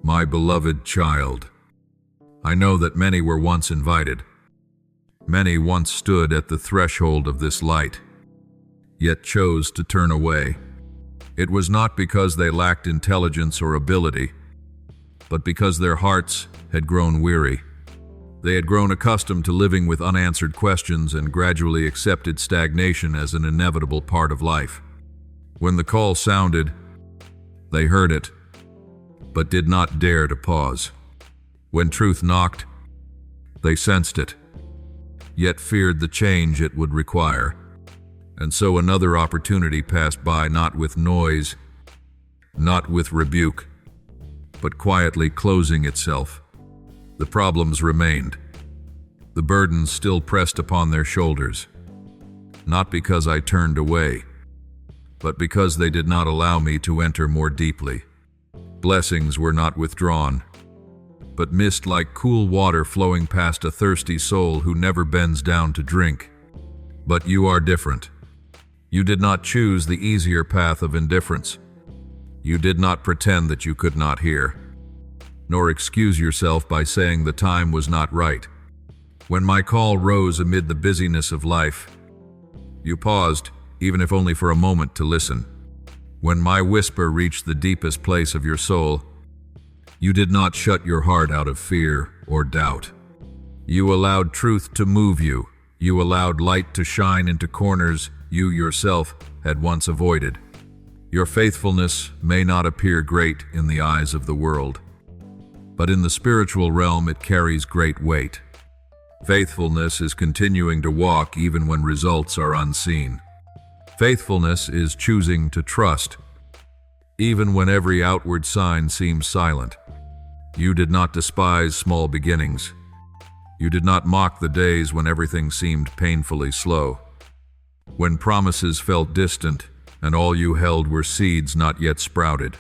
My beloved child, I know that many were once invited. Many once stood at the threshold of this light, yet chose to turn away. It was not because they lacked intelligence or ability, but because their hearts had grown weary. They had grown accustomed to living with unanswered questions and gradually accepted stagnation as an inevitable part of life. When the call sounded, they heard it, but did not dare to pause. When truth knocked, they sensed it, yet feared the change it would require. And so another opportunity passed by, not with noise, not with rebuke, but quietly closing itself. The problems remained. The burdens still pressed upon their shoulders, not because I turned away, but because they did not allow me to enter more deeply. Blessings were not withdrawn, but missed like cool water flowing past a thirsty soul who never bends down to drink. But you are different. You did not choose the easier path of indifference. You did not pretend that you could not hear, nor excuse yourself by saying the time was not right. When my call rose amid the busyness of life, you paused, even if only for a moment, to listen. When my whisper reached the deepest place of your soul, you did not shut your heart out of fear or doubt. You allowed truth to move you. You allowed light to shine into corners you yourself had once avoided. Your faithfulness may not appear great in the eyes of the world, but in the spiritual realm it carries great weight. Faithfulness is continuing to walk even when results are unseen. Faithfulness is choosing to trust, even when every outward sign seems silent. You did not despise small beginnings. You did not mock the days when everything seemed painfully slow, when promises felt distant and all you held were seeds not yet sprouted.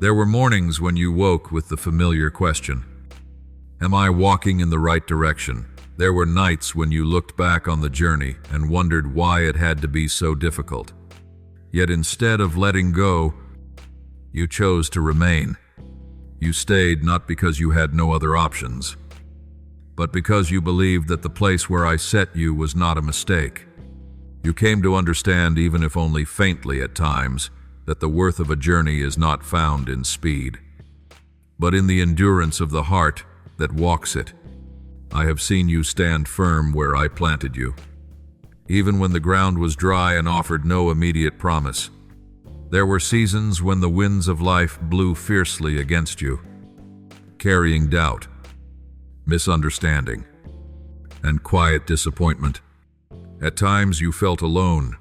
There were mornings when you woke with the familiar question, "Am I walking in the right direction?" There were nights when you looked back on the journey and wondered why it had to be so difficult. Yet instead of letting go, you chose to remain. You stayed not because you had no other options, but because you believed that the place where I set you was not a mistake. You came to understand, even if only faintly at times, that the worth of a journey is not found in speed, but in the endurance of the heart that walks it. I have seen you stand firm where I planted you, even when the ground was dry and offered no immediate promise. There were seasons when the winds of life blew fiercely against you, carrying doubt, misunderstanding, and quiet disappointment. At times you felt alone,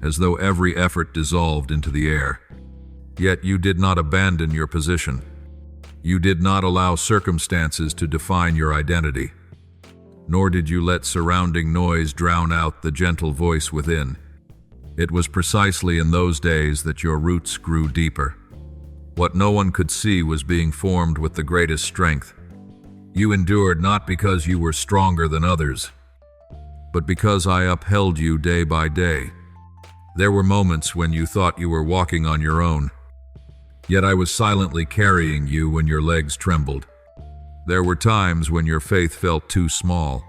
as though every effort dissolved into the air. Yet you did not abandon your position. You did not allow circumstances to define your identity, nor did you let surrounding noise drown out the gentle voice within. It was precisely in those days that your roots grew deeper. What no one could see was being formed with the greatest strength. You endured not because you were stronger than others, but because I upheld you day by day. There were moments when you thought you were walking on your own, yet I was silently carrying you when your legs trembled. There were times when your faith felt too small,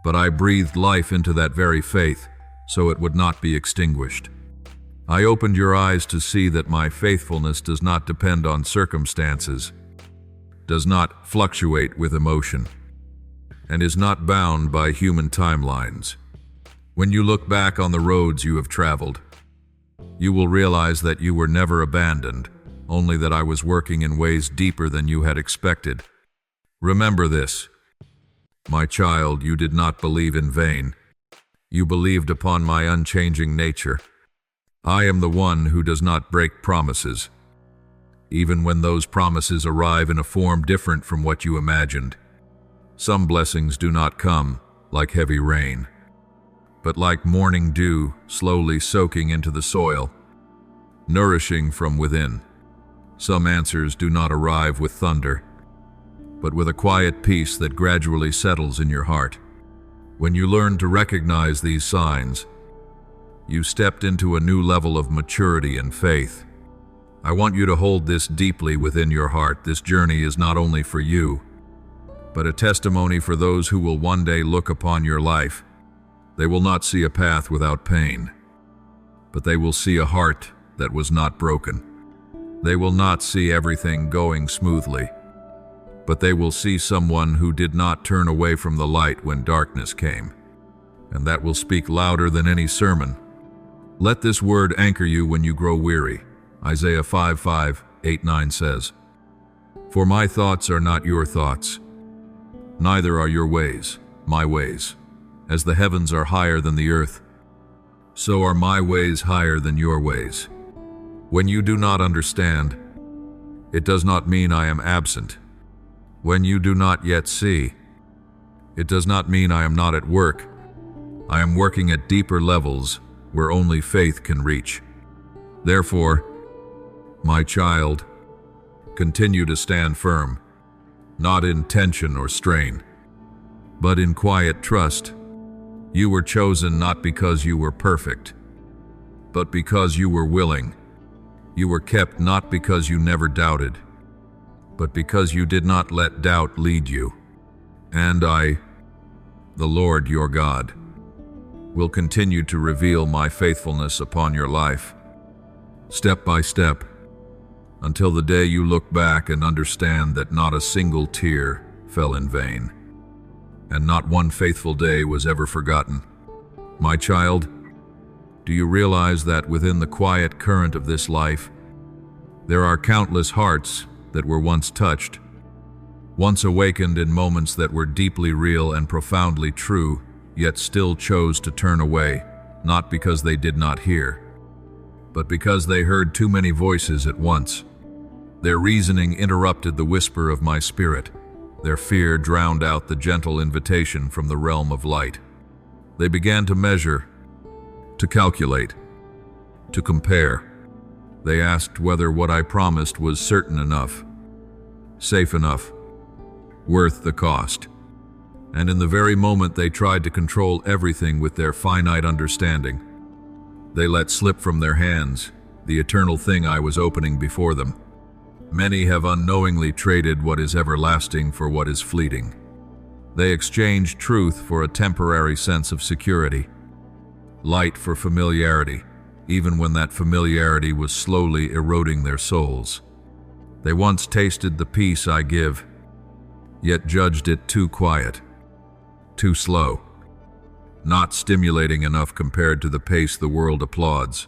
but I breathed life into that very faith so it would not be extinguished. I opened your eyes to see that my faithfulness does not depend on circumstances, does not fluctuate with emotion, and is not bound by human timelines. When you look back on the roads you have traveled, you will realize that you were never abandoned, only that I was working in ways deeper than you had expected. Remember this, my child, you did not believe in vain. You believed upon my unchanging nature. I am the one who does not break promises, even when those promises arrive in a form different from what you imagined. Some blessings do not come like heavy rain, but like morning dew slowly soaking into the soil, nourishing from within. Some answers do not arrive with thunder, but with a quiet peace that gradually settles in your heart. When you learn to recognize these signs, you stepped into a new level of maturity and faith. I want you to hold this deeply within your heart. This journey is not only for you, but a testimony for those who will one day look upon your life. They will not see a path without pain, but they will see a heart that was not broken. They will not see everything going smoothly, but they will see someone who did not turn away from the light when darkness came. And that will speak louder than any sermon. Let this word anchor you when you grow weary. Isaiah 5:5-8-9 says, "For my thoughts are not your thoughts, neither are your ways my ways. As the heavens are higher than the earth, so are my ways higher than your ways." When you do not understand, it does not mean I am absent. When you do not yet see, it does not mean I am not at work. I am working at deeper levels where only faith can reach. Therefore, my child, continue to stand firm, not in tension or strain, but in quiet trust. You were chosen not because you were perfect, but because you were willing. You were kept not because you never doubted, but because you did not let doubt lead you. And I, the Lord your God, will continue to reveal my faithfulness upon your life, step by step, until the day you look back and understand that not a single tear fell in vain, and not one faithful day was ever forgotten. My child, do you realize that within the quiet current of this life, there are countless hearts that were once touched, once awakened in moments that were deeply real and profoundly true, yet still chose to turn away, not because they did not hear, but because they heard too many voices at once. Their reasoning interrupted the whisper of my spirit. Their fear drowned out the gentle invitation from the realm of light. They began to measure, to calculate, to compare. They asked whether what I promised was certain enough, safe enough, worth the cost. And in the very moment they tried to control everything with their finite understanding, they let slip from their hands the eternal thing I was opening before them. Many have unknowingly traded what is everlasting for what is fleeting. They exchanged truth for a temporary sense of security, light for familiarity, even when that familiarity was slowly eroding their souls. They once tasted the peace I give, yet judged it too quiet, too slow, not stimulating enough compared to the pace the world applauds.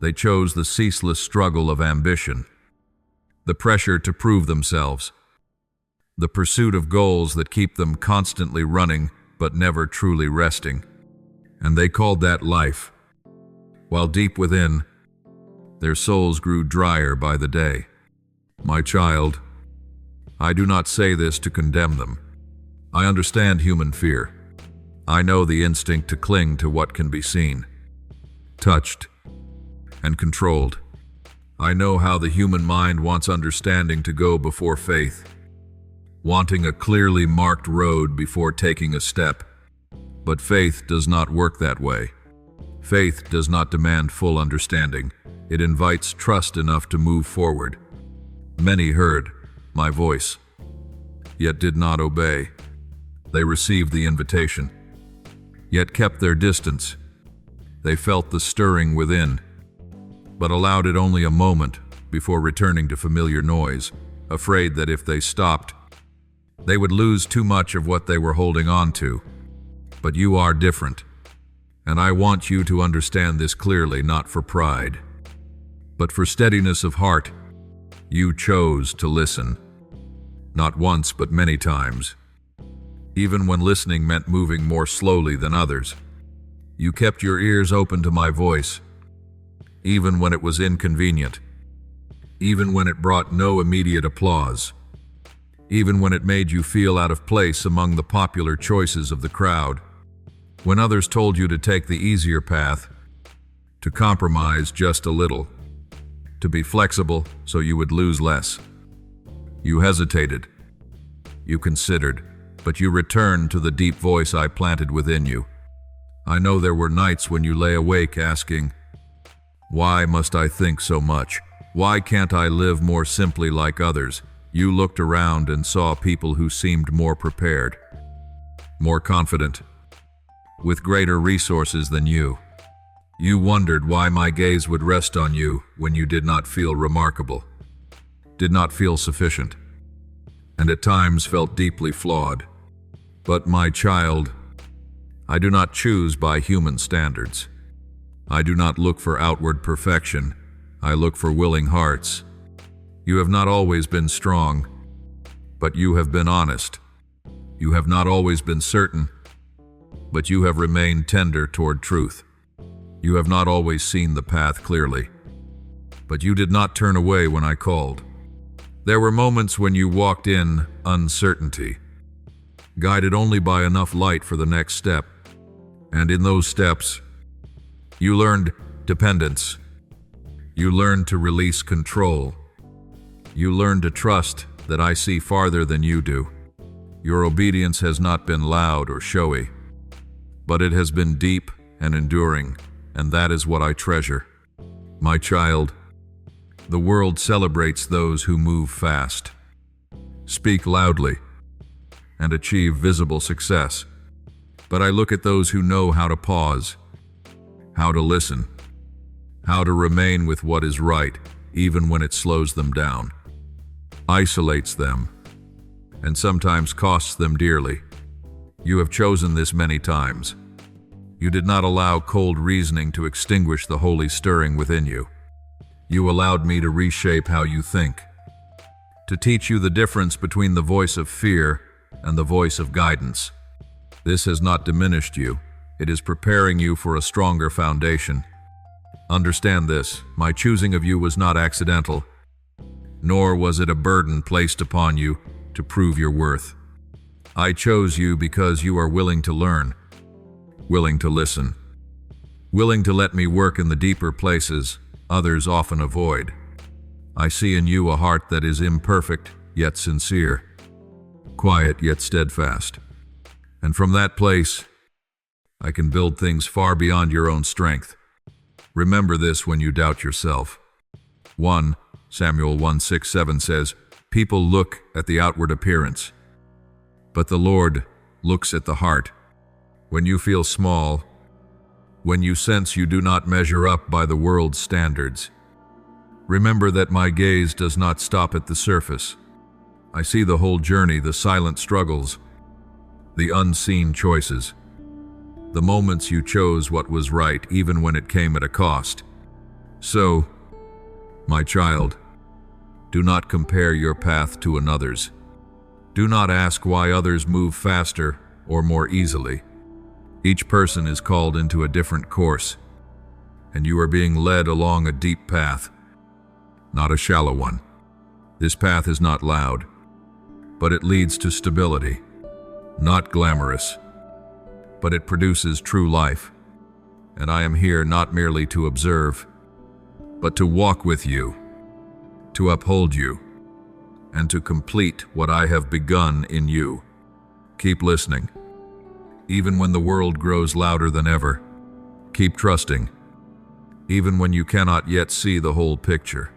They chose the ceaseless struggle of ambition, the pressure to prove themselves, the pursuit of goals that keep them constantly running but never truly resting. And they called that life, while deep within, their souls grew drier by the day. My child, I do not say this to condemn them. I understand human fear. I know the instinct to cling to what can be seen, touched, and controlled. I know how the human mind wants understanding to go before faith, wanting a clearly marked road before taking a step. But faith does not work that way. Faith does not demand full understanding. It invites trust enough to move forward. Many heard my voice, yet did not obey. They received the invitation, yet kept their distance. They felt the stirring within, but allowed it only a moment before returning to familiar noise, afraid that if they stopped, they would lose too much of what they were holding on to. But you are different, and I want you to understand this clearly, not for pride, but for steadiness of heart. You chose to listen, not once but many times, even when listening meant moving more slowly than others. You kept your ears open to my voice, even when it was inconvenient, even when it brought no immediate applause, even when it made you feel out of place among the popular choices of the crowd, when others told you to take the easier path, to compromise just a little, to be flexible so you would lose less. You hesitated, you considered, but you returned to the deep voice I planted within you. I know there were nights when you lay awake asking, "Why must I think so much?" Why can't I live more simply like others? You looked around and saw people who seemed more prepared, more confident, with greater resources than you. You wondered why my gaze would rest on you when you did not feel remarkable, did not feel sufficient, and at times felt deeply flawed. But my child, I do not choose by human standards. I do not look for outward perfection. I look for willing hearts. You have not always been strong, but you have been honest. You have not always been certain, but you have remained tender toward truth. You have not always seen the path clearly, but you did not turn away when I called. There were moments when you walked in uncertainty, guided only by enough light for the next step. And in those steps, you learned dependence. You learned to release control. You learned to trust that I see farther than you do. Your obedience has not been loud or showy, but it has been deep and enduring, and that is what I treasure. My child, the world celebrates those who move fast, speak loudly, and achieve visible success. But I look at those who know how to pause, how to listen, how to remain with what is right, even when it slows them down, isolates them, and sometimes costs them dearly. You have chosen this many times. You did not allow cold reasoning to extinguish the holy stirring within you. You allowed me to reshape how you think, to teach you the difference between the voice of fear and the voice of guidance. This has not diminished you. It is preparing you for a stronger foundation. Understand this, my choosing of you was not accidental, nor was it a burden placed upon you to prove your worth. I chose you because you are willing to learn, willing to listen, willing to let me work in the deeper places others often avoid. I see in you a heart that is imperfect yet sincere, quiet yet steadfast. And from that place, I can build things far beyond your own strength. Remember this when you doubt yourself. 1 Samuel 1:6-7 says, "People look at the outward appearance, but the Lord looks at the heart." When you feel small, when you sense you do not measure up by the world's standards, remember that my gaze does not stop at the surface. I see the whole journey, the silent struggles, the unseen choices, the moments you chose what was right even when it came at a cost. So, my child, do not compare your path to another's. Do not ask why others move faster or more easily. Each person is called into a different course, and you are being led along a deep path, not a shallow one. This path is not loud, but it leads to stability, not glamorous, but it produces true life. And I am here not merely to observe, but to walk with you, to uphold you, and to complete what I have begun in you. Keep listening. Even when the world grows louder than ever, keep trusting, even when you cannot yet see the whole picture.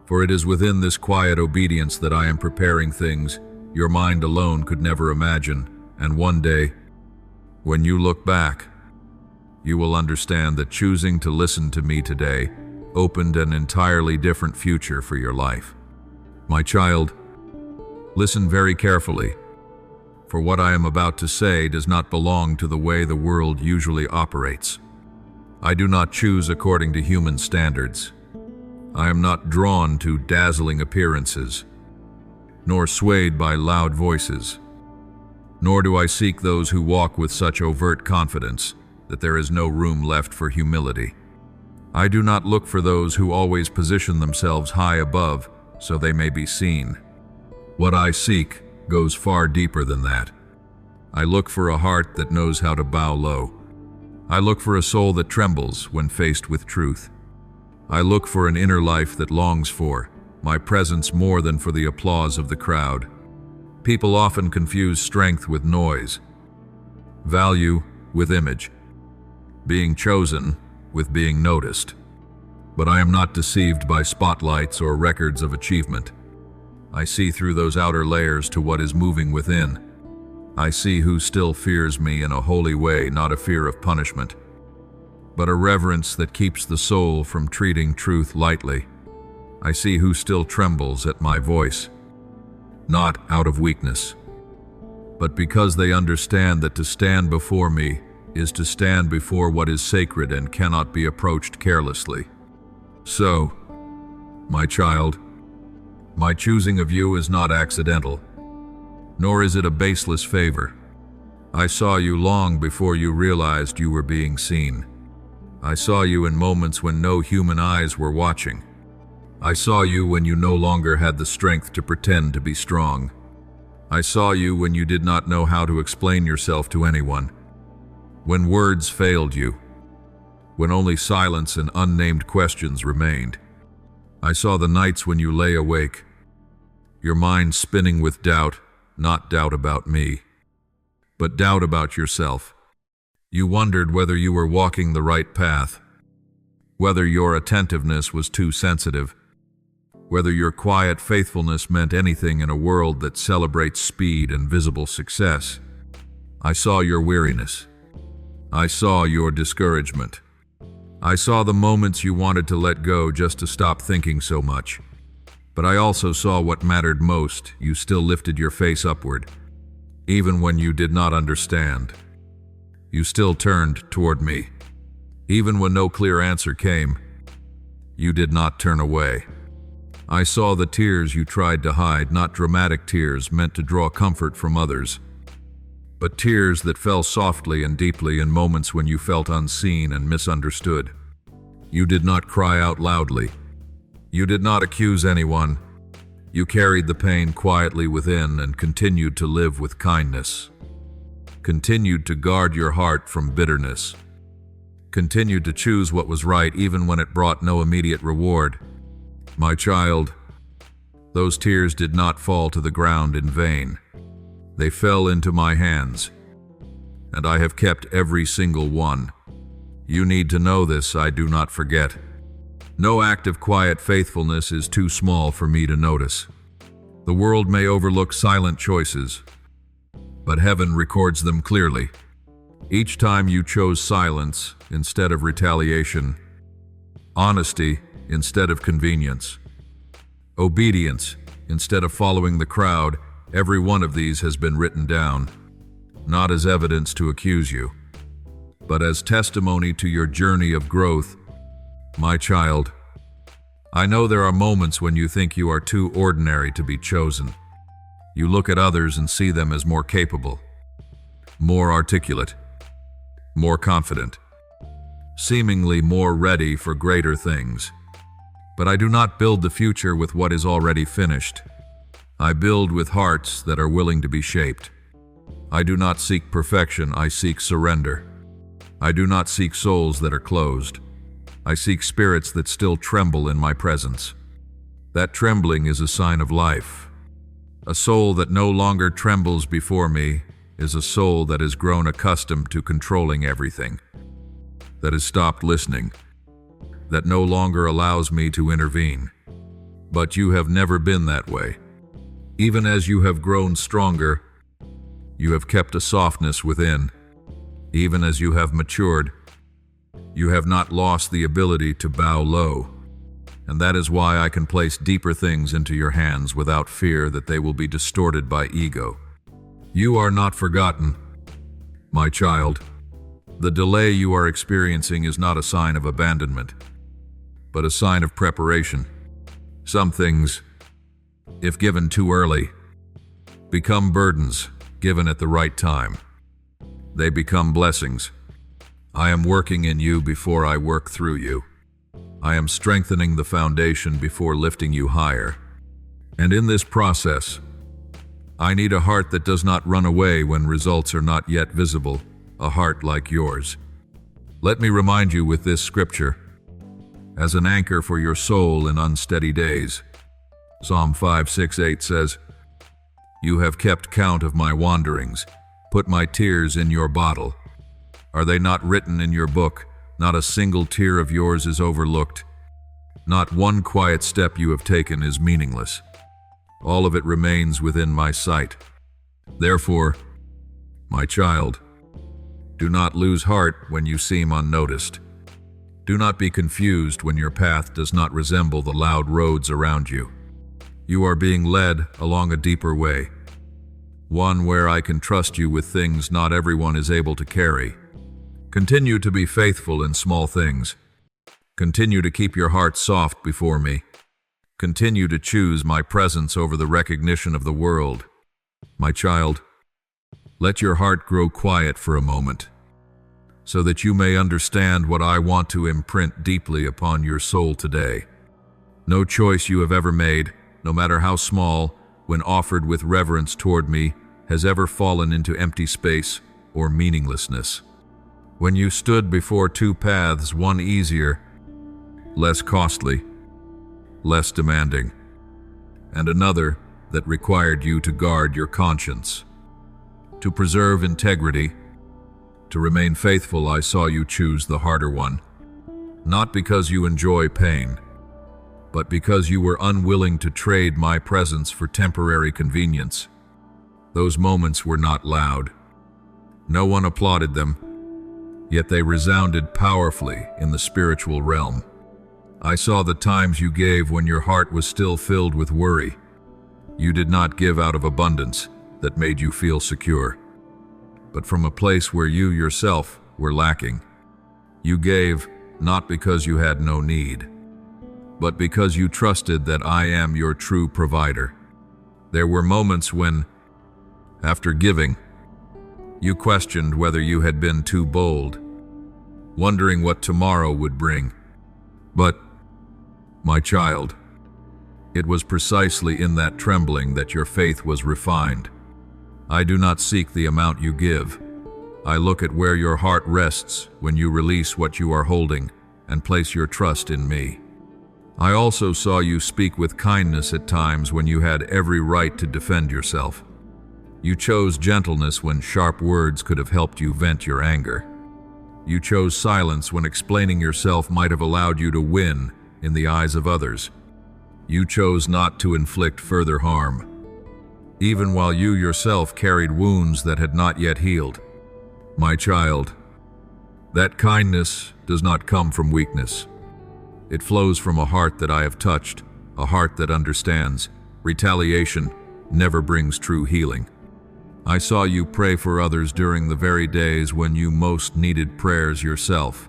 For it is within this quiet obedience that I am preparing things your mind alone could never imagine, and one day, when you look back, you will understand that choosing to listen to me today opened an entirely different future for your life. My child, listen very carefully, for what I am about to say does not belong to the way the world usually operates. I do not choose according to human standards. I am not drawn to dazzling appearances, nor swayed by loud voices, nor do I seek those who walk with such overt confidence that there is no room left for humility. I do not look for those who always position themselves high above so they may be seen. What I seek goes far deeper than that. I look for a heart that knows how to bow low. I look for a soul that trembles when faced with truth. I look for an inner life that longs for my presence more than for the applause of the crowd. People often confuse strength with noise, value with image, being chosen with being noticed. But I am not deceived by spotlights or records of achievement. I see through those outer layers to what is moving within. I see who still fears me in a holy way, not a fear of punishment, but a reverence that keeps the soul from treating truth lightly. I see who still trembles at my voice, not out of weakness, but because they understand that to stand before me is to stand before what is sacred and cannot be approached carelessly. So, my child, my choosing of you is not accidental, nor is it a baseless favor. I saw you long before you realized you were being seen. I saw you in moments when no human eyes were watching. I saw you when you no longer had the strength to pretend to be strong. I saw you when you did not know how to explain yourself to anyone, when words failed you, when only silence and unnamed questions remained. I saw the nights when you lay awake, your mind spinning with doubt, not doubt about me, but doubt about yourself. You wondered whether you were walking the right path, whether your attentiveness was too sensitive, whether your quiet faithfulness meant anything in a world that celebrates speed and visible success. I saw your weariness. I saw your discouragement. I saw the moments you wanted to let go just to stop thinking so much. But I also saw what mattered most. You still lifted your face upward, even when you did not understand. You still turned toward me. Even when no clear answer came, you did not turn away. I saw the tears you tried to hide, not dramatic tears meant to draw comfort from others, but tears that fell softly and deeply in moments when you felt unseen and misunderstood. You did not cry out loudly. You did not accuse anyone. You carried the pain quietly within and continued to live with kindness. Continued to guard your heart from bitterness. Continued to choose what was right even when it brought no immediate reward. My child, those tears did not fall to the ground in vain. They fell into my hands, and I have kept every single one. You need to know this, I do not forget. No act of quiet faithfulness is too small for me to notice. The world may overlook silent choices, but heaven records them clearly. Each time you chose silence instead of retaliation, honesty instead of convenience, obedience instead of following the crowd, every one of these has been written down, not as evidence to accuse you, but as testimony to your journey of growth. My child, I know there are moments when you think you are too ordinary to be chosen. You look at others and see them as more capable, more articulate, more confident, seemingly more ready for greater things. But I do not build the future with what is already finished. I build with hearts that are willing to be shaped. I do not seek perfection, I seek surrender. I do not seek souls that are closed. I seek spirits that still tremble in my presence. That trembling is a sign of life. A soul that no longer trembles before me is a soul that has grown accustomed to controlling everything, that has stopped listening, that no longer allows me to intervene. But you have never been that way. Even as you have grown stronger, you have kept a softness within. Even as you have matured, you have not lost the ability to bow low. And that is why I can place deeper things into your hands without fear that they will be distorted by ego. You are not forgotten, my child. The delay you are experiencing is not a sign of abandonment, but a sign of preparation. Some things, if given too early, become burdens given at the right time. They become blessings. I am working in you before I work through you. I am strengthening the foundation before lifting you higher. And in this process, I need a heart that does not run away when results are not yet visible, a heart like yours. Let me remind you with this scripture, as an anchor for your soul in unsteady days. Psalm 5:6-8 says, "You have kept count of my wanderings, put my tears in your bottle. Are they not written in your book? Not a single tear of yours is overlooked. Not one quiet step you have taken is meaningless. All of it remains within my sight. Therefore, my child, do not lose heart when you seem unnoticed. Do not be confused when your path does not resemble the loud roads around you. You are being led along a deeper way, one where I can trust you with things not everyone is able to carry. Continue to be faithful in small things. Continue to keep your heart soft before me. Continue to choose my presence over the recognition of the world. My child, let your heart grow quiet for a moment, so that you may understand what I want to imprint deeply upon your soul today. No choice you have ever made, no matter how small, when offered with reverence toward me, has ever fallen into empty space or meaninglessness. When you stood before two paths, one easier, less costly, less demanding, and another that required you to guard your conscience, to preserve integrity, to remain faithful, I saw you choose the harder one, not because you enjoy pain, but because you were unwilling to trade my presence for temporary convenience. Those moments were not loud. No one applauded them, yet they resounded powerfully in the spiritual realm. I saw the times you gave when your heart was still filled with worry. You did not give out of abundance that made you feel secure, but from a place where you yourself were lacking. You gave not because you had no need, but because you trusted that I am your true provider. There were moments when, after giving, you questioned whether you had been too bold, wondering what tomorrow would bring. But, my child, it was precisely in that trembling that your faith was refined. I do not seek the amount you give. I look at where your heart rests when you release what you are holding and place your trust in me. I also saw you speak with kindness at times when you had every right to defend yourself. You chose gentleness when sharp words could have helped you vent your anger. You chose silence when explaining yourself might have allowed you to win in the eyes of others. You chose not to inflict further harm, even while you yourself carried wounds that had not yet healed. My child, that kindness does not come from weakness. It flows from a heart that I have touched, a heart that understands. Retaliation never brings true healing. I saw you pray for others during the very days when you most needed prayers yourself.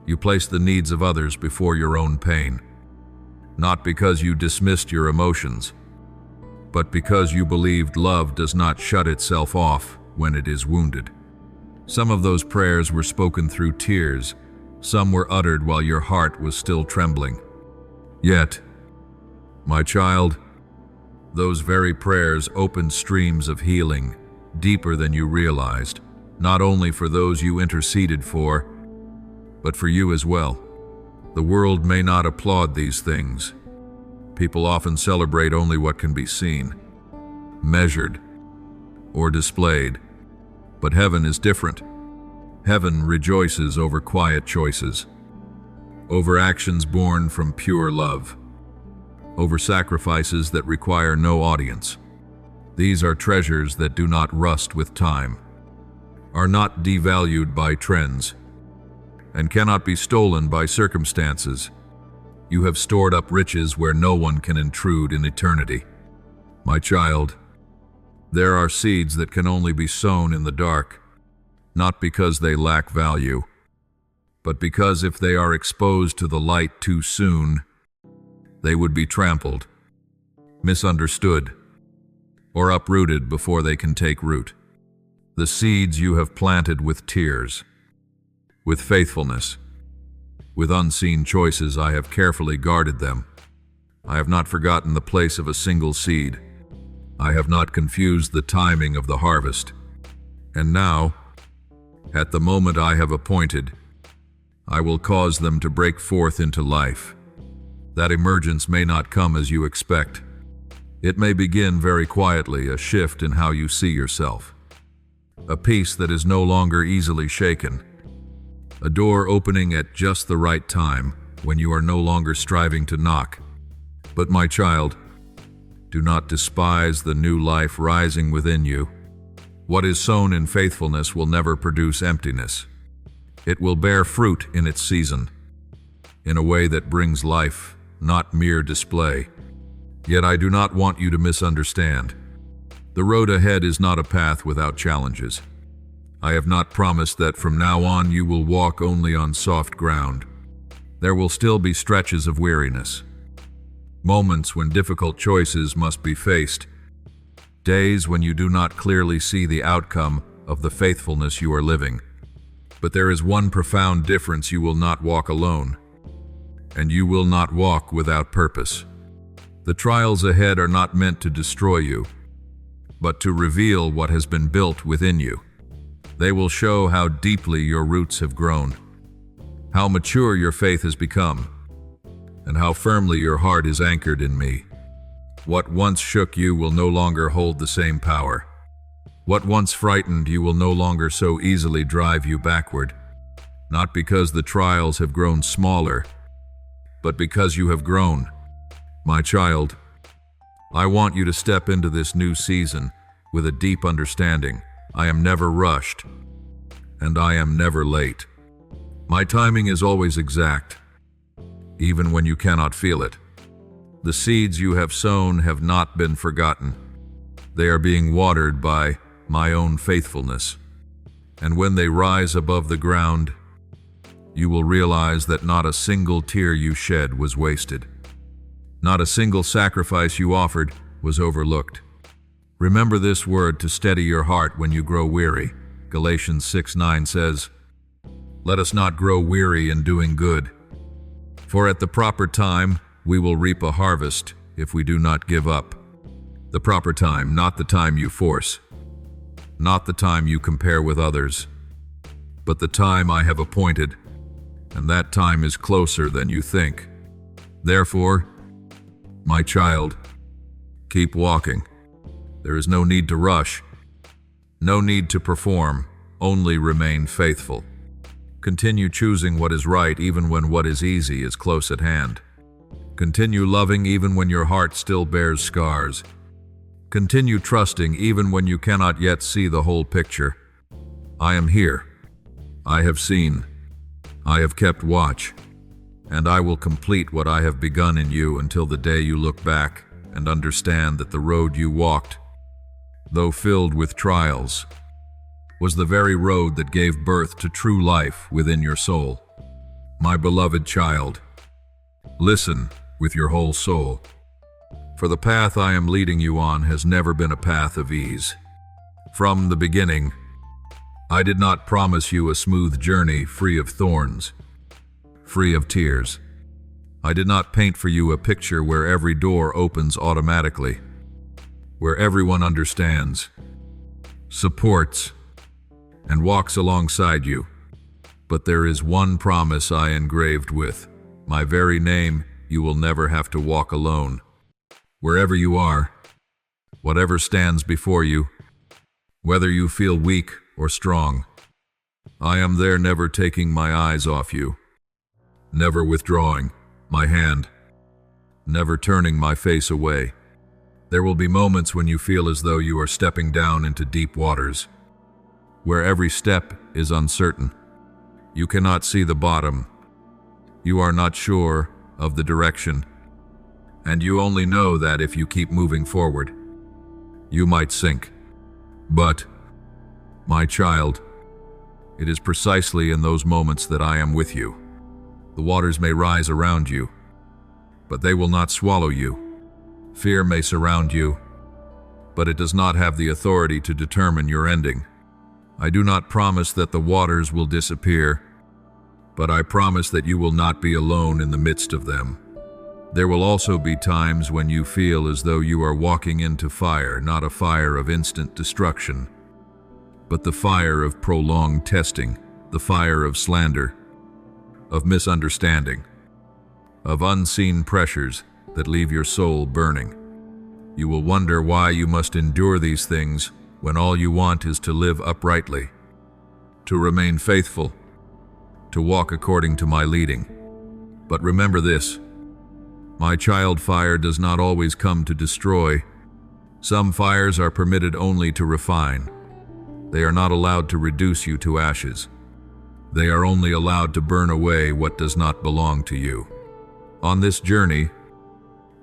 You placed the needs of others before your own pain, not because you dismissed your emotions, but because you believed love does not shut itself off when it is wounded. Some of those prayers were spoken through tears, some were uttered while your heart was still trembling. Yet, my child, those very prayers opened streams of healing, deeper than you realized, not only for those you interceded for, but for you as well. The world may not applaud these things. People often celebrate only what can be seen, measured, or displayed. But heaven is different. Heaven rejoices over quiet choices, over actions born from pure love, over sacrifices that require no audience. These are treasures that do not rust with time, are not devalued by trends, and cannot be stolen by circumstances. You have stored up riches where no one can intrude in eternity. My child, there are seeds that can only be sown in the dark, not because they lack value, but because if they are exposed to the light too soon, they would be trampled, misunderstood, or uprooted before they can take root. The seeds you have planted with tears, with faithfulness, with unseen choices, I have carefully guarded them. I have not forgotten the place of a single seed. I have not confused the timing of the harvest. And now, at the moment I have appointed, I will cause them to break forth into life. That emergence may not come as you expect. It may begin very quietly, a shift in how you see yourself, a peace that is no longer easily shaken, a door opening at just the right time, when you are no longer striving to knock. But my child, do not despise the new life rising within you. What is sown in faithfulness will never produce emptiness. It will bear fruit in its season, in a way that brings life, not mere display. Yet I do not want you to misunderstand. The road ahead is not a path without challenges. I have not promised that from now on you will walk only on soft ground. There will still be stretches of weariness, moments when difficult choices must be faced, days when you do not clearly see the outcome of the faithfulness you are living. But there is one profound difference: you will not walk alone, and you will not walk without purpose. The trials ahead are not meant to destroy you, but to reveal what has been built within you. They will show how deeply your roots have grown, how mature your faith has become, and how firmly your heart is anchored in me. What once shook you will no longer hold the same power. What once frightened you will no longer so easily drive you backward, not because the trials have grown smaller, but because you have grown. My child, I want you to step into this new season with a deep understanding. I am never rushed, and I am never late. My timing is always exact, even when you cannot feel it. The seeds you have sown have not been forgotten. They are being watered by my own faithfulness. And when they rise above the ground, you will realize that not a single tear you shed was wasted. Not a single sacrifice you offered was overlooked. Remember this word to steady your heart when you grow weary. Galatians 6:9 says, "Let us not grow weary in doing good, for at the proper time we will reap a harvest if we do not give up." The proper time, not the time you force, not the time you compare with others, but the time I have appointed, and that time is closer than you think. Therefore, my child, keep walking. There is no need to rush, no need to perform, only remain faithful. Continue choosing what is right even when what is easy is close at hand. Continue loving even when your heart still bears scars. Continue trusting even when you cannot yet see the whole picture. I am here. I have seen. I have kept watch. And I will complete what I have begun in you until the day you look back and understand that the road you walked, though filled with trials, was the very road that gave birth to true life within your soul. My beloved child, listen with your whole soul. For the path I am leading you on has never been a path of ease. From the beginning, I did not promise you a smooth journey free of thorns, free of tears. I did not paint for you a picture where every door opens automatically, where everyone understands, supports, and walks alongside you. But there is one promise I engraved with my very name: you will never have to walk alone. Wherever you are, whatever stands before you, whether you feel weak or strong, I am there, never taking my eyes off you, never withdrawing my hand, never turning my face away. There will be moments when you feel as though you are stepping down into deep waters, where every step is uncertain. You cannot see the bottom. You are not sure of the direction, and you only know that if you keep moving forward, you might sink. But, my child, it is precisely in those moments that I am with you. The waters may rise around you, but they will not swallow you. Fear may surround you, but it does not have the authority to determine your ending. I do not promise that the waters will disappear, but I promise that you will not be alone in the midst of them. There will also be times when you feel as though you are walking into fire, not a fire of instant destruction, but the fire of prolonged testing, the fire of slander, of misunderstanding, of unseen pressures that leave your soul burning. You will wonder why you must endure these things when all you want is to live uprightly, to remain faithful, to walk according to my leading. But remember this, my child, fire does not always come to destroy. Some fires are permitted only to refine. They are not allowed to reduce you to ashes. They are only allowed to burn away what does not belong to you. On this journey,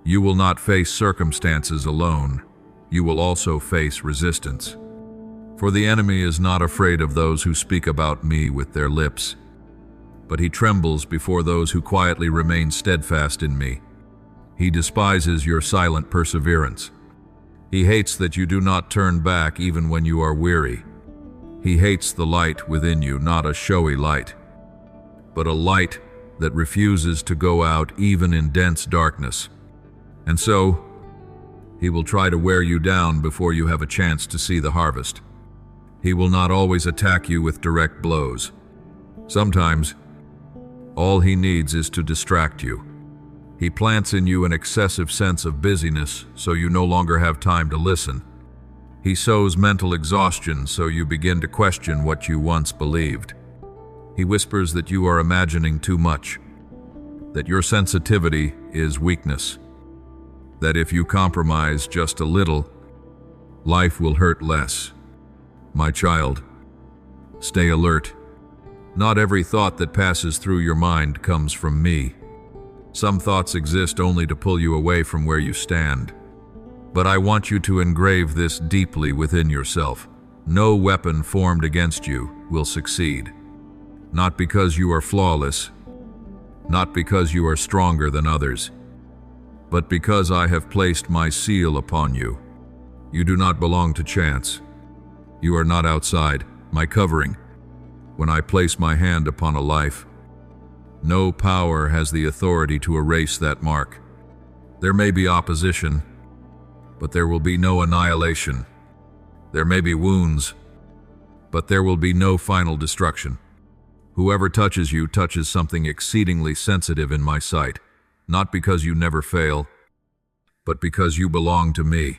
you will not face circumstances alone. You will also face resistance. For the enemy is not afraid of those who speak about me with their lips, but he trembles before those who quietly remain steadfast in me. He despises your silent perseverance. He hates that you do not turn back even when you are weary. He hates the light within you, not a showy light, but a light that refuses to go out even in dense darkness. And so, he will try to wear you down before you have a chance to see the harvest. He will not always attack you with direct blows. Sometimes, all he needs is to distract you. He plants in you an excessive sense of busyness so you no longer have time to listen. He sows mental exhaustion so you begin to question what you once believed. He whispers that you are imagining too much, that your sensitivity is weakness, that if you compromise just a little, life will hurt less. My child, stay alert. Not every thought that passes through your mind comes from me. Some thoughts exist only to pull you away from where you stand. But I want you to engrave this deeply within yourself. No weapon formed against you will succeed. Not because you are flawless, not because you are stronger than others, but because I have placed my seal upon you. You do not belong to chance. You are not outside my covering. When I place my hand upon a life, no power has the authority to erase that mark. There may be opposition, but there will be no annihilation. There may be wounds, but there will be no final destruction. Whoever touches you touches something exceedingly sensitive in my sight, not because you never fail, but because you belong to me.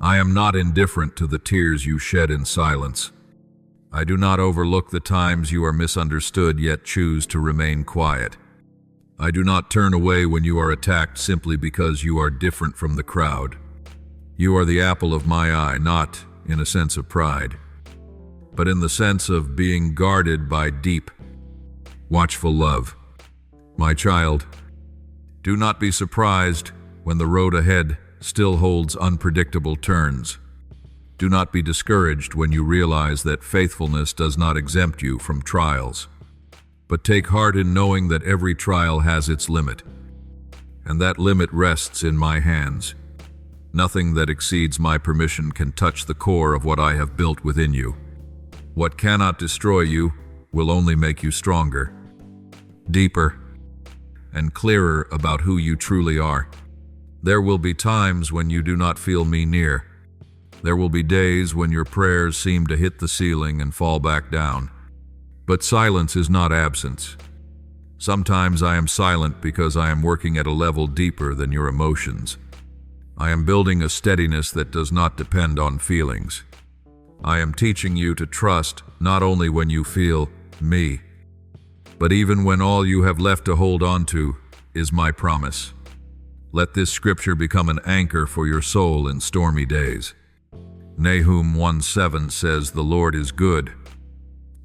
I am not indifferent to the tears you shed in silence. I do not overlook the times you are misunderstood yet choose to remain quiet. I do not turn away when you are attacked simply because you are different from the crowd. You are the apple of my eye, not in a sense of pride, but in the sense of being guarded by deep, watchful love. My child, do not be surprised when the road ahead still holds unpredictable turns. Do not be discouraged when you realize that faithfulness does not exempt you from trials. But take heart in knowing that every trial has its limit, and that limit rests in my hands. Nothing that exceeds my permission can touch the core of what I have built within you. What cannot destroy you will only make you stronger, deeper, and clearer about who you truly are. There will be times when you do not feel me near. There will be days when your prayers seem to hit the ceiling and fall back down. But silence is not absence. Sometimes I am silent because I am working at a level deeper than your emotions. I am building a steadiness that does not depend on feelings. I am teaching you to trust not only when you feel me, but even when all you have left to hold on to is my promise. Let this scripture become an anchor for your soul in stormy days. Nahum 1:7 says, "The Lord is good,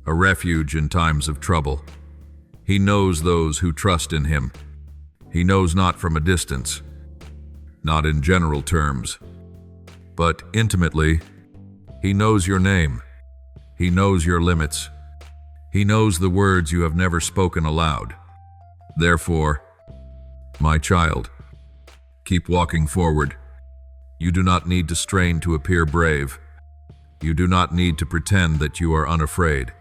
a refuge in times of trouble. He knows those who trust in him. He knows not from a distance, not in general terms, but intimately. He knows your name. He knows your limits. He knows the words you have never spoken aloud. Therefore, my child, keep walking forward. You do not need to strain to appear brave. You do not need to pretend that you are unafraid.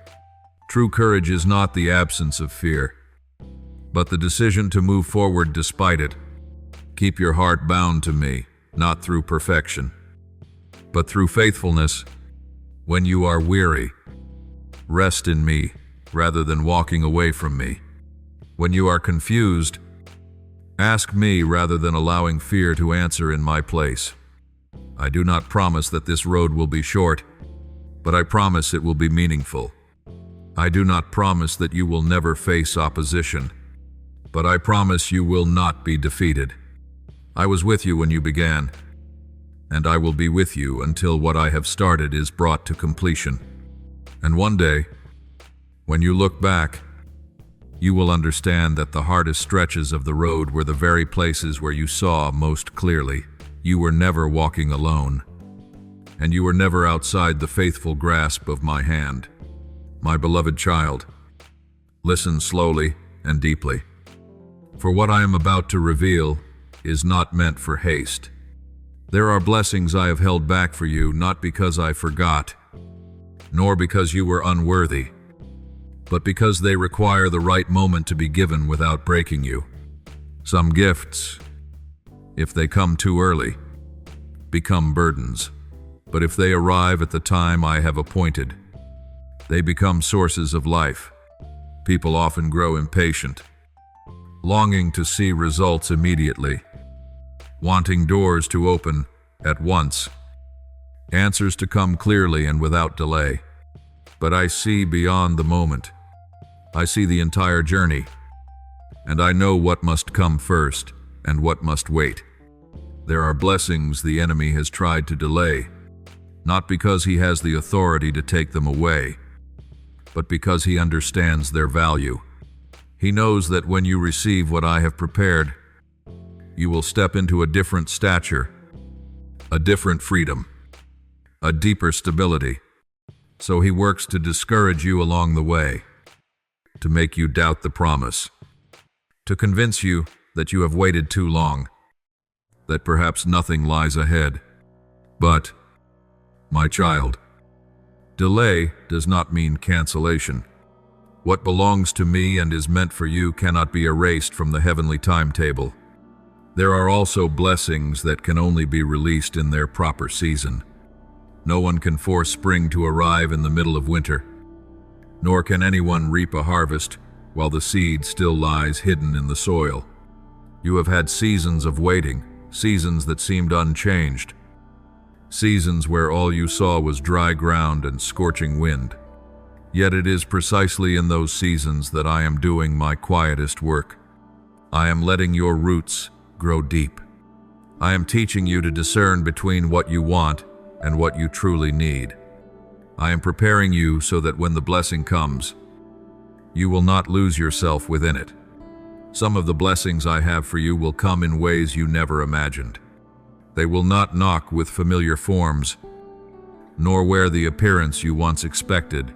True courage is not the absence of fear, but the decision to move forward despite it. Keep your heart bound to me, not through perfection, but through faithfulness. When you are weary, rest in me rather than walking away from me. When you are confused, ask me rather than allowing fear to answer in my place. I do not promise that this road will be short, but I promise it will be meaningful. I do not promise that you will never face opposition, But I promise you will not be defeated. I was with you when you began, and I will be with you until what I have started is brought to completion. And one day, when you look back, you will understand that the hardest stretches of the road were the very places where you saw most clearly. You were never walking alone, and you were never outside the faithful grasp of my hand. My beloved child, listen slowly and deeply, for what I am about to reveal is not meant for haste. There are blessings I have held back for you, not because I forgot, nor because you were unworthy, but because they require the right moment to be given without breaking you. Some gifts, if they come too early, become burdens, but if they arrive at the time I have appointed, they become sources of life. People often grow impatient, longing to see results immediately, wanting doors to open at once, answers to come clearly and without delay. But I see beyond the moment. I see the entire journey, and I know what must come first and what must wait. There are blessings the enemy has tried to delay, not because he has the authority to take them away, but because he understands their value. He knows that when you receive what I have prepared, you will step into a different stature, a different freedom, a deeper stability. So he works to discourage you along the way, to make you doubt the promise, to convince you that you have waited too long, that perhaps nothing lies ahead. But, my child, delay does not mean cancellation. What belongs to me and is meant for you cannot be erased from the heavenly timetable. There are also blessings that can only be released in their proper season. No one can force spring to arrive in the middle of winter, nor can anyone reap a harvest while the seed still lies hidden in the soil. You have had seasons of waiting, seasons that seemed unchanged, seasons where all you saw was dry ground and scorching wind. Yet it is precisely in those seasons that I am doing my quietest work. I am letting your roots grow deep. I am teaching you to discern between what you want and what you truly need. I am preparing you so that when the blessing comes, you will not lose yourself within it. Some of the blessings I have for you will come in ways you never imagined. They will not knock with familiar forms, nor wear the appearance you once expected.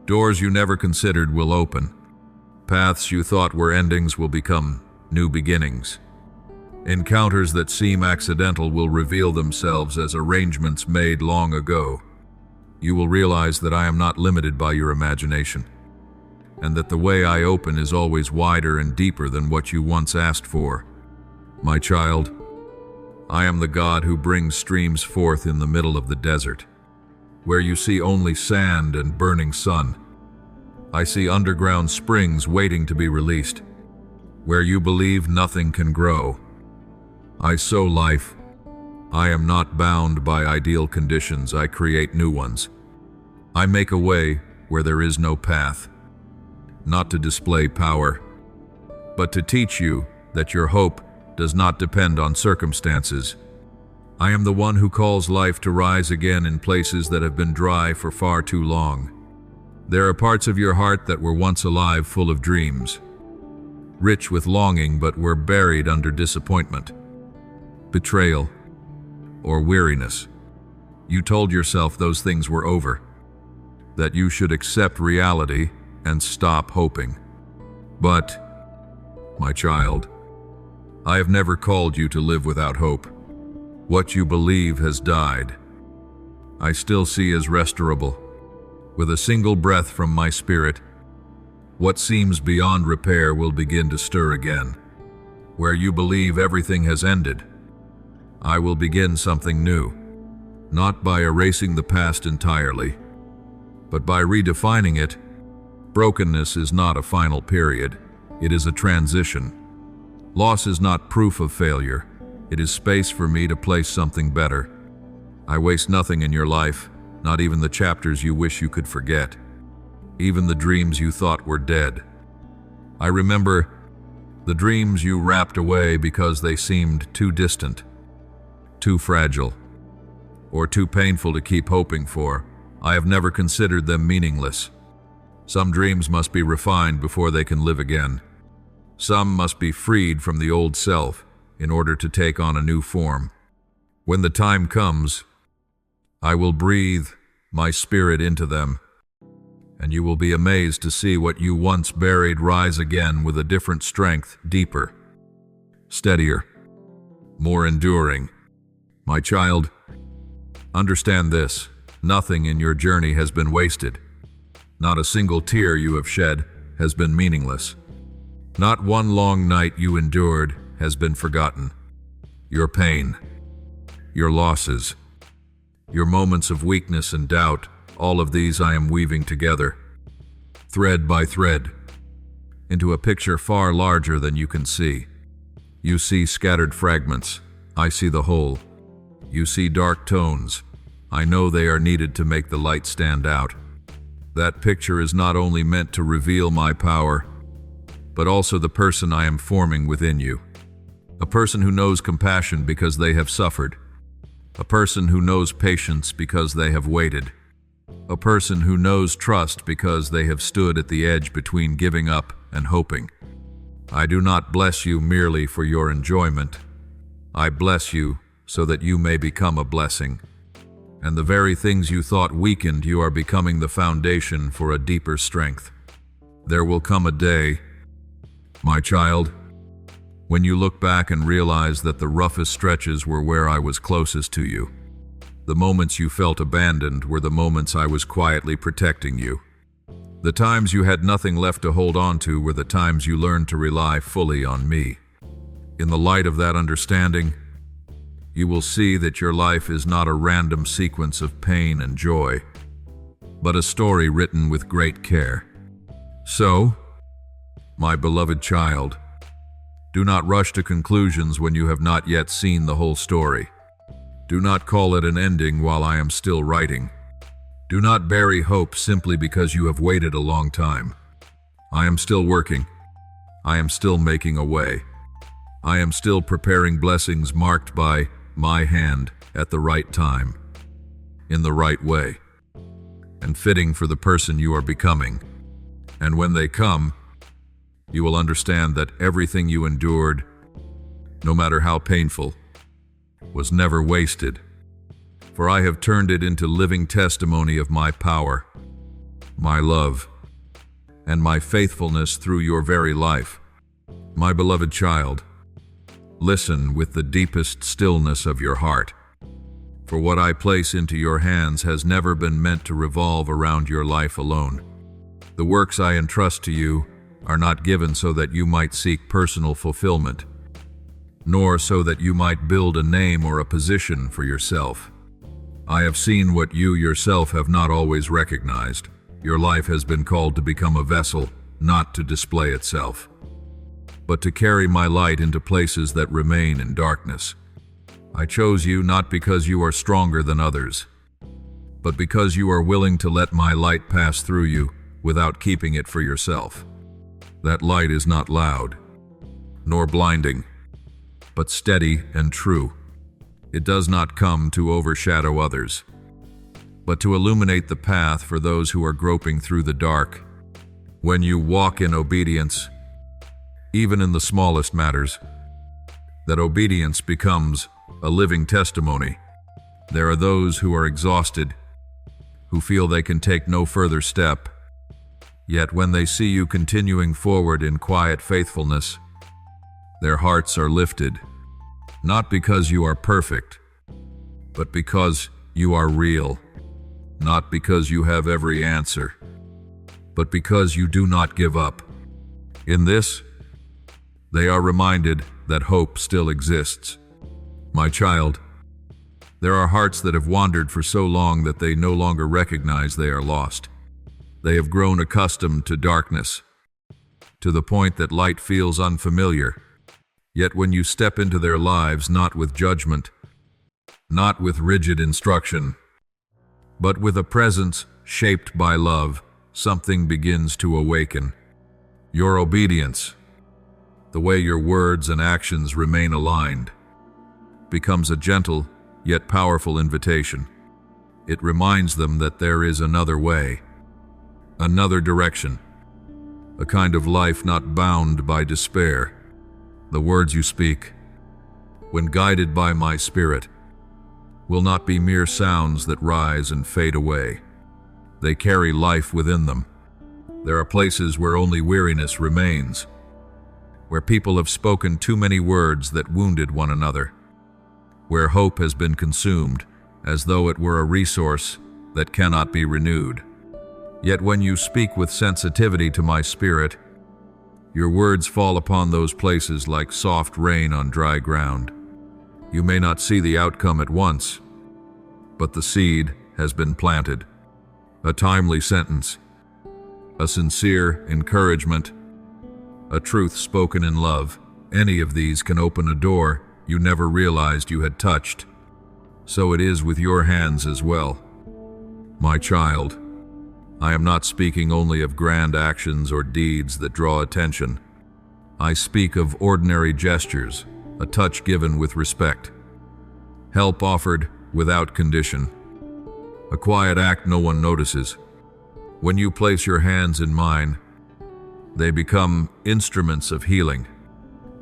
Doors you never considered will open. Paths you thought were endings will become new beginnings. Encounters that seem accidental will reveal themselves as arrangements made long ago. You will realize that I am not limited by your imagination, and that the way I open is always wider and deeper than what you once asked for. My child, I am the God who brings streams forth in the middle of the desert, where you see only sand and burning sun. I see underground springs waiting to be released, where you believe nothing can grow. I sow life. I am not bound by ideal conditions, I create new ones. I make a way where there is no path, not to display power, but to teach you that your hope does not depend on circumstances. I am the one who calls life to rise again in places that have been dry for far too long. There are parts of your heart that were once alive, full of dreams, rich with longing, but were buried under disappointment, betrayal, or weariness. You told yourself those things were over, that you should accept reality and stop hoping. But, my child, I have never called you to live without hope. What you believe has died, I still see as restorable. With a single breath from my spirit, what seems beyond repair will begin to stir again. Where you believe everything has ended, I will begin something new, not by erasing the past entirely, but by redefining it. Brokenness is not a final period, it is a transition. Loss is not proof of failure, it is space for me to place something better. I waste nothing in your life, not even the chapters you wish you could forget, even the dreams you thought were dead. I remember The dreams you wrapped away because they seemed too distant, too fragile, or too painful to keep hoping for. I have never considered them meaningless. Some dreams must be refined before they can live again. Some must be freed from the old self in order to take on a new form. When the time comes, I will breathe my spirit into them, and you will be amazed to see what you once buried rise again with a different strength, deeper, steadier, more enduring. My child, understand this: nothing in your journey has been wasted. Not a single tear you have shed has been meaningless. Not one long night you endured has been forgotten. Your pain, your losses, your moments of weakness and doubt, all of these I am weaving together, thread by thread, into a picture far larger than you can see. You see scattered fragments. I see the whole. You see dark tones. I know they are needed to make the light stand out. That picture is not only meant to reveal my power, but also the person I am forming within you. A person who knows compassion because they have suffered. A person who knows patience because they have waited. A person who knows trust because they have stood at the edge between giving up and hoping. I do not bless you merely for your enjoyment. I bless you so that you may become a blessing. And the very things you thought weakened you are becoming the foundation for a deeper strength. There will come a day, my child, when you look back and realize that the roughest stretches were where I was closest to you. The moments you felt abandoned were the moments I was quietly protecting you. The times you had nothing left to hold on to were the times you learned to rely fully on me. In the light of that understanding, you will see that your life is not a random sequence of pain and joy, but a story written with great care. So, my beloved child, do not rush to conclusions when you have not yet seen the whole story. Do not call it an ending while I am still writing. Do not bury hope simply because you have waited a long time. I am still working. I am still making a way. I am still preparing blessings marked by my hand at the right time, in the right way, and fitting for the person you are becoming. And when they come, you will understand that everything you endured, no matter how painful, was never wasted. For I have turned it into living testimony of my power, my love, and my faithfulness through your very life. My beloved child, listen with the deepest stillness of your heart. For what I place into your hands has never been meant to revolve around your life alone. The works I entrust to you are not given so that you might seek personal fulfillment, nor so that you might build a name or a position for yourself. I have seen what you yourself have not always recognized. Your life has been called to become a vessel, not to display itself, but to carry my light into places that remain in darkness. I chose you not because you are stronger than others, but because you are willing to let my light pass through you without keeping it for yourself. That light is not loud, nor blinding, but steady and true. It does not come to overshadow others, but to illuminate the path for those who are groping through the dark. When you walk in obedience, even in the smallest matters, that obedience becomes a living testimony. There are those who are exhausted, who feel they can take no further step. Yet when they see you continuing forward in quiet faithfulness, their hearts are lifted, not because you are perfect, but because you are real, not because you have every answer, but because you do not give up. In this, they are reminded that hope still exists. My child, there are hearts that have wandered for so long that they no longer recognize they are lost. They have grown accustomed to darkness, to the point that light feels unfamiliar. Yet when you step into their lives, not with judgment, not with rigid instruction, but with a presence shaped by love, something begins to awaken. Your obedience, The way your words and actions remain aligned becomes a gentle yet powerful invitation. It reminds them that there is another way, another direction, a kind of life not bound by despair. The words you speak, when guided by my spirit, will not be mere sounds that rise and fade away. They carry life within them. There are places where only weariness remains, where people have spoken too many words that wounded one another, where hope has been consumed as though it were a resource that cannot be renewed. Yet when you speak with sensitivity to my spirit, your words fall upon those places like soft rain on dry ground. You may not see the outcome at once, but the seed has been planted. A timely sentence, a sincere encouragement, a truth spoken in love. Any of these can open a door you never realized you had touched. So it is with your hands as well. My child, I am not speaking only of grand actions or deeds that draw attention. I speak of ordinary gestures, a touch given with respect, help offered without condition, a quiet act no one notices. When you place your hands in mine, they become instruments of healing.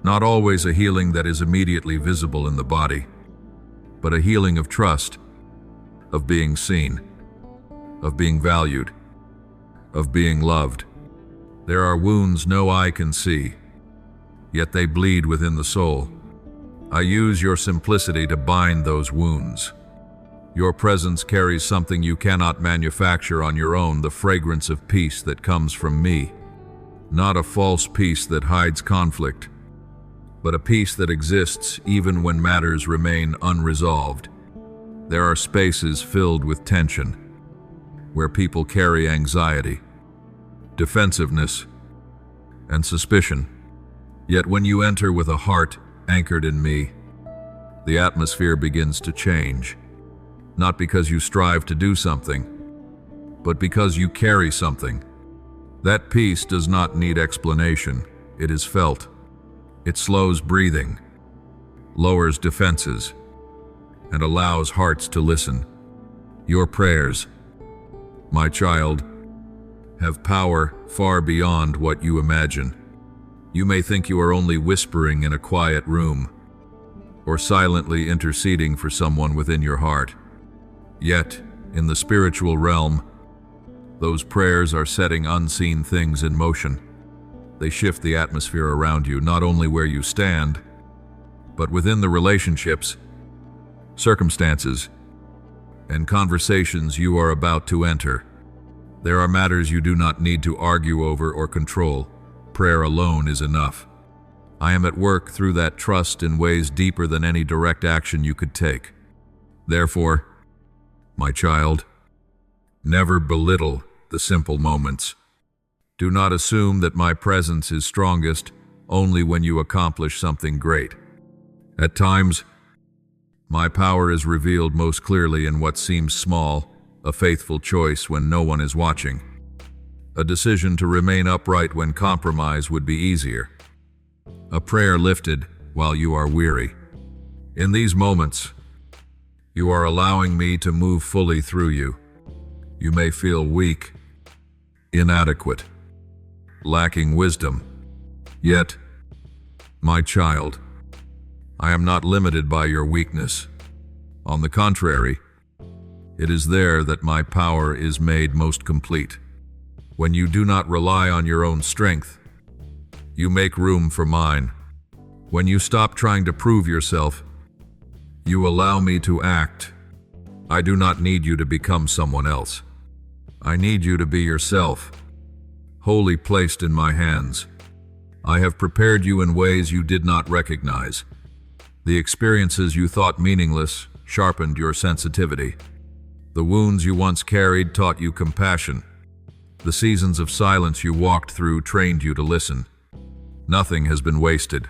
Not always a healing that is immediately visible in the body, but a healing of trust, of being seen, of being valued, of being loved. There are wounds no eye can see, yet they bleed within the soul. I use your simplicity to bind those wounds. Your presence carries something you cannot manufacture on your own, the fragrance of peace that comes from me. Not a false peace that hides conflict, but a peace that exists even when matters remain unresolved. There are spaces filled with tension, where people carry anxiety, defensiveness, and suspicion. Yet when you enter with a heart anchored in me, the atmosphere begins to change. Not because you strive to do something, but because you carry something. That peace does not need explanation. It is felt. It slows breathing, lowers defenses, and allows hearts to listen. Your prayers, my child, have power far beyond what you imagine. You may think you are only whispering in a quiet room, or silently interceding for someone within your heart. Yet, in the spiritual realm, those prayers are setting unseen things in motion. They shift the atmosphere around you, not only where you stand, but within the relationships, circumstances, and conversations you are about to enter. There are matters you do not need to argue over or control. Prayer alone is enough. I am at work through that trust in ways deeper than any direct action you could take. Therefore, my child, never belittle the simple moments. Do not assume that my presence is strongest only when you accomplish something great. At times, my power is revealed most clearly in what seems small, a faithful choice when no one is watching, a decision to remain upright when compromise would be easier, a prayer lifted while you are weary. In these moments, you are allowing me to move fully through you. You may feel weak, inadequate, lacking wisdom. Yet, my child, I am not limited by your weakness. On the contrary, it is there that my power is made most complete. When you do not rely on your own strength, you make room for mine. When you stop trying to prove yourself, you allow me to act. I do not need you to become someone else. I need you to be yourself, wholly placed in my hands. I have prepared you in ways you did not recognize. The experiences you thought meaningless sharpened your sensitivity. The wounds you once carried taught you compassion. The seasons of silence you walked through trained you to listen. Nothing has been wasted.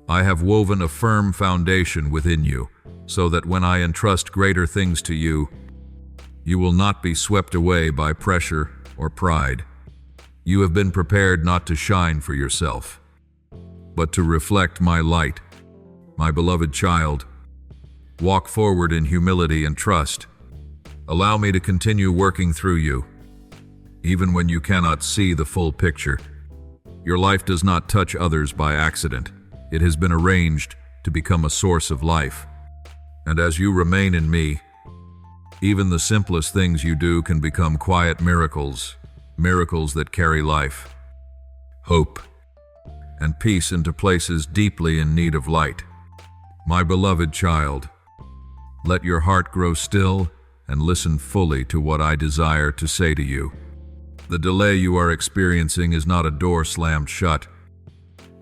I have woven a firm foundation within you, so that when I entrust greater things to you, you will not be swept away by pressure or pride. You have been prepared not to shine for yourself, but to reflect my light. My beloved child, walk forward in humility and trust. Allow me to continue working through you, even when you cannot see the full picture. Your life does not touch others by accident. It has been arranged to become a source of life. And as you remain in me, even the simplest things you do can become quiet miracles, miracles that carry life, hope, and peace into places deeply in need of light. My beloved child, let your heart grow still and listen fully to what I desire to say to you. The delay you are experiencing is not a door slammed shut,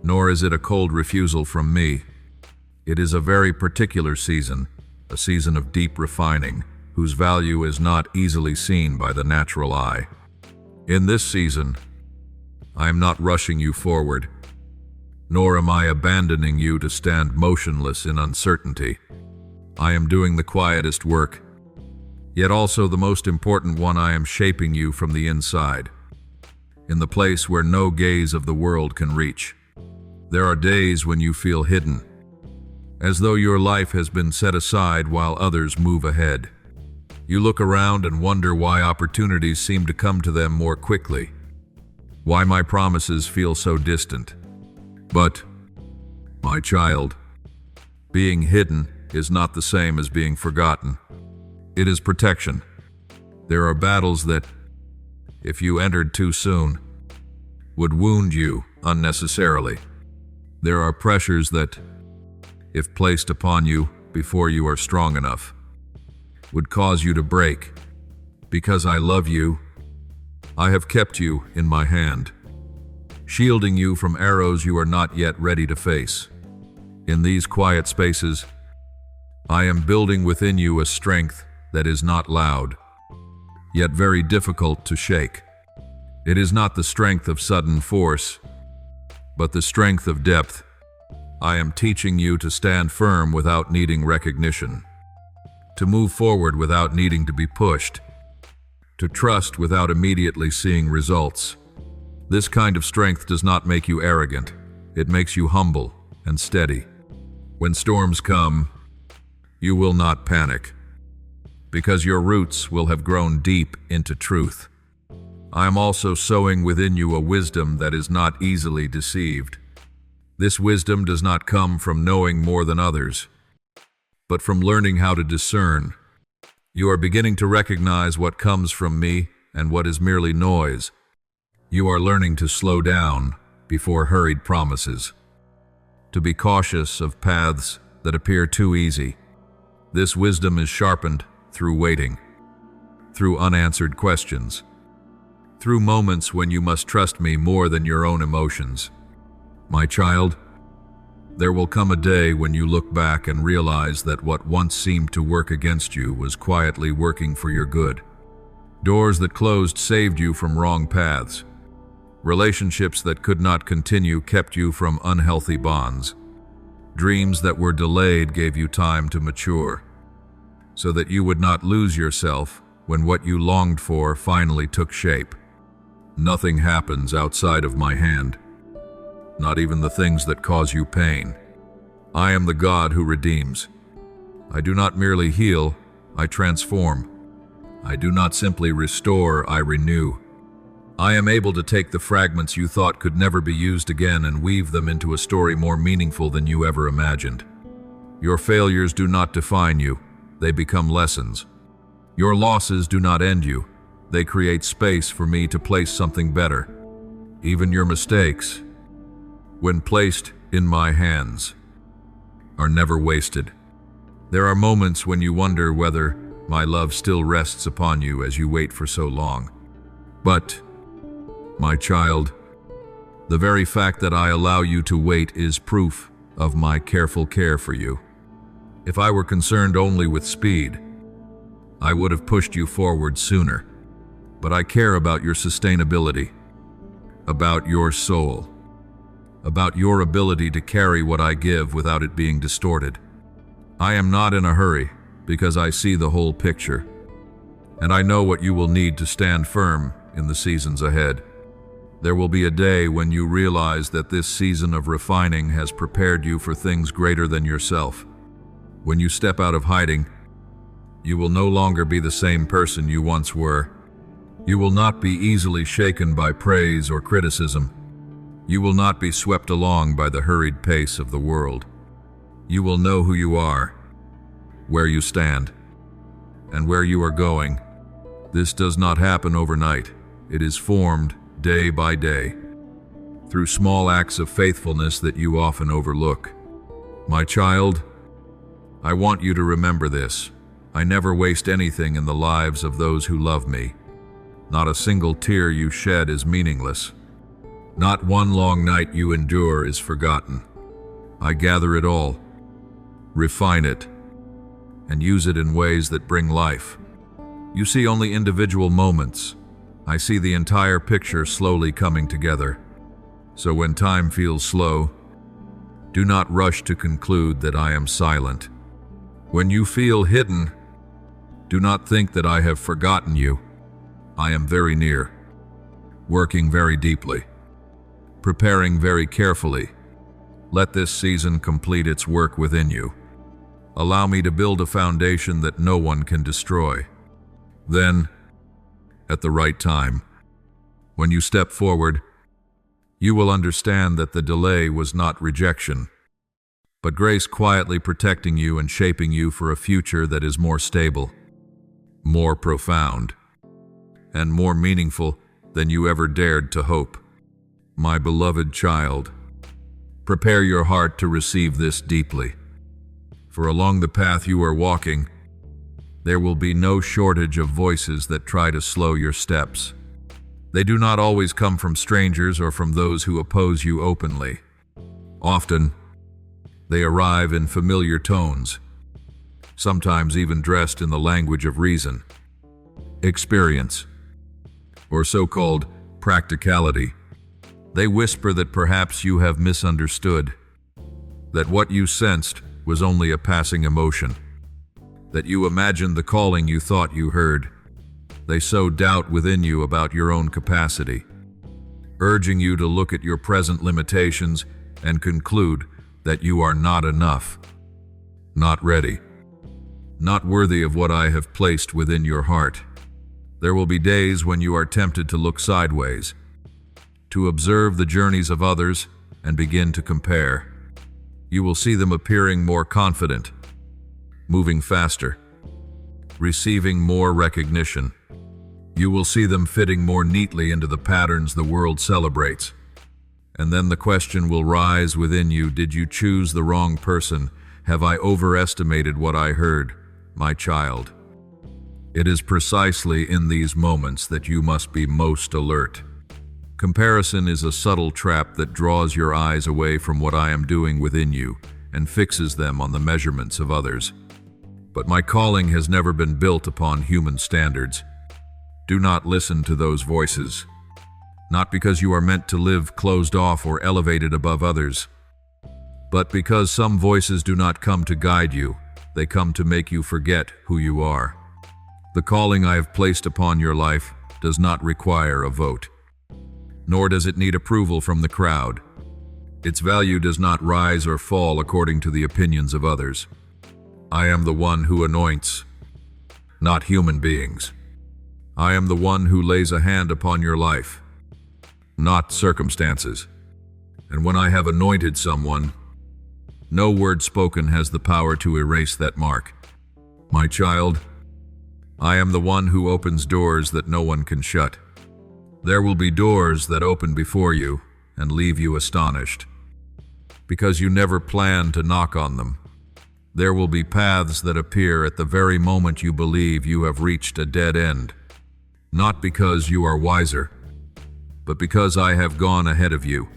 nor is it a cold refusal from me. It is a very particular season, a season of deep refining, whose value is not easily seen by the natural eye. In this season, I am not rushing you forward, nor am I abandoning you to stand motionless in uncertainty. I am doing the quietest work, yet also the most important one. I am shaping you from the inside, in the place where no gaze of the world can reach. There are days when you feel hidden, as though your life has been set aside while others move ahead. You look around and wonder why opportunities seem to come to them more quickly, why my promises feel so distant. But, my child, being hidden is not the same as being forgotten. It is protection. There are battles that, if you entered too soon, would wound you unnecessarily. There are pressures that, if placed upon you before you are strong enough, would cause you to break. Because I love you, I have kept you in my hand, shielding you from arrows you are not yet ready to face. In these quiet spaces, I am building within you a strength that is not loud, yet very difficult to shake. It is not the strength of sudden force, but the strength of depth. I am teaching you to stand firm without needing recognition, to move forward without needing to be pushed, to trust without immediately seeing results. This kind of strength does not make you arrogant. It makes you humble and steady. When storms come, you will not panic, because your roots will have grown deep into truth. I am also sowing within you a wisdom that is not easily deceived. This wisdom does not come from knowing more than others, but from learning how to discern. You are beginning to recognize what comes from me and what is merely noise. You are learning to slow down before hurried promises, to be cautious of paths that appear too easy. This wisdom is sharpened through waiting, through unanswered questions, through moments when you must trust me more than your own emotions. My child, there will come a day when you look back and realize that what once seemed to work against you was quietly working for your good. Doors that closed saved you from wrong paths. Relationships that could not continue kept you from unhealthy bonds. Dreams that were delayed gave you time to mature, so that you would not lose yourself when what you longed for finally took shape. Nothing happens outside of my hand, not even the things that cause you pain. I am the God who redeems. I do not merely heal, I transform. I do not simply restore, I renew. I am able to take the fragments you thought could never be used again and weave them into a story more meaningful than you ever imagined. Your failures do not define you, they become lessons. Your losses do not end you, they create space for me to place something better. Even your mistakes, when placed in my hands, are never wasted. There are moments when you wonder whether my love still rests upon you as you wait for so long. But, my child, the very fact that I allow you to wait is proof of my careful care for you. If I were concerned only with speed, I would have pushed you forward sooner. But I care about your sustainability, about your soul, about your ability to carry what I give without it being distorted. I am not in a hurry because I see the whole picture, and I know what you will need to stand firm in the seasons ahead. There will be a day when you realize that this season of refining has prepared you for things greater than yourself. When you step out of hiding, you will no longer be the same person you once were. You will not be easily shaken by praise or criticism. You will not be swept along by the hurried pace of the world. You will know who you are, where you stand, and where you are going. This does not happen overnight. It is formed day by day, through small acts of faithfulness that you often overlook. My child, I want you to remember this. I never waste anything in the lives of those who love me. Not a single tear you shed is meaningless. Not one long night you endure is forgotten. I gather it all, refine it, and use it in ways that bring life. You see only individual moments. I see the entire picture slowly coming together. So when time feels slow, do not rush to conclude that I am silent. When you feel hidden, do not think that I have forgotten you. I am very near, working very deeply, preparing very carefully. Let this season complete its work within you. Allow me to build a foundation that no one can destroy. Then, at the right time, when you step forward, you will understand that the delay was not rejection, but grace quietly protecting you and shaping you for a future that is more stable, more profound, and more meaningful than you ever dared to hope. My beloved child, prepare your heart to receive this deeply, for along the path you are walking, there will be no shortage of voices that try to slow your steps. They do not always come from strangers or from those who oppose you openly. Often, they arrive in familiar tones, sometimes even dressed in the language of reason, experience, or so-called practicality. They whisper that perhaps you have misunderstood, that what you sensed was only a passing emotion, that you imagined the calling you thought you heard. They sow doubt within you about your own capacity, urging you to look at your present limitations and conclude that you are not enough, not ready, not worthy of what I have placed within your heart. There will be days when you are tempted to look sideways, to observe the journeys of others and begin to compare. You will see them appearing more confident, moving faster, receiving more recognition. You will see them fitting more neatly into the patterns the world celebrates. And then the question will rise within you, did you choose the wrong person? Have I overestimated what I heard? My child, it is precisely in these moments that you must be most alert. Comparison is a subtle trap that draws your eyes away from what I am doing within you and fixes them on the measurements of others. But my calling has never been built upon human standards. Do not listen to those voices, not because you are meant to live closed off or elevated above others, but because some voices do not come to guide you, they come to make you forget who you are. The calling I have placed upon your life does not require a vote, nor does it need approval from the crowd. Its value does not rise or fall according to the opinions of others. I am the one who anoints, not human beings. I am the one who lays a hand upon your life, not circumstances. And when I have anointed someone, no word spoken has the power to erase that mark. My child, I am the one who opens doors that no one can shut. There will be doors that open before you and leave you astonished, because you never planned to knock on them. There will be paths that appear at the very moment you believe you have reached a dead end, not because you are wiser, but because I have gone ahead of you.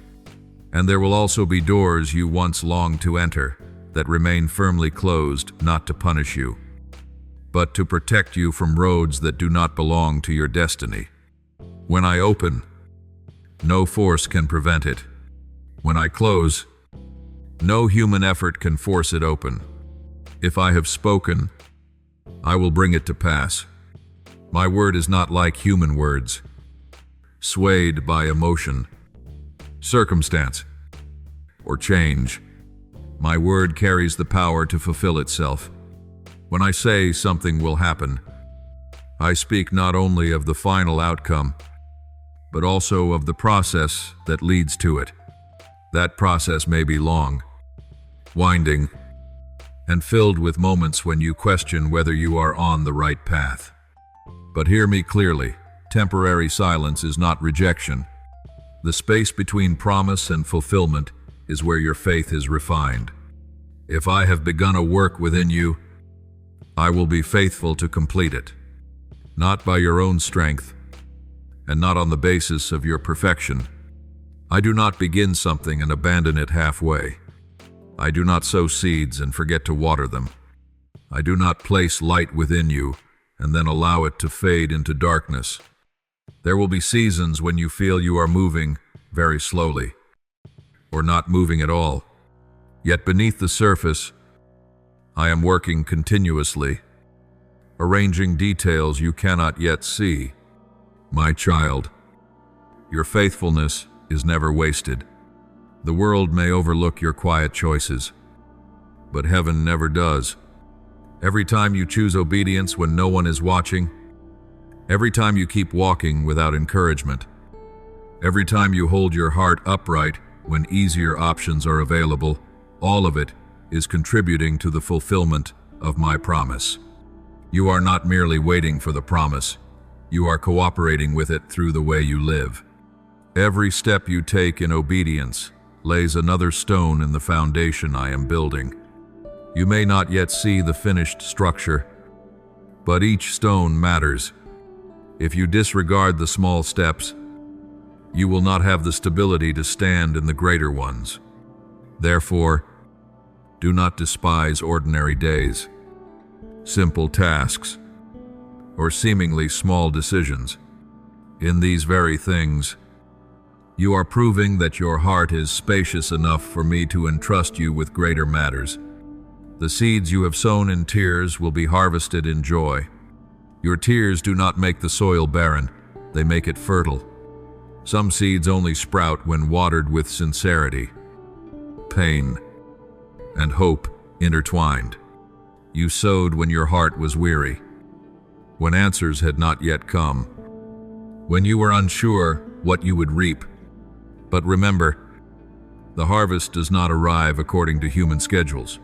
And there will also be doors you once longed to enter that remain firmly closed, not to punish you, but to protect you from roads that do not belong to your destiny. When I open, no force can prevent it. When I close, no human effort can force it open. If I have spoken, I will bring it to pass. My word is not like human words. swayed by emotion, circumstance, or change. My word carries the power to fulfill itself. When I say something will happen, I speak not only of the final outcome, but also of the process that leads to it. That process may be long, winding, and filled with moments when you question whether you are on the right path. But hear me clearly, temporary silence is not rejection. The space between promise and fulfillment is where your faith is refined. If I have begun a work within you, I will be faithful to complete it, not by your own strength, and not on the basis of your perfection. I do not begin something and abandon it halfway. I do not sow seeds and forget to water them. I do not place light within you and then allow it to fade into darkness. There will be seasons when you feel you are moving very slowly, or not moving at all. Yet beneath the surface, I am working continuously, arranging details you cannot yet see. My child, your faithfulness is never wasted. The world may overlook your quiet choices, but heaven never does. Every time you choose obedience when no one is watching, every time you keep walking without encouragement, every time you hold your heart upright when easier options are available, all of it is contributing to the fulfillment of my promise. You are not merely waiting for the promise, you are cooperating with it through the way you live. Every step you take in obedience lays another stone in the foundation I am building. You may not yet see the finished structure, but each stone matters. If you disregard the small steps, you will not have the stability to stand in the greater ones. Therefore, do not despise ordinary days, simple tasks, or seemingly small decisions. In these very things, you are proving that your heart is spacious enough for me to entrust you with greater matters. The seeds you have sown in tears will be harvested in joy. Your tears do not make the soil barren, they make it fertile. Some seeds only sprout when watered with sincerity, pain, and hope intertwined. You sowed when your heart was weary, when answers had not yet come, when you were unsure what you would reap. But remember, the harvest does not arrive according to human schedules.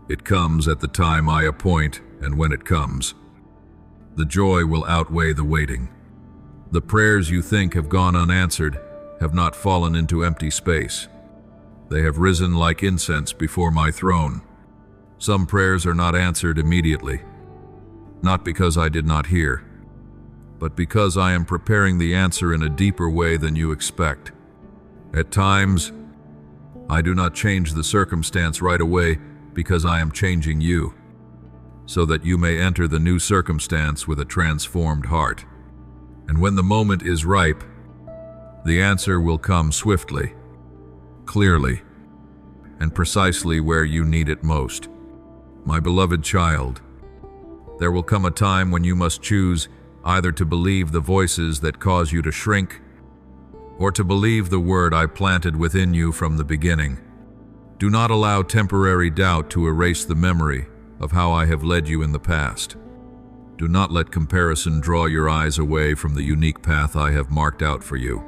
It comes at the time I appoint, and when it comes, the joy will outweigh the waiting. The prayers you think have gone unanswered have not fallen into empty space. They have risen like incense before my throne. Some prayers are not answered immediately, not because I did not hear, but because I am preparing the answer in a deeper way than you expect. At times, I do not change the circumstance right away because I am changing you, so that you may enter the new circumstance with a transformed heart. And when the moment is ripe, the answer will come swiftly, clearly, and precisely where you need it most. My beloved child, there will come a time when you must choose either to believe the voices that cause you to shrink, or to believe the word I planted within you from the beginning. Do not allow temporary doubt to erase the memory of how I have led you in the past. Do not let comparison draw your eyes away from the unique path I have marked out for you.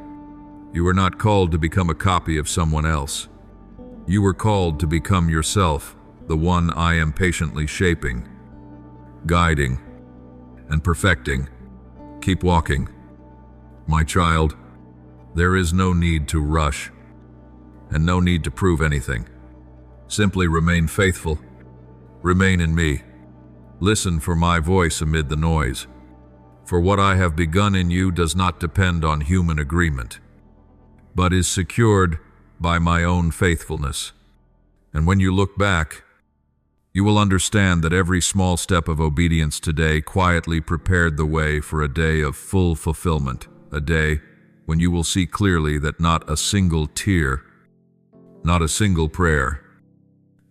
You are not called to become a copy of someone else. You were called to become yourself, the one I am patiently shaping, guiding, and perfecting. Keep walking. My child, there is no need to rush, and no need to prove anything. Simply remain faithful. Remain in me. Listen for my voice amid the noise. For what I have begun in you does not depend on human agreement, but is secured by my own faithfulness. And when you look back, you will understand that every small step of obedience today quietly prepared the way for a day of full fulfillment, a day when you will see clearly that not a single tear, not a single prayer,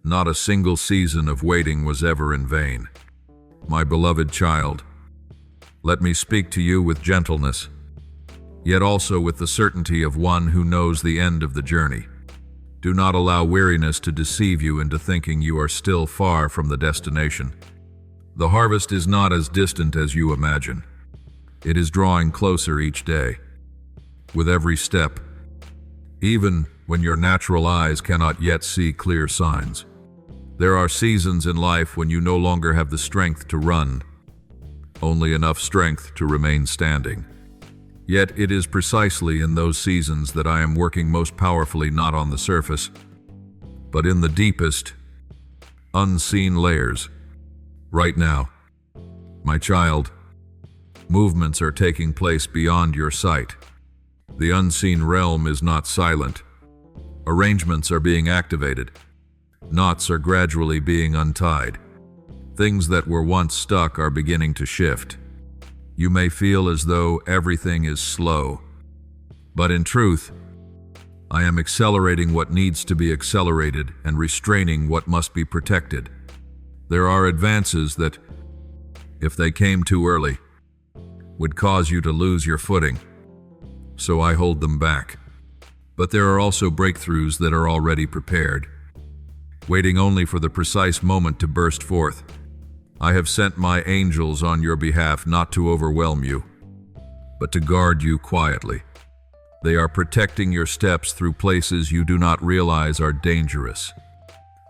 not a single season of waiting was ever in vain. My beloved child, let me speak to you with gentleness. yet also with the certainty of one who knows the end of the journey. Do not allow weariness to deceive you into thinking you are still far from the destination. The harvest is not as distant as you imagine. It is drawing closer each day, with every step, even when your natural eyes cannot yet see clear signs. There are seasons in life when you no longer have the strength to run, only enough strength to remain standing. Yet it is precisely in those seasons that I am working most powerfully, not on the surface, but in the deepest, unseen layers. Right now, my child, movements are taking place beyond your sight. The unseen realm is not silent. Arrangements are being activated. Knots are gradually being untied. Things that were once stuck are beginning to shift. You may feel as though everything is slow, but in truth, I am accelerating what needs to be accelerated and restraining what must be protected. There are advances that, if they came too early, would cause you to lose your footing, so I hold them back. But there are also breakthroughs that are already prepared, waiting only for the precise moment to burst forth. I have sent my angels on your behalf not to overwhelm you, but to guard you quietly. They are protecting your steps through places you do not realize are dangerous.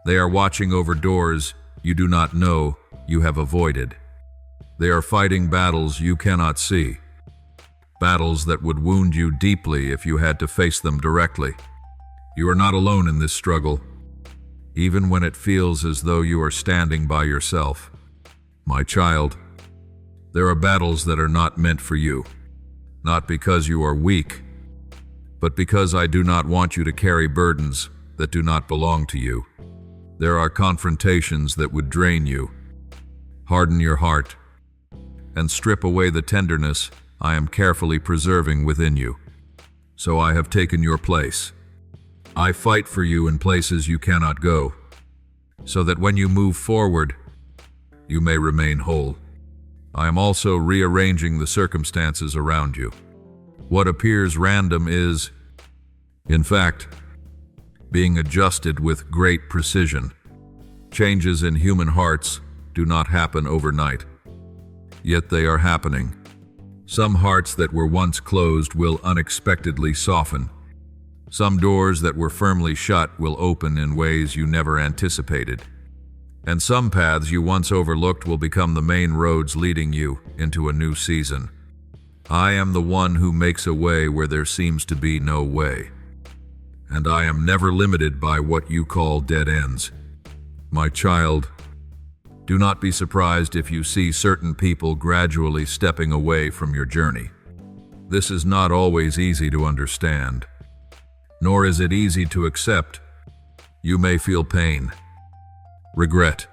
They are watching over doors you do not know you have avoided. They are fighting battles you cannot see, battles that would wound you deeply if you had to face them directly. You are not alone in this struggle, even when it feels as though you are standing by yourself. My child, there are battles that are not meant for you, not because you are weak, but because I do not want you to carry burdens that do not belong to you. There are confrontations that would drain you, harden your heart, and strip away the tenderness I am carefully preserving within you. So I have taken your place. I fight for you in places you cannot go, so that when you move forward, you may remain whole. I am also rearranging the circumstances around you. What appears random is, in fact, being adjusted with great precision. Changes in human hearts do not happen overnight, yet they are happening. Some hearts that were once closed will unexpectedly soften. Some doors that were firmly shut will open in ways you never anticipated. And some paths you once overlooked will become the main roads leading you into a new season. I am the one who makes a way where there seems to be no way. And I am never limited by what you call dead ends. My child, do not be surprised if you see certain people gradually stepping away from your journey. This is not always easy to understand, nor is it easy to accept. You may feel pain, regret,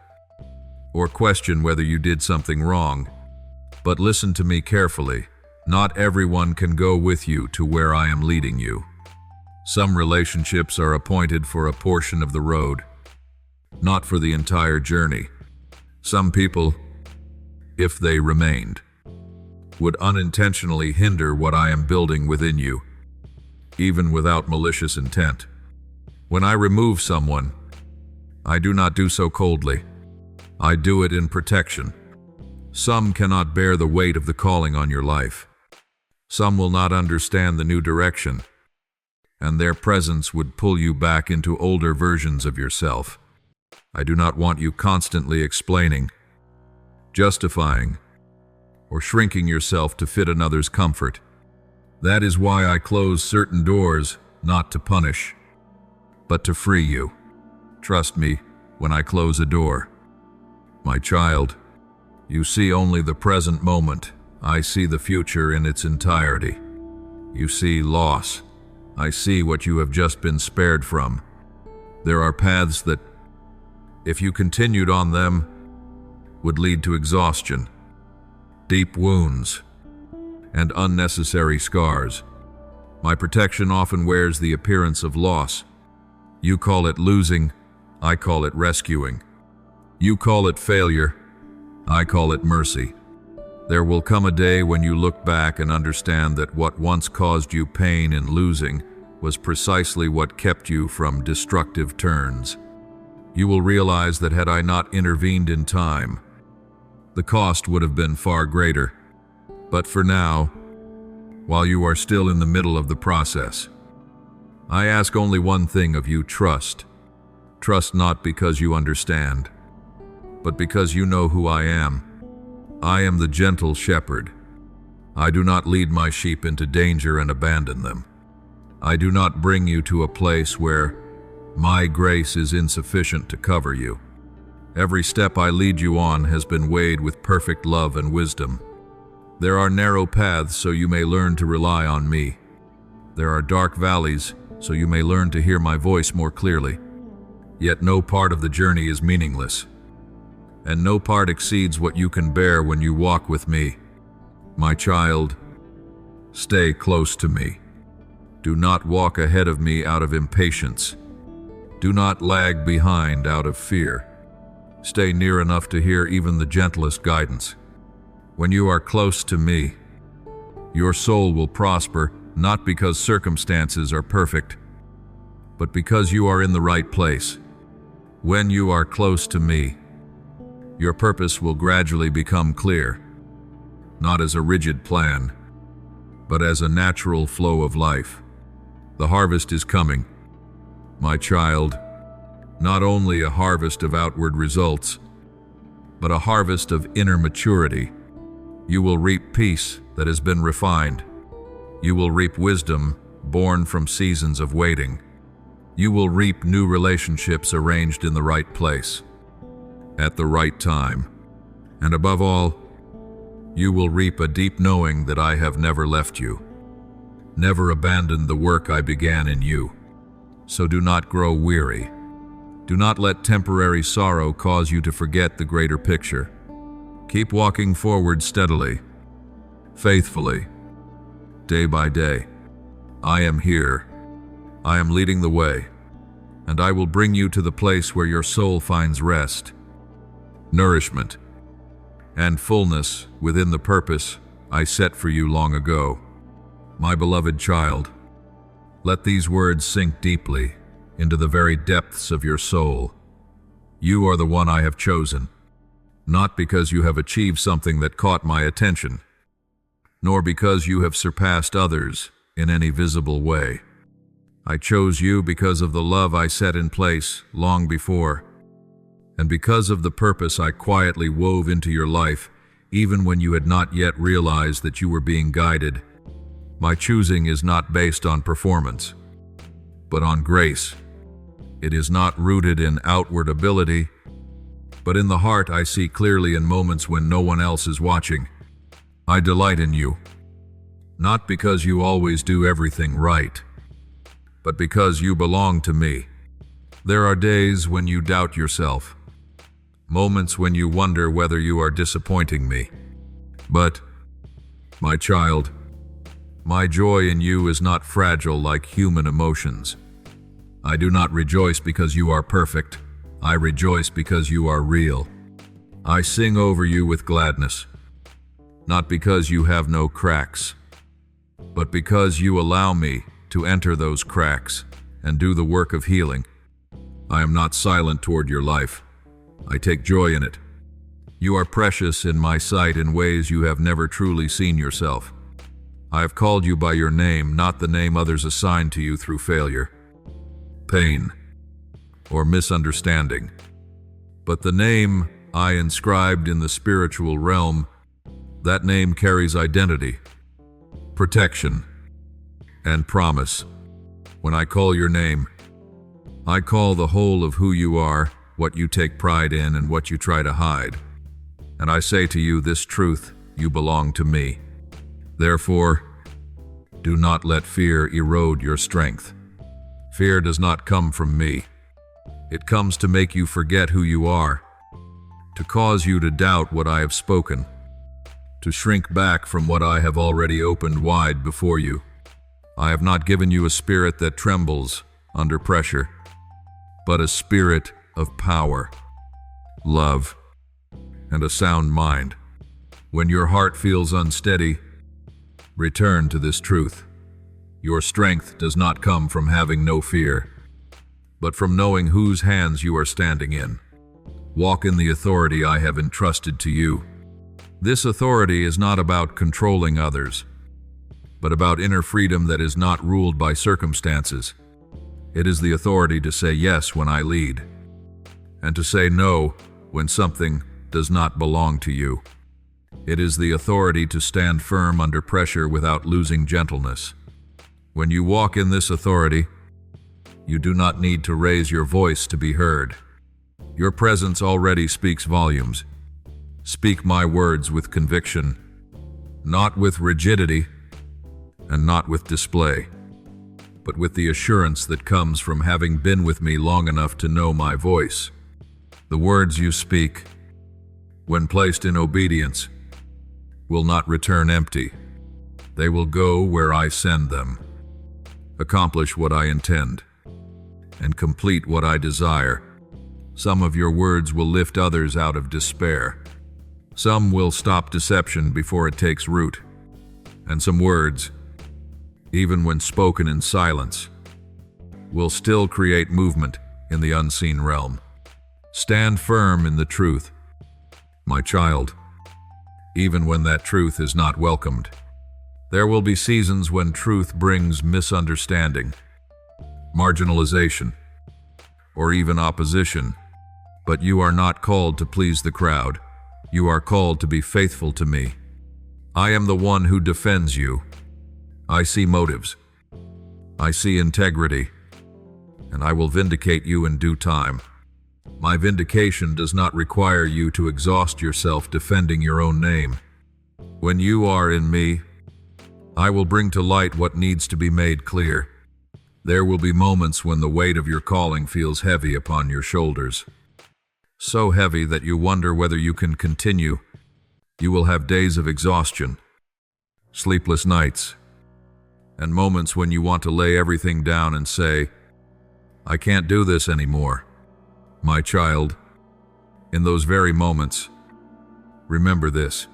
or question whether you did something wrong. But listen to me carefully. Not everyone can go with you to where I am leading you. Some relationships are appointed for a portion of the road, not for the entire journey. Some people, if they remained, would unintentionally hinder what I am building within you, even without malicious intent. When I remove someone, I do not do so coldly. I do it in protection. Some cannot bear the weight of the calling on your life. Some will not understand the new direction, and their presence would pull you back into older versions of yourself. I do not want you constantly explaining, justifying, or shrinking yourself to fit another's comfort. That is why I close certain doors, not to punish, but to free you. Trust me when I close a door. My child, you see only the present moment. I see the future in its entirety. You see loss. I see what you have just been spared from. There are paths that, if you continued on them, would lead to exhaustion, deep wounds, and unnecessary scars. My protection often wears the appearance of loss. You call it losing, I call it rescuing. You call it failure, I call it mercy. There will come a day when you look back and understand that what once caused you pain in losing was precisely what kept you from destructive turns. You will realize that had I not intervened in time, the cost would have been far greater. But for now, while you are still in the middle of the process, I ask only one thing of you: trust. Trust not because you understand, but because you know who I am. I am the gentle shepherd. I do not lead my sheep into danger and abandon them. I do not bring you to a place where my grace is insufficient to cover you. Every step I lead you on has been weighed with perfect love and wisdom. There are narrow paths so you may learn to rely on me. There are dark valleys so you may learn to hear my voice more clearly. Yet no part of the journey is meaningless, and no part exceeds what you can bear when you walk with me. My child, stay close to me. Do not walk ahead of me out of impatience. Do not lag behind out of fear. Stay near enough to hear even the gentlest guidance. When you are close to me, your soul will prosper, not because circumstances are perfect, but because you are in the right place. When you are close to me, your purpose will gradually become clear, not as a rigid plan, but as a natural flow of life. The harvest is coming, my child, not only a harvest of outward results, but a harvest of inner maturity. You will reap peace that has been refined. You will reap wisdom born from seasons of waiting. You will reap new relationships arranged in the right place, at the right time. And above all, you will reap a deep knowing that I have never left you, never abandoned the work I began in you. So do not grow weary. Do not let temporary sorrow cause you to forget the greater picture. Keep walking forward steadily, faithfully, day by day. I am here. I am leading the way, and I will bring you to the place where your soul finds rest, nourishment, and fullness within the purpose I set for you long ago. My beloved child, let these words sink deeply into the very depths of your soul. You are the one I have chosen, not because you have achieved something that caught my attention, nor because you have surpassed others in any visible way. I chose you because of the love I set in place long before, and because of the purpose I quietly wove into your life, even when you had not yet realized that you were being guided. My choosing is not based on performance, but on grace. It is not rooted in outward ability, but in the heart I see clearly in moments when no one else is watching. I delight in you, not because you always do everything right, but because you belong to me. There are days when you doubt yourself, moments when you wonder whether you are disappointing me. But, my child, my joy in you is not fragile like human emotions. I do not rejoice because you are perfect. I rejoice because you are real. I sing over you with gladness, not because you have no cracks, but because you allow me to enter those cracks and do the work of healing. I am not silent toward your life. I take joy in it. You are precious in my sight in ways you have never truly seen yourself. I have called you by your name, not the name others assign to you through failure, pain, or misunderstanding, but the name I inscribed in the spiritual realm. That name carries identity, protection, and promise. When I call your name, I call the whole of who you are, what you take pride in and what you try to hide. And I say to you this truth: you belong to me. Therefore, do not let fear erode your strength. Fear does not come from me. It comes to make you forget who you are, to cause you to doubt what I have spoken, to shrink back from what I have already opened wide before you. I have not given you a spirit that trembles under pressure, but a spirit of power, love, and a sound mind. When your heart feels unsteady, return to this truth. Your strength does not come from having no fear, but from knowing whose hands you are standing in. Walk in the authority I have entrusted to you. This authority is not about controlling others, but about inner freedom that is not ruled by circumstances. It is the authority to say yes when I lead, and to say no when something does not belong to you. It is the authority to stand firm under pressure without losing gentleness. When you walk in this authority, you do not need to raise your voice to be heard. Your presence already speaks volumes. Speak my words with conviction, not with rigidity and not with display, but with the assurance that comes from having been with me long enough to know my voice. The words you speak, when placed in obedience, will not return empty. They will go where I send them, accomplish what I intend, and complete what I desire. Some of your words will lift others out of despair. Some will stop deception before it takes root. And some words, even when spoken in silence, will still create movement in the unseen realm. Stand firm in the truth, my child, even when that truth is not welcomed. There will be seasons when truth brings misunderstanding, marginalization, or even opposition. But you are not called to please the crowd. You are called to be faithful to me. I am the one who defends you. I see motives. I see integrity, and I will vindicate you in due time. My vindication does not require you to exhaust yourself defending your own name. When you are in me, I will bring to light what needs to be made clear. There will be moments when the weight of your calling feels heavy upon your shoulders. So heavy that you wonder whether you can continue. You will have days of exhaustion, sleepless nights, and moments when you want to lay everything down and say, I can't do this anymore. My child, in those very moments, remember this: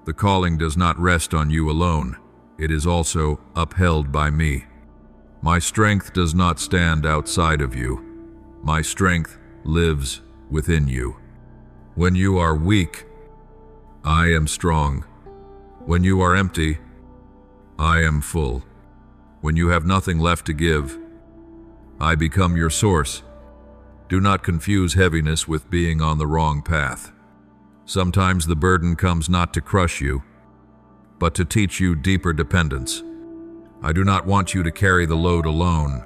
the calling does not rest on you alone. It is also upheld by me. My strength does not stand outside of you. My strength lives within you. When you are weak, I am strong. When you are empty, I am full. When you have nothing left to give, I become your source. Do not confuse heaviness with being on the wrong path. Sometimes the burden comes not to crush you, but to teach you deeper dependence. I do not want you to carry the load alone.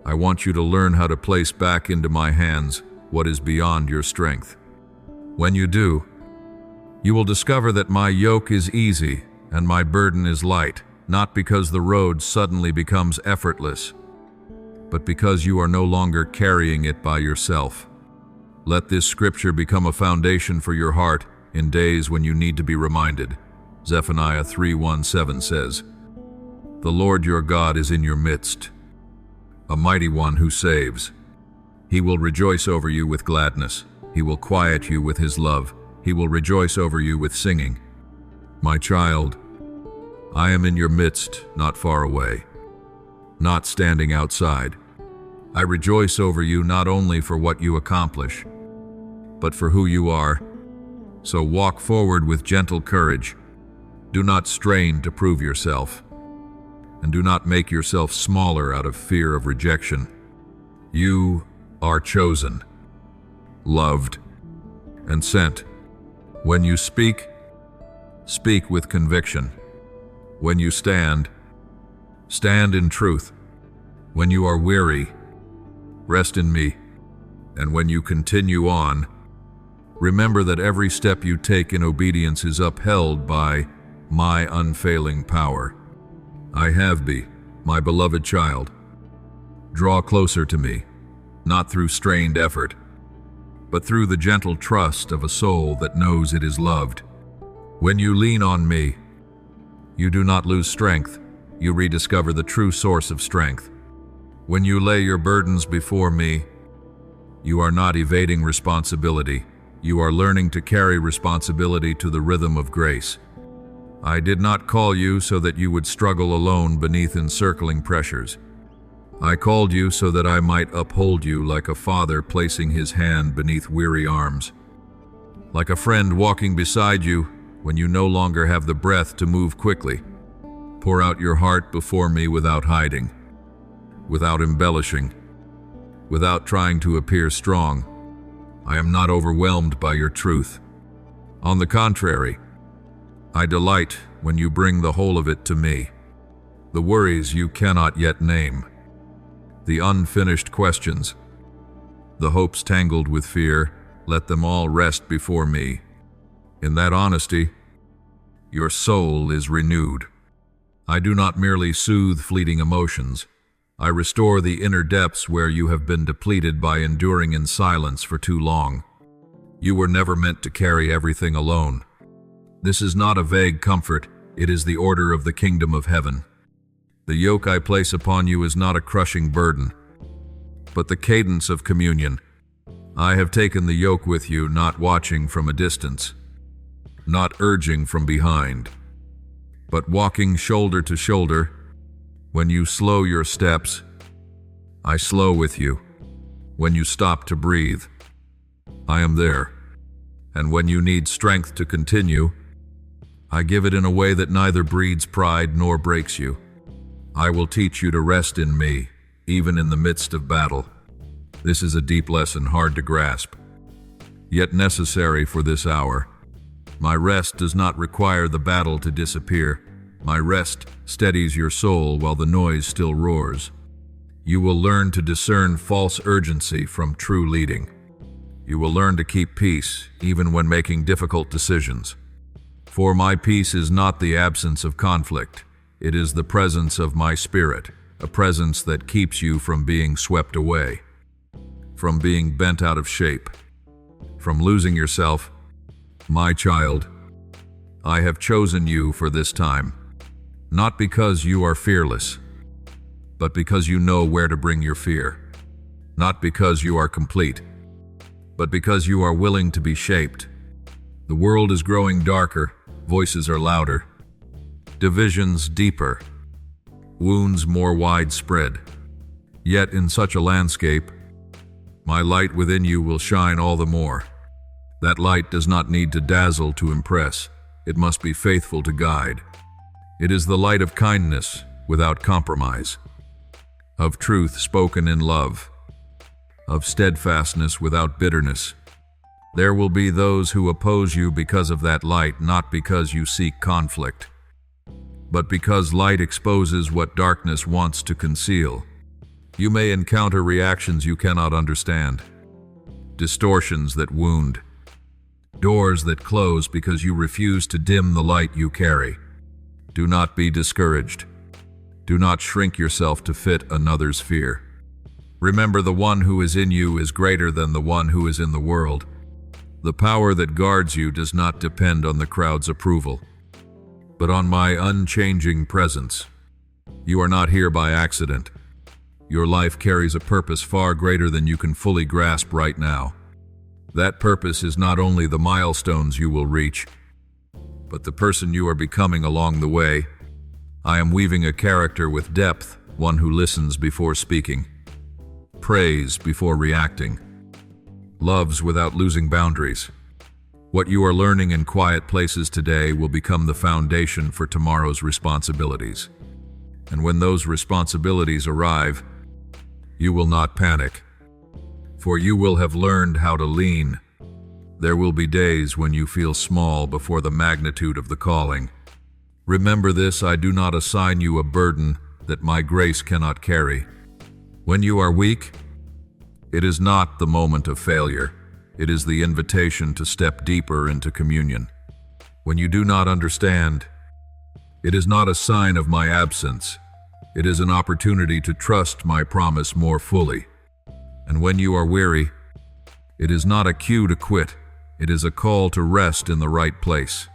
I want you to learn how to place back into my hands what is beyond your strength. When you do, you will discover that my yoke is easy and my burden is light, not because the road suddenly becomes effortless, but because you are no longer carrying it by yourself. Let this scripture become a foundation for your heart in days when you need to be reminded. Zephaniah 3:1-7 says, The Lord your God is in your midst, a mighty one who saves. He will rejoice over you with gladness. He will quiet you with his love. He will rejoice over you with singing. My child, I am in your midst, not far away, not standing outside. I rejoice over you not only for what you accomplish, but for who you are. So walk forward with gentle courage. Do not strain to prove yourself, and do not make yourself smaller out of fear of rejection. You are chosen, loved, and sent. When you speak, speak with conviction. When you stand, stand in truth. When you are weary, rest in me. And when you continue on, remember that every step you take in obedience is upheld by my unfailing power. I have thee, my beloved child. Draw closer to me, not through strained effort, but through the gentle trust of a soul that knows it is loved. When you lean on me, you do not lose strength. You rediscover the true source of strength. When you lay your burdens before me, you are not evading responsibility. You are learning to carry responsibility to the rhythm of grace. I did not call you so that you would struggle alone beneath encircling pressures. I called you so that I might uphold you like a father placing his hand beneath weary arms. Like a friend walking beside you when you no longer have the breath to move quickly. Pour out your heart before me without hiding, without embellishing, without trying to appear strong. I am not overwhelmed by your truth. On the contrary, I delight when you bring the whole of it to me. The worries you cannot yet name, the unfinished questions, the hopes tangled with fear, let them all rest before me. In that honesty, your soul is renewed. I do not merely soothe fleeting emotions. I restore the inner depths where you have been depleted by enduring in silence for too long. You were never meant to carry everything alone. This is not a vague comfort, it is the order of the kingdom of heaven. The yoke I place upon you is not a crushing burden, but the cadence of communion. I have taken the yoke with you, not watching from a distance, not urging from behind, but walking shoulder to shoulder. When you slow your steps, I slow with you. When you stop to breathe, I am there. And when you need strength to continue, I give it in a way that neither breeds pride nor breaks you. I will teach you to rest in me, even in the midst of battle. This is a deep lesson hard to grasp, yet necessary for this hour. My rest does not require the battle to disappear. My rest steadies your soul while the noise still roars. You will learn to discern false urgency from true leading. You will learn to keep peace even when making difficult decisions. For my peace is not the absence of conflict. It is the presence of my spirit, a presence that keeps you from being swept away, from being bent out of shape, from losing yourself. My child, I have chosen you for this time, not because you are fearless, but because you know where to bring your fear. Not because you are complete, but because you are willing to be shaped. The world is growing darker, voices are louder, divisions deeper, wounds more widespread. Yet in such a landscape, my light within you will shine all the more. That light does not need to dazzle to impress. It must be faithful to guide. It is the light of kindness without compromise, of truth spoken in love, of steadfastness without bitterness. There will be those who oppose you because of that light, not because you seek conflict, but because light exposes what darkness wants to conceal. You may encounter reactions you cannot understand, distortions that wound, doors that close because you refuse to dim the light you carry. Do not be discouraged. Do not shrink yourself to fit another's fear. Remember, the one who is in you is greater than the one who is in the world. The power that guards you does not depend on the crowd's approval, but on my unchanging presence. You are not here by accident. Your life carries a purpose far greater than you can fully grasp right now. That purpose is not only the milestones you will reach, but the person you are becoming along the way. I am weaving a character with depth, one who listens before speaking, prays before reacting, loves without losing boundaries. What you are learning in quiet places today will become the foundation for tomorrow's responsibilities. And when those responsibilities arrive, you will not panic, for you will have learned how to lean. There will be days when you feel small before the magnitude of the calling. Remember this: I do not assign you a burden that my grace cannot carry. When you are weak, it is not the moment of failure. It is the invitation to step deeper into communion. When you do not understand, it is not a sign of my absence. It is an opportunity to trust my promise more fully. And when you are weary, it is not a cue to quit. It is a call to rest in the right place.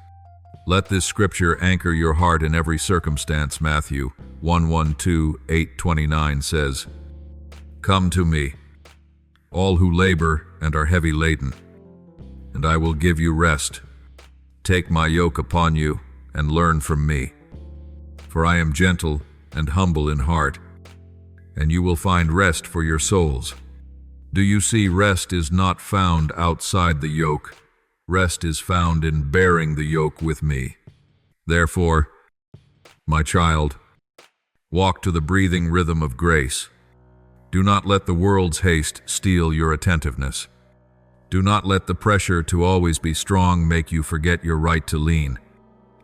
Let this scripture anchor your heart in every circumstance. Matthew 1:8-29 says, "Come to me, all who labor and are heavy laden, and I will give you rest. Take my yoke upon you and learn from me. For I am gentle and humble in heart, and you will find rest for your souls. Do you see, rest is not found outside the yoke. Rest is found in bearing the yoke with me. Therefore, my child, walk to the breathing rhythm of grace. Do not let the world's haste steal your attentiveness. Do not let the pressure to always be strong make you forget your right to lean.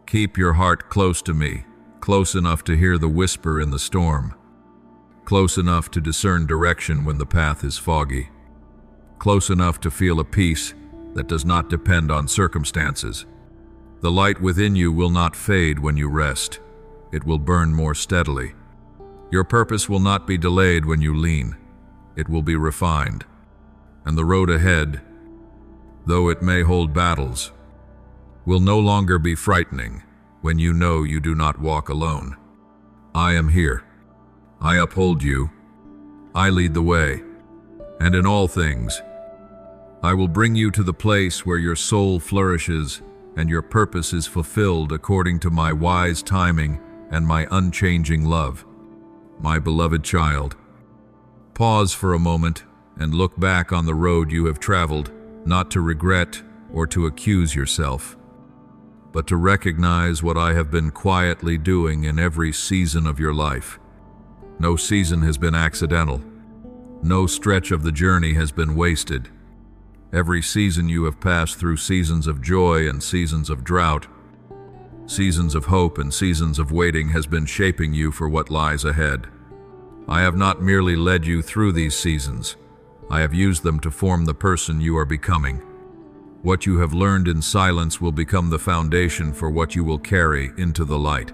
Keep your heart close to me, close enough to hear the whisper in the storm, close enough to discern direction when the path is foggy, close enough to feel a peace that does not depend on circumstances. The light within you will not fade when you rest. It will burn more steadily. Your purpose will not be delayed when you lean. It will be refined. And the road ahead, though it may hold battles, will no longer be frightening when you know you do not walk alone. I am here. I uphold you. I lead the way. And in all things, I will bring you to the place where your soul flourishes and your purpose is fulfilled according to my wise timing and my unchanging love. My beloved child, pause for a moment and look back on the road you have traveled, not to regret or to accuse yourself, but to recognize what I have been quietly doing in every season of your life. No season has been accidental. No stretch of the journey has been wasted. Every season you have passed through seasons of joy and seasons of drought, seasons of hope and seasons of waiting has been shaping you for what lies ahead. I have not merely led you through these seasons. I have used them to form the person you are becoming. What you have learned in silence will become the foundation for what you will carry into the light.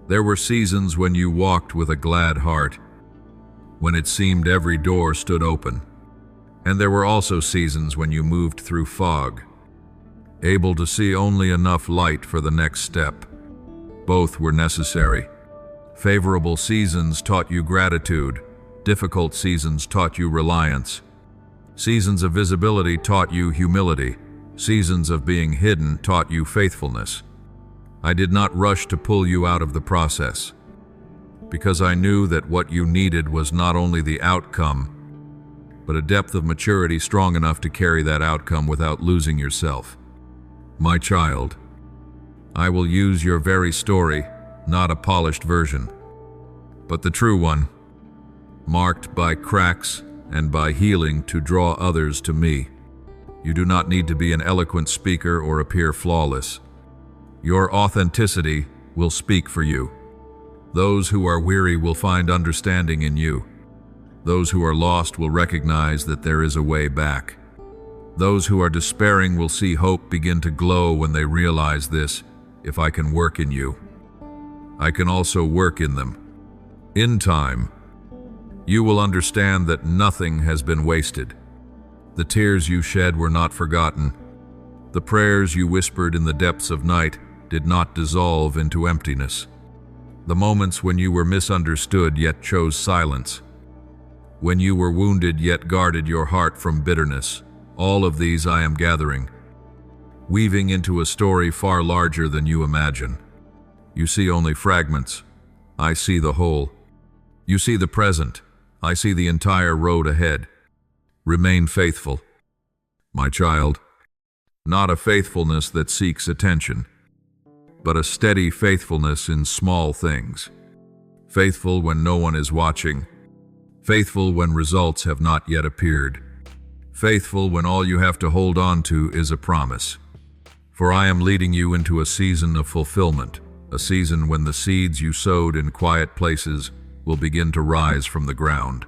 There were seasons when you walked with a glad heart, when it seemed every door stood open. And there were also seasons when you moved through fog, able to see only enough light for the next step. Both were necessary. Favorable seasons taught you gratitude. Difficult seasons taught you reliance. Seasons of visibility taught you humility. Seasons of being hidden taught you faithfulness. I did not rush to pull you out of the process, because I knew that what you needed was not only the outcome, but a depth of maturity strong enough to carry that outcome without losing yourself. My child, I will use your very story, not a polished version, but the true one, marked by cracks and by healing to draw others to me. You do not need to be an eloquent speaker or appear flawless. Your authenticity will speak for you. Those who are weary will find understanding in you. Those who are lost will recognize that there is a way back. Those who are despairing will see hope begin to glow when they realize this: if I can work in you, I can also work in them. In time, you will understand that nothing has been wasted. The tears you shed were not forgotten. The prayers you whispered in the depths of night did not dissolve into emptiness. The moments when you were misunderstood yet chose silence, when you were wounded yet guarded your heart from bitterness, all of these I am gathering, weaving into a story far larger than you imagine. You see only fragments. I see the whole. You see the present. I see the entire road ahead. Remain faithful, my child. Not a faithfulness that seeks attention, but a steady faithfulness in small things. Faithful when no one is watching. Faithful when results have not yet appeared. Faithful when all you have to hold on to is a promise. For I am leading you into a season of fulfillment, a season when the seeds you sowed in quiet places will begin to rise from the ground.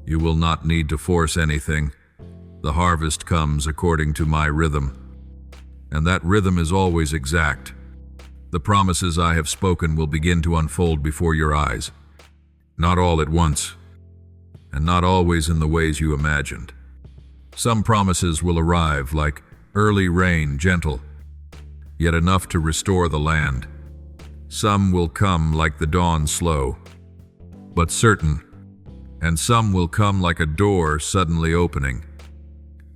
You will not need to force anything. The harvest comes according to my rhythm, and that rhythm is always exact. The promises I have spoken will begin to unfold before your eyes, not all at once, and not always in the ways you imagined. Some promises will arrive like early rain, gentle, yet enough to restore the land. Some will come like the dawn, slow, but certain, and some will come like a door suddenly opening,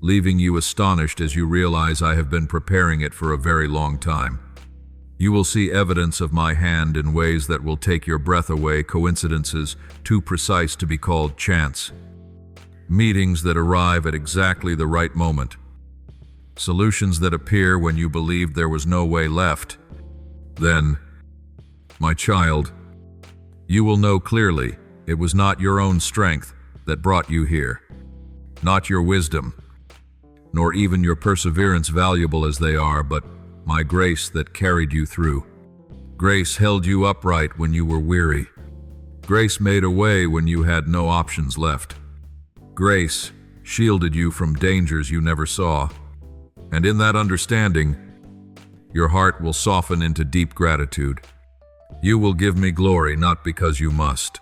leaving you astonished as you realize I have been preparing it for a very long time. You will see evidence of my hand in ways that will take your breath away, coincidences too precise to be called chance. Meetings that arrive at exactly the right moment. Solutions that appear when you believed there was no way left. Then, my child, you will know clearly it was not your own strength that brought you here, not your wisdom, nor even your perseverance, valuable as they are, but my grace that carried you through. Grace held you upright when you were weary. Grace made a way when you had no options left. Grace shielded you from dangers you never saw. And in that understanding, your heart will soften into deep gratitude. You will give me glory not because you must,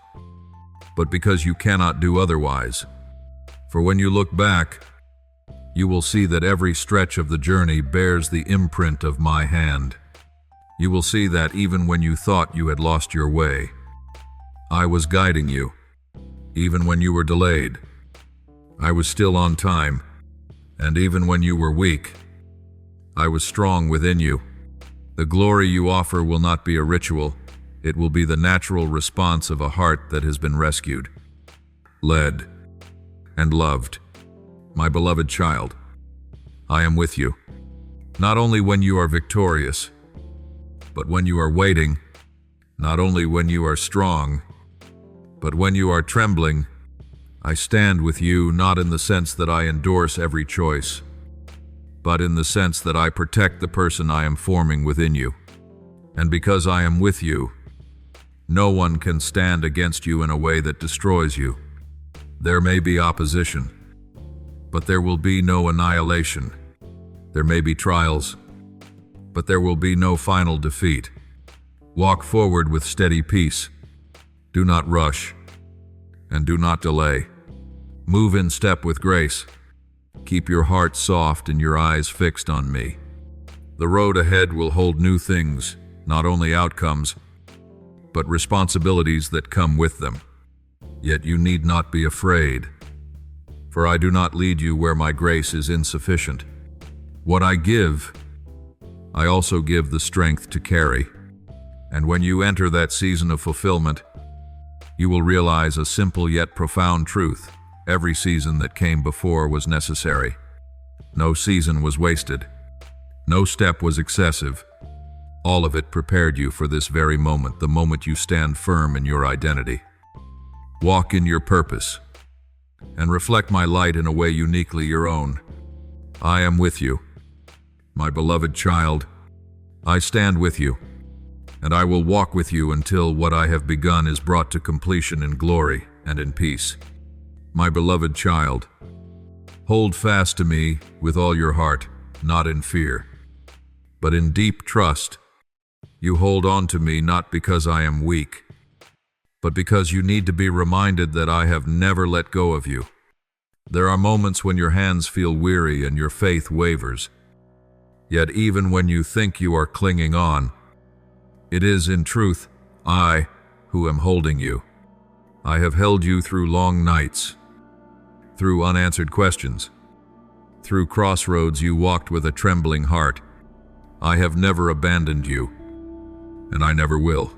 but because you cannot do otherwise. For when you look back, you will see that every stretch of the journey bears the imprint of my hand. You will see that even when you thought you had lost your way, I was guiding you. Even when you were delayed, I was still on time. And even when you were weak, I was strong within you. The glory you offer will not be a ritual. It will be the natural response of a heart that has been rescued, led, and loved. My beloved child, I am with you, not only when you are victorious, but when you are waiting, not only when you are strong, but when you are trembling. I stand with you not in the sense that I endorse every choice, but in the sense that I protect the person I am forming within you. And because I am with you, no one can stand against you in a way that destroys you. There may be opposition, but there will be no annihilation. There may be trials, but there will be no final defeat. Walk forward with steady peace. Do not rush, and do not delay. Move in step with grace. Keep your heart soft and your eyes fixed on me. The road ahead will hold new things, not only outcomes, but responsibilities that come with them. Yet you need not be afraid, for I do not lead you where my grace is insufficient. What I give, I also give the strength to carry. And when you enter that season of fulfillment, you will realize a simple yet profound truth. Every season that came before was necessary. No season was wasted. No step was excessive. All of it prepared you for this very moment, the moment you stand firm in your identity. Walk in your purpose, and reflect my light in a way uniquely your own. I am with you, my beloved child. I stand with you, and I will walk with you until what I have begun is brought to completion in glory and in peace. My beloved child, hold fast to me with all your heart, not in fear, but in deep trust. You hold on to me not because I am weak, but because you need to be reminded that I have never let go of you. There are moments when your hands feel weary and your faith wavers. Yet even when you think you are clinging on, it is in truth I who am holding you. I have held you through long nights, through unanswered questions, through crossroads you walked with a trembling heart. I have never abandoned you, and I never will.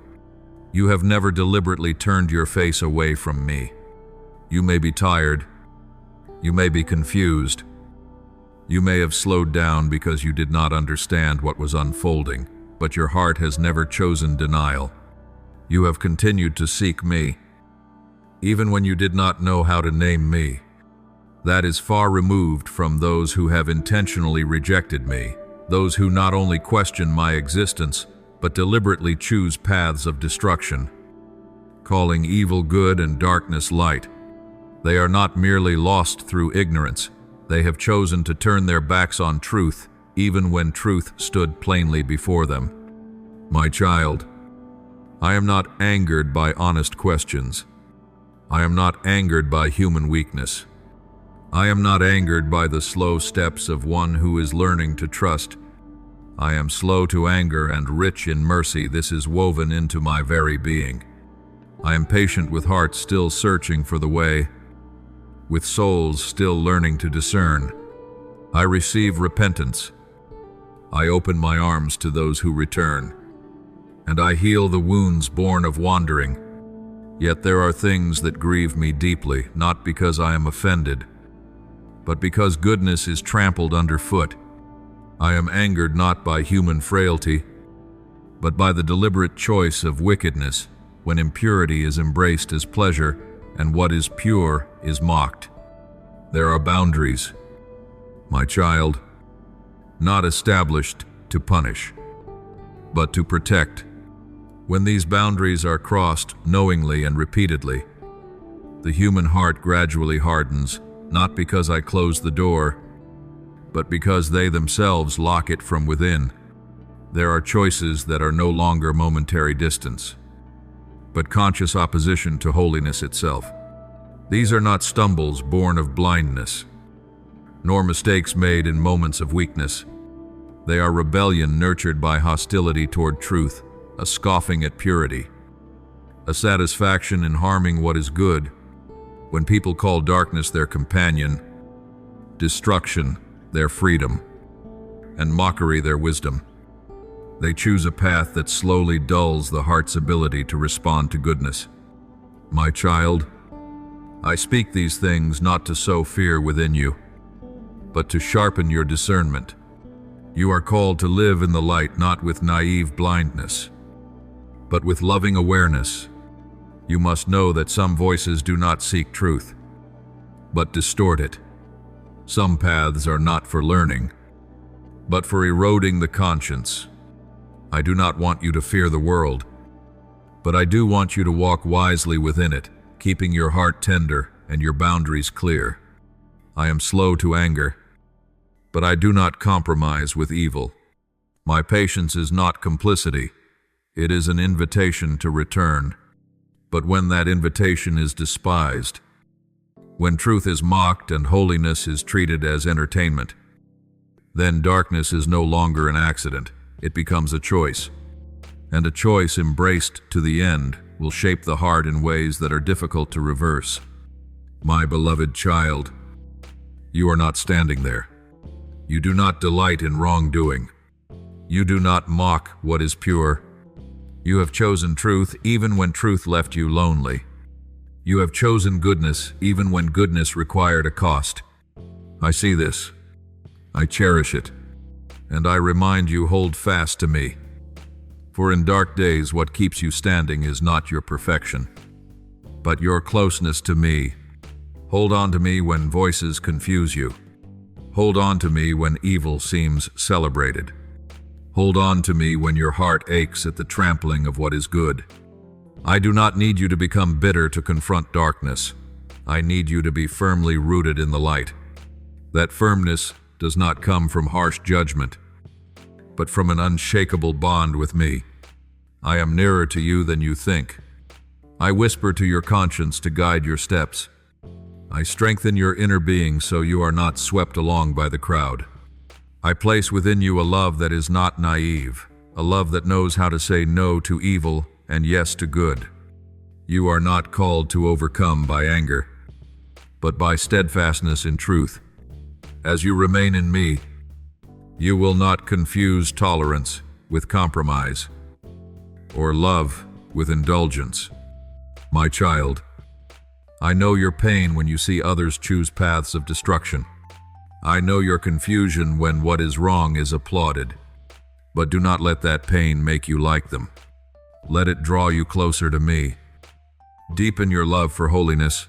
You have never deliberately turned your face away from me. You may be tired. You may be confused. You may have slowed down because you did not understand what was unfolding, but your heart has never chosen denial. You have continued to seek me, even when you did not know how to name me. That is far removed from those who have intentionally rejected me, those who not only question my existence, but deliberately choose paths of destruction, calling evil good and darkness light. They are not merely lost through ignorance. They have chosen to turn their backs on truth, even when truth stood plainly before them. My child, I am not angered by honest questions. I am not angered by human weakness. I am not angered by the slow steps of one who is learning to trust. I am slow to anger and rich in mercy. This is woven into my very being. I am patient with hearts still searching for the way, with souls still learning to discern. I receive repentance. I open my arms to those who return, and I heal the wounds born of wandering. Yet there are things that grieve me deeply, not because I am offended, but because goodness is trampled underfoot. I am angered not by human frailty, but by the deliberate choice of wickedness, when impurity is embraced as pleasure and what is pure is mocked. There are boundaries, my child, not established to punish, but to protect. When these boundaries are crossed knowingly and repeatedly, the human heart gradually hardens, not because I close the door, but because they themselves lock it from within. There are choices that are no longer momentary distance, but conscious opposition to holiness itself. These are not stumbles born of blindness, nor mistakes made in moments of weakness. They are rebellion nurtured by hostility toward truth, a scoffing at purity, a satisfaction in harming what is good. When people call darkness their companion, destruction their freedom, and mockery their wisdom, they choose a path that slowly dulls the heart's ability to respond to goodness. My child, I speak these things not to sow fear within you, but to sharpen your discernment. You are called to live in the light not with naive blindness, but with loving awareness. You must know that some voices do not seek truth, but distort it. Some paths are not for learning, but for eroding the conscience. I do not want you to fear the world, but I do want you to walk wisely within it, keeping your heart tender and your boundaries clear. I am slow to anger, but I do not compromise with evil. My patience is not complicity. It is an invitation to return. But when that invitation is despised, when truth is mocked and holiness is treated as entertainment, then darkness is no longer an accident. It becomes a choice. And a choice embraced to the end will shape the heart in ways that are difficult to reverse. My beloved child, you are not standing there. You do not delight in wrongdoing. You do not mock what is pure. You have chosen truth even when truth left you lonely. You have chosen goodness even when goodness required a cost. I see this. I cherish it. And I remind you, hold fast to me. For in dark days what keeps you standing is not your perfection, but your closeness to me. Hold on to me when voices confuse you. Hold on to me when evil seems celebrated. Hold on to me when your heart aches at the trampling of what is good. I do not need you to become bitter to confront darkness. I need you to be firmly rooted in the light. That firmness does not come from harsh judgment, but from an unshakable bond with me. I am nearer to you than you think. I whisper to your conscience to guide your steps. I strengthen your inner being so you are not swept along by the crowd. I place within you a love that is not naive, a love that knows how to say no to evil and yes to good. You are not called to overcome by anger, but by steadfastness in truth. As you remain in me, you will not confuse tolerance with compromise, or love with indulgence. My child, I know your pain when you see others choose paths of destruction. I know your confusion when what is wrong is applauded. But do not let that pain make you like them. Let it draw you closer to me. Deepen your love for holiness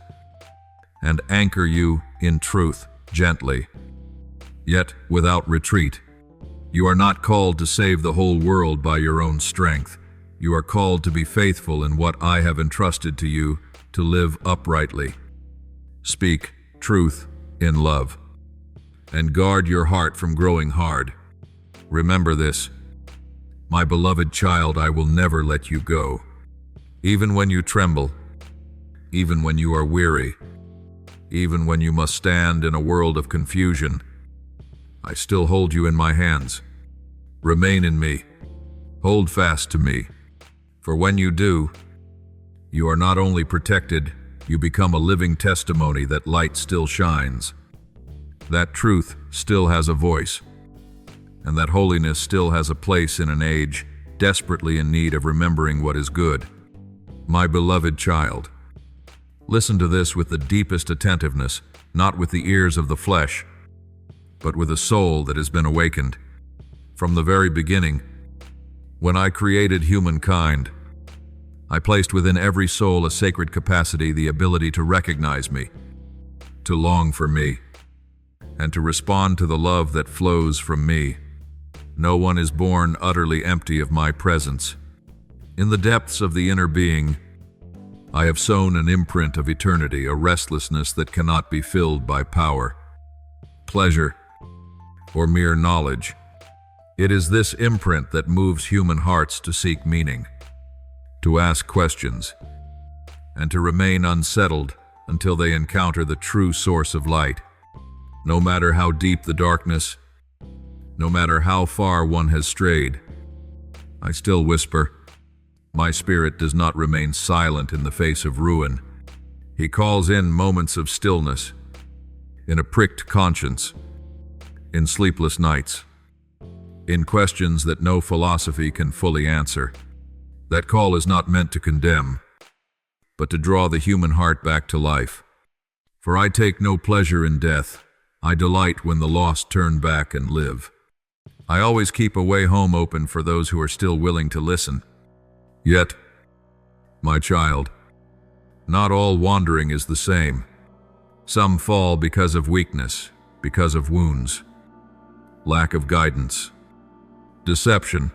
and anchor you in truth gently, yet without retreat. You are not called to save the whole world by your own strength. You are called to be faithful in what I have entrusted to you, to live uprightly. Speak truth in love, and guard your heart from growing hard. Remember this, my beloved child, I will never let you go. Even when you tremble, even when you are weary, even when you must stand in a world of confusion, I still hold you in my hands. Remain in me. Hold fast to me. For when you do, you are not only protected, you become a living testimony that light still shines. That truth still has a voice, and that holiness still has a place in an age desperately in need of remembering what is good. My beloved child, listen to this with the deepest attentiveness, not with the ears of the flesh, but with a soul that has been awakened. From the very beginning, when I created humankind, I placed within every soul a sacred capacity, the ability to recognize me, to long for me, and to respond to the love that flows from me. No one is born utterly empty of my presence. In the depths of the inner being, I have sown an imprint of eternity, a restlessness that cannot be filled by power, pleasure, or mere knowledge. It is this imprint that moves human hearts to seek meaning, to ask questions, and to remain unsettled until they encounter the true source of light. No matter how deep the darkness, no matter how far one has strayed, I still whisper. My spirit does not remain silent in the face of ruin. He calls in moments of stillness, in a pricked conscience, in sleepless nights, in questions that no philosophy can fully answer. That call is not meant to condemn, but to draw the human heart back to life. For I take no pleasure in death. I delight when the lost turn back and live. I always keep a way home open for those who are still willing to listen. Yet, my child, not all wandering is the same. Some fall because of weakness, because of wounds, lack of guidance, deception,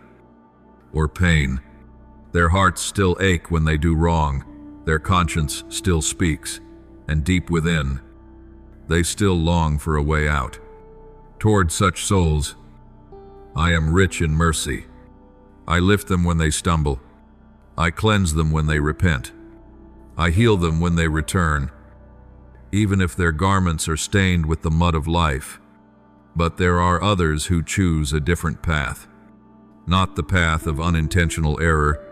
or pain. Their hearts still ache when they do wrong, their conscience still speaks, and deep within, they still long for a way out. Toward such souls, I am rich in mercy. I lift them when they stumble. I cleanse them when they repent. I heal them when they return, even if their garments are stained with the mud of life. But there are others who choose a different path. Not the path of unintentional error,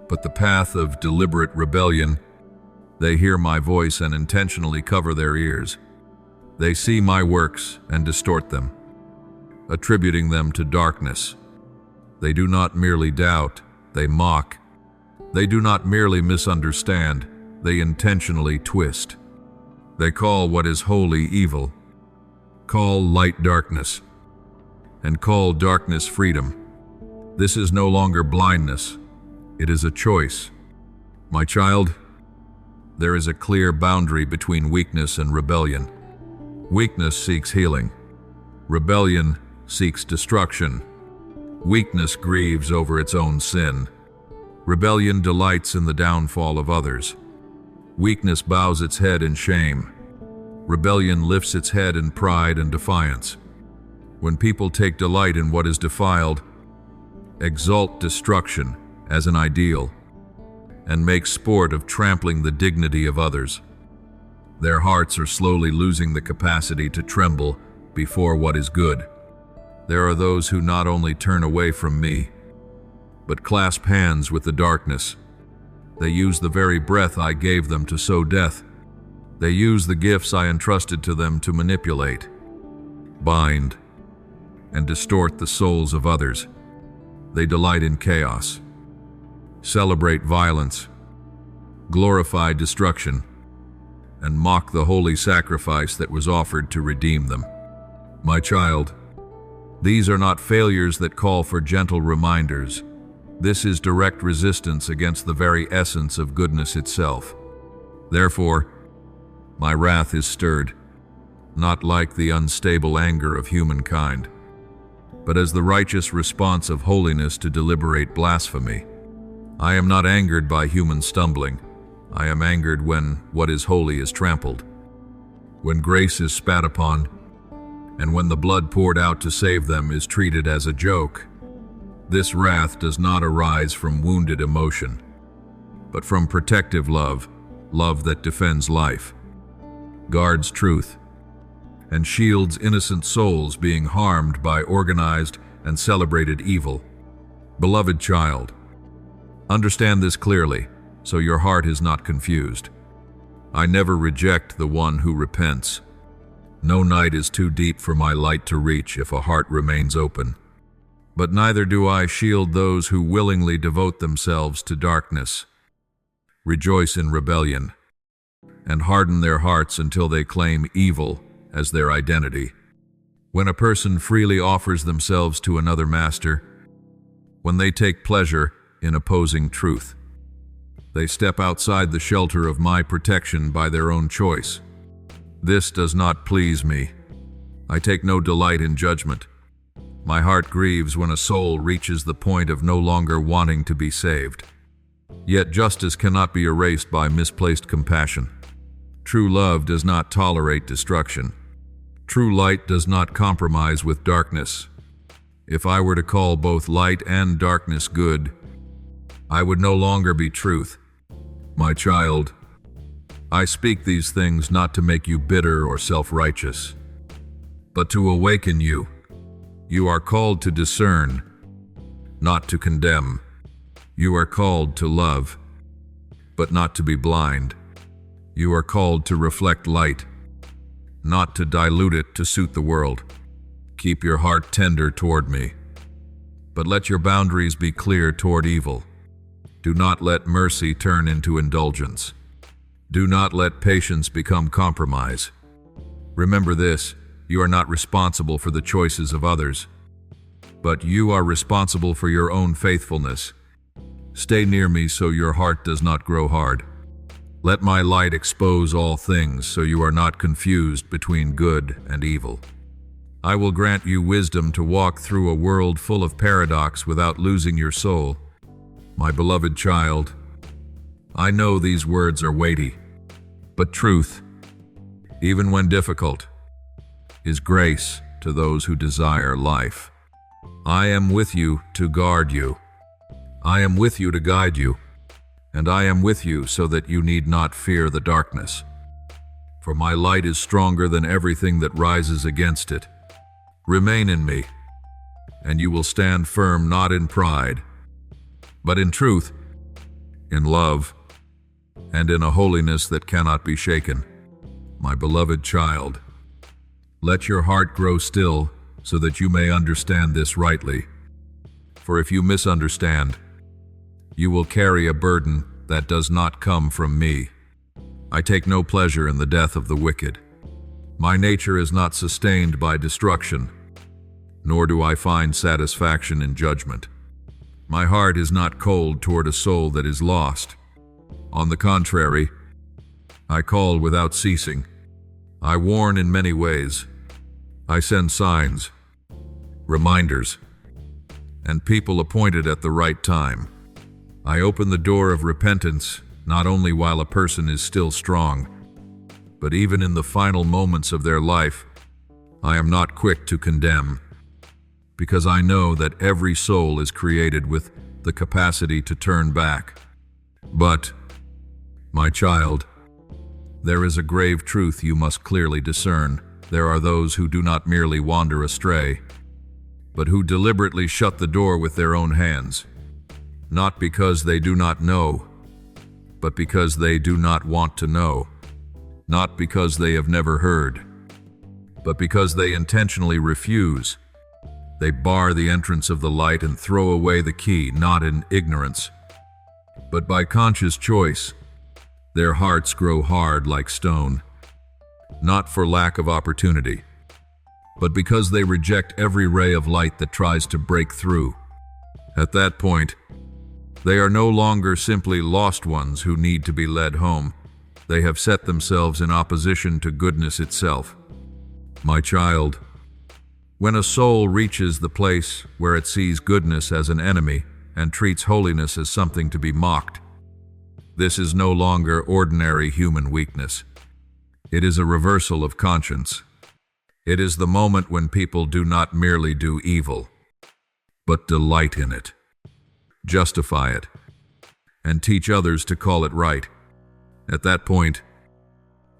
but the path of deliberate rebellion. They hear my voice and intentionally cover their ears. They see my works and distort them, attributing them to darkness. They do not merely doubt, they mock. They do not merely misunderstand, they intentionally twist. They call what is holy evil, call light darkness, and call darkness freedom. This is no longer blindness, it is a choice. My child, there is a clear boundary between weakness and rebellion. Weakness seeks healing. Rebellion seeks destruction. Weakness grieves over its own sin. Rebellion delights in the downfall of others. Weakness bows its head in shame. Rebellion lifts its head in pride and defiance. When people take delight in what is defiled, exalt destruction as an ideal, and make sport of trampling the dignity of others, their hearts are slowly losing the capacity to tremble before what is good. There are those who not only turn away from me, but clasp hands with the darkness. They use the very breath I gave them to sow death. They use the gifts I entrusted to them to manipulate, bind, and distort the souls of others. They delight in chaos, celebrate violence, glorify destruction, and mock the holy sacrifice that was offered to redeem them. My child, these are not failures that call for gentle reminders. This is direct resistance against the very essence of goodness itself. Therefore, my wrath is stirred, not like the unstable anger of humankind, but as the righteous response of holiness to deliberate blasphemy. I am not angered by human stumbling. I am angered when what is holy is trampled, when grace is spat upon, and when the blood poured out to save them is treated as a joke. This wrath does not arise from wounded emotion, but from protective love, love that defends life, guards truth, and shields innocent souls being harmed by organized and celebrated evil. Beloved child, understand this clearly, so your heart is not confused. I never reject the one who repents. No night is too deep for my light to reach if a heart remains open. But neither do I shield those who willingly devote themselves to darkness, rejoice in rebellion, and harden their hearts until they claim evil as their identity. When a person freely offers themselves to another master, when they take pleasure in opposing truth, they step outside the shelter of my protection by their own choice. This does not please me. I take no delight in judgment. My heart grieves when a soul reaches the point of no longer wanting to be saved. Yet justice cannot be erased by misplaced compassion. True love does not tolerate destruction. True light does not compromise with darkness. If I were to call both light and darkness good, I would no longer be truth. My child, I speak these things not to make you bitter or self-righteous, but to awaken you. You are called to discern, not to condemn. You are called to love, but not to be blind. You are called to reflect light, not to dilute it to suit the world. Keep your heart tender toward me, but let your boundaries be clear toward evil. Do not let mercy turn into indulgence. Do not let patience become compromise. Remember this: you are not responsible for the choices of others, but you are responsible for your own faithfulness. Stay near me so your heart does not grow hard. Let my light expose all things so you are not confused between good and evil. I will grant you wisdom to walk through a world full of paradox without losing your soul. My beloved child, I know these words are weighty, but truth, even when difficult, is grace to those who desire life. I am with you to guard you. I am with you to guide you, and I am with you so that you need not fear the darkness. For my light is stronger than everything that rises against it. Remain in me, and you will stand firm not in pride, but in truth, in love, and in a holiness that cannot be shaken. My beloved child, let your heart grow still so that you may understand this rightly. For if you misunderstand, you will carry a burden that does not come from me. I take no pleasure in the death of the wicked. My nature is not sustained by destruction, nor do I find satisfaction in judgment. My heart is not cold toward a soul that is lost. On the contrary, I call without ceasing. I warn in many ways. I send signs, reminders, and people appointed at the right time. I open the door of repentance not only while a person is still strong, but even in the final moments of their life. I am not quick to condemn, because I know that every soul is created with the capacity to turn back. But, my child, there is a grave truth you must clearly discern. There are those who do not merely wander astray, but who deliberately shut the door with their own hands, not because they do not know, but because they do not want to know, not because they have never heard, but because they intentionally refuse. They bar the entrance of the light and throw away the key, not in ignorance, but by conscious choice. Their hearts grow hard like stone, not for lack of opportunity, but because they reject every ray of light that tries to break through. At that point, they are no longer simply lost ones who need to be led home. They have set themselves in opposition to goodness itself. My child, when a soul reaches the place where it sees goodness as an enemy and treats holiness as something to be mocked, this is no longer ordinary human weakness. It is a reversal of conscience. It is the moment when people do not merely do evil, but delight in it, justify it, and teach others to call it right. At that point,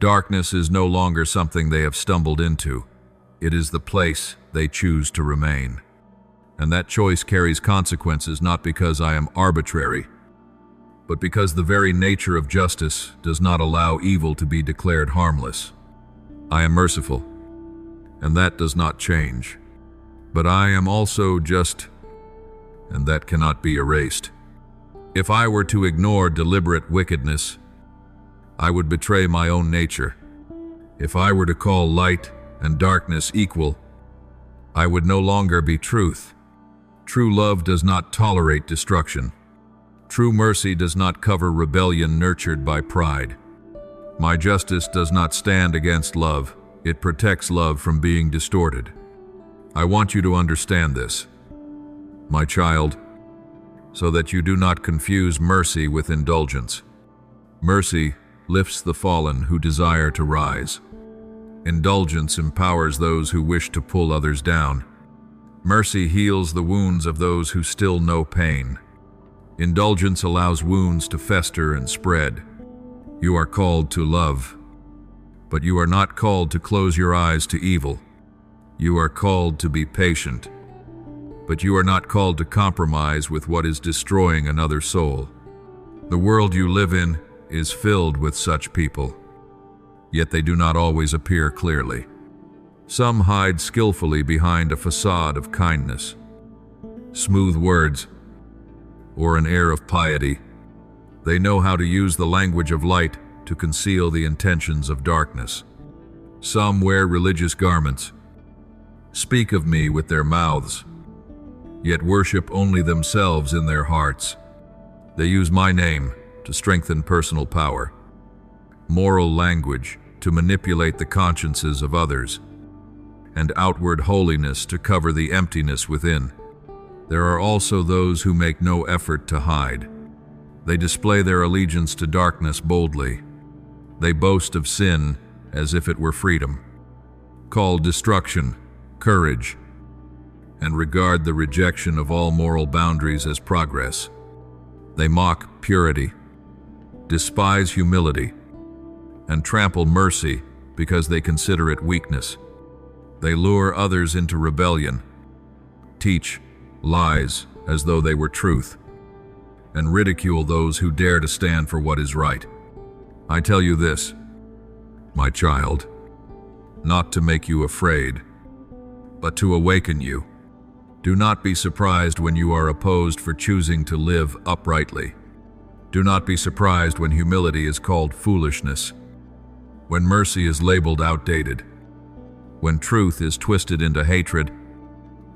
darkness is no longer something they have stumbled into. It is the place they choose to remain. And that choice carries consequences not because I am arbitrary, but because the very nature of justice does not allow evil to be declared harmless. I am merciful, and that does not change. But I am also just, and that cannot be erased. If I were to ignore deliberate wickedness, I would betray my own nature. If I were to call light and darkness equal, I would no longer be truth. True love does not tolerate destruction. True mercy does not cover rebellion nurtured by pride. My justice does not stand against love. It protects love from being distorted. I want you to understand this, my child, so that you do not confuse mercy with indulgence. Mercy lifts the fallen who desire to rise. Indulgence empowers those who wish to pull others down. Mercy heals the wounds of those who still know pain. Indulgence allows wounds to fester and spread. You are called to love, but you are not called to close your eyes to evil. You are called to be patient, but you are not called to compromise with what is destroying another soul. The world you live in is filled with such people, yet they do not always appear clearly. Some hide skillfully behind a facade of kindness, smooth words, or an air of piety. They know how to use the language of light to conceal the intentions of darkness. Some wear religious garments, speak of me with their mouths, yet worship only themselves in their hearts. They use my name to strengthen personal power, moral language to manipulate the consciences of others, and outward holiness to cover the emptiness within. There are also those who make no effort to hide. They display their allegiance to darkness boldly. They boast of sin as if it were freedom, call destruction courage, and regard the rejection of all moral boundaries as progress. They mock purity, despise humility, and trample mercy because they consider it weakness. They lure others into rebellion, teach lies as though they were truth, and ridicule those who dare to stand for what is right. I tell you this, my child, not to make you afraid, but to awaken you. Do not be surprised when you are opposed for choosing to live uprightly. Do not be surprised when humility is called foolishness, when mercy is labeled outdated, when truth is twisted into hatred.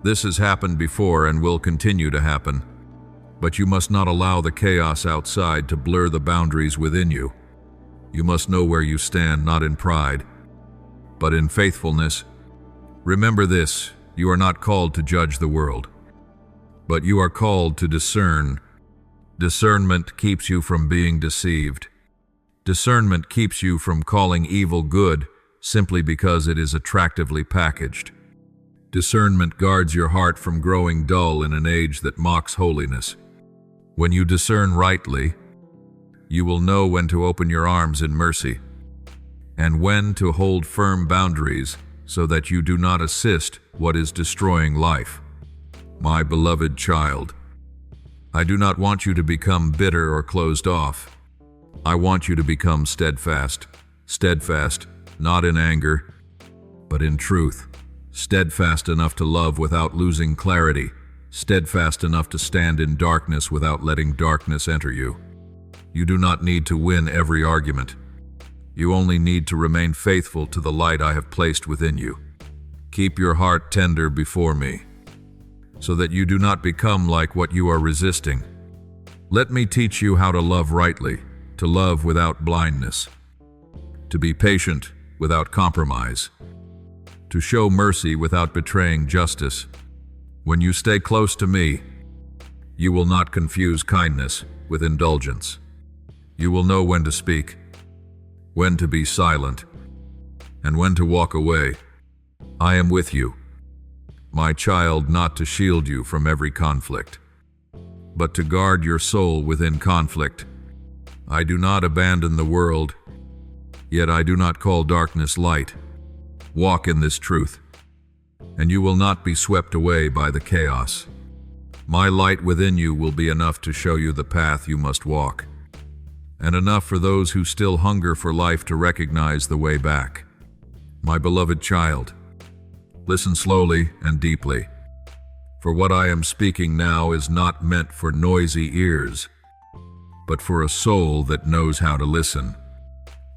This has happened before and will continue to happen, but you must not allow the chaos outside to blur the boundaries within you. You must know where you stand, not in pride, but in faithfulness. Remember this, you are not called to judge the world, but you are called to discern. Discernment keeps you from being deceived. Discernment keeps you from calling evil good simply because it is attractively packaged. Discernment guards your heart from growing dull in an age that mocks holiness. When you discern rightly, you will know when to open your arms in mercy and when to hold firm boundaries so that you do not assist what is destroying life. My beloved child, I do not want you to become bitter or closed off. I want you to become steadfast, not in anger, but in truth. Steadfast enough to love without losing clarity, steadfast enough to stand in darkness without letting darkness enter you. You do not need to win every argument. You only need to remain faithful to the light I have placed within you. Keep your heart tender before me, so that you do not become like what you are resisting. Let me teach you how to love rightly, to love without blindness, to be patient without compromise, to show mercy without betraying justice. When you stay close to me, you will not confuse kindness with indulgence. You will know when to speak, when to be silent, and when to walk away. I am with you, my child, not to shield you from every conflict, but to guard your soul within conflict. I do not abandon the world, yet I do not call darkness light. Walk in this truth, and you will not be swept away by the chaos. My light within you will be enough to show you the path you must walk, and enough for those who still hunger for life to recognize the way back. My beloved child, Listen slowly and deeply, for what I am speaking now is not meant for noisy ears, but for a soul that knows how to listen.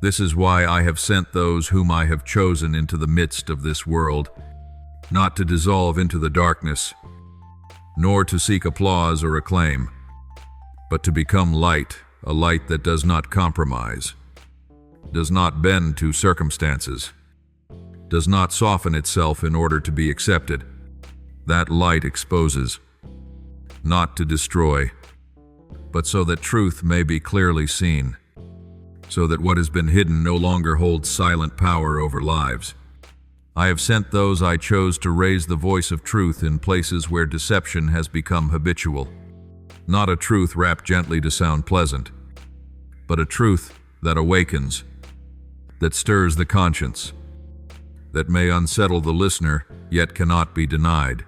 This is why I have sent those whom I have chosen into the midst of this world, not to dissolve into the darkness, nor to seek applause or acclaim, but to become light, a light that does not compromise, does not bend to circumstances, does not soften itself in order to be accepted. That light exposes, not to destroy, but so that truth may be clearly seen, so that what has been hidden no longer holds silent power over lives. I have sent those I chose to raise the voice of truth in places where deception has become habitual. Not a truth wrapped gently to sound pleasant, but a truth that awakens, that stirs the conscience, that may unsettle the listener, yet cannot be denied.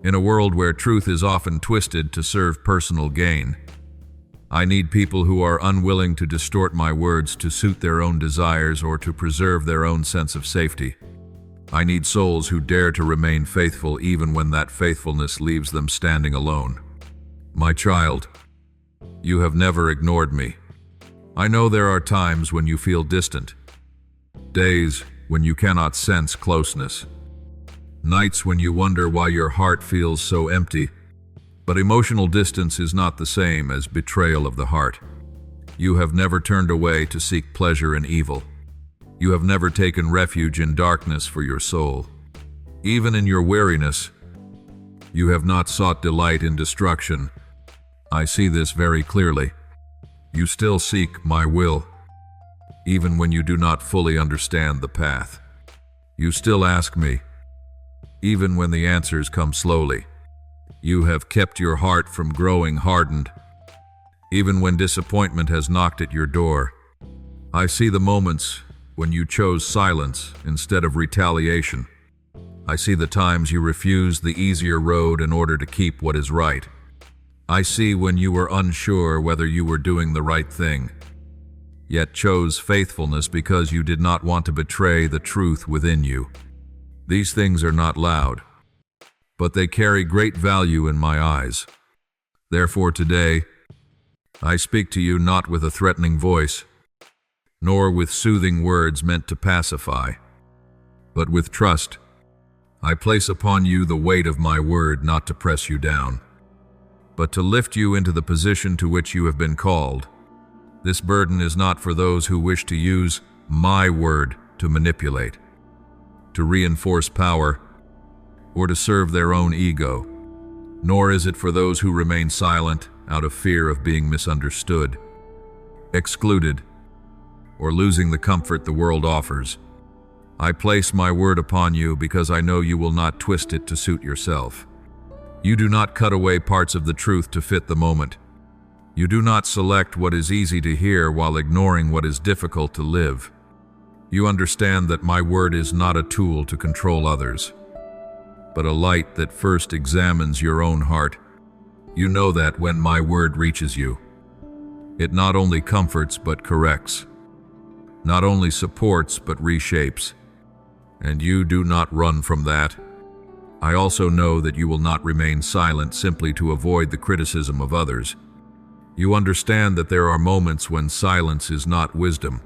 In a world where truth is often twisted to serve personal gain, I need people who are unwilling to distort my words to suit their own desires or to preserve their own sense of safety. I need souls who dare to remain faithful even when that faithfulness leaves them standing alone. My child, you have never ignored me. I know there are times when you feel distant, days when you cannot sense closeness, nights when you wonder why your heart feels so empty. But emotional distance is not the same as betrayal of the heart. You have never turned away to seek pleasure in evil. You have never taken refuge in darkness for your soul. Even in your weariness, you have not sought delight in destruction. I see this very clearly. You still seek my will, even when you do not fully understand the path. You still ask me, even when the answers come slowly. You have kept your heart from growing hardened, even when disappointment has knocked at your door. I see the moments when you chose silence instead of retaliation. I see the times you refused the easier road in order to keep what is right. I see when you were unsure whether you were doing the right thing, yet chose faithfulness because you did not want to betray the truth within you. These things are not loud, but they carry great value in my eyes. Therefore today, I speak to you not with a threatening voice, nor with soothing words meant to pacify, but with trust. I place upon you the weight of my word not to press you down, but to lift you into the position to which you have been called. This burden is not for those who wish to use my word to manipulate, to reinforce power, or to serve their own ego, nor is it for those who remain silent out of fear of being misunderstood, excluded, or losing the comfort the world offers. I place my word upon you because I know you will not twist it to suit yourself. You do not cut away parts of the truth to fit the moment. You do not select what is easy to hear while ignoring what is difficult to live. You understand that my word is not a tool to control others, but a light that first examines your own heart. You know that when my word reaches you, it not only comforts but corrects, not only supports but reshapes. And you do not run from that. I also know that you will not remain silent simply to avoid the criticism of others. You understand that there are moments when silence is not wisdom,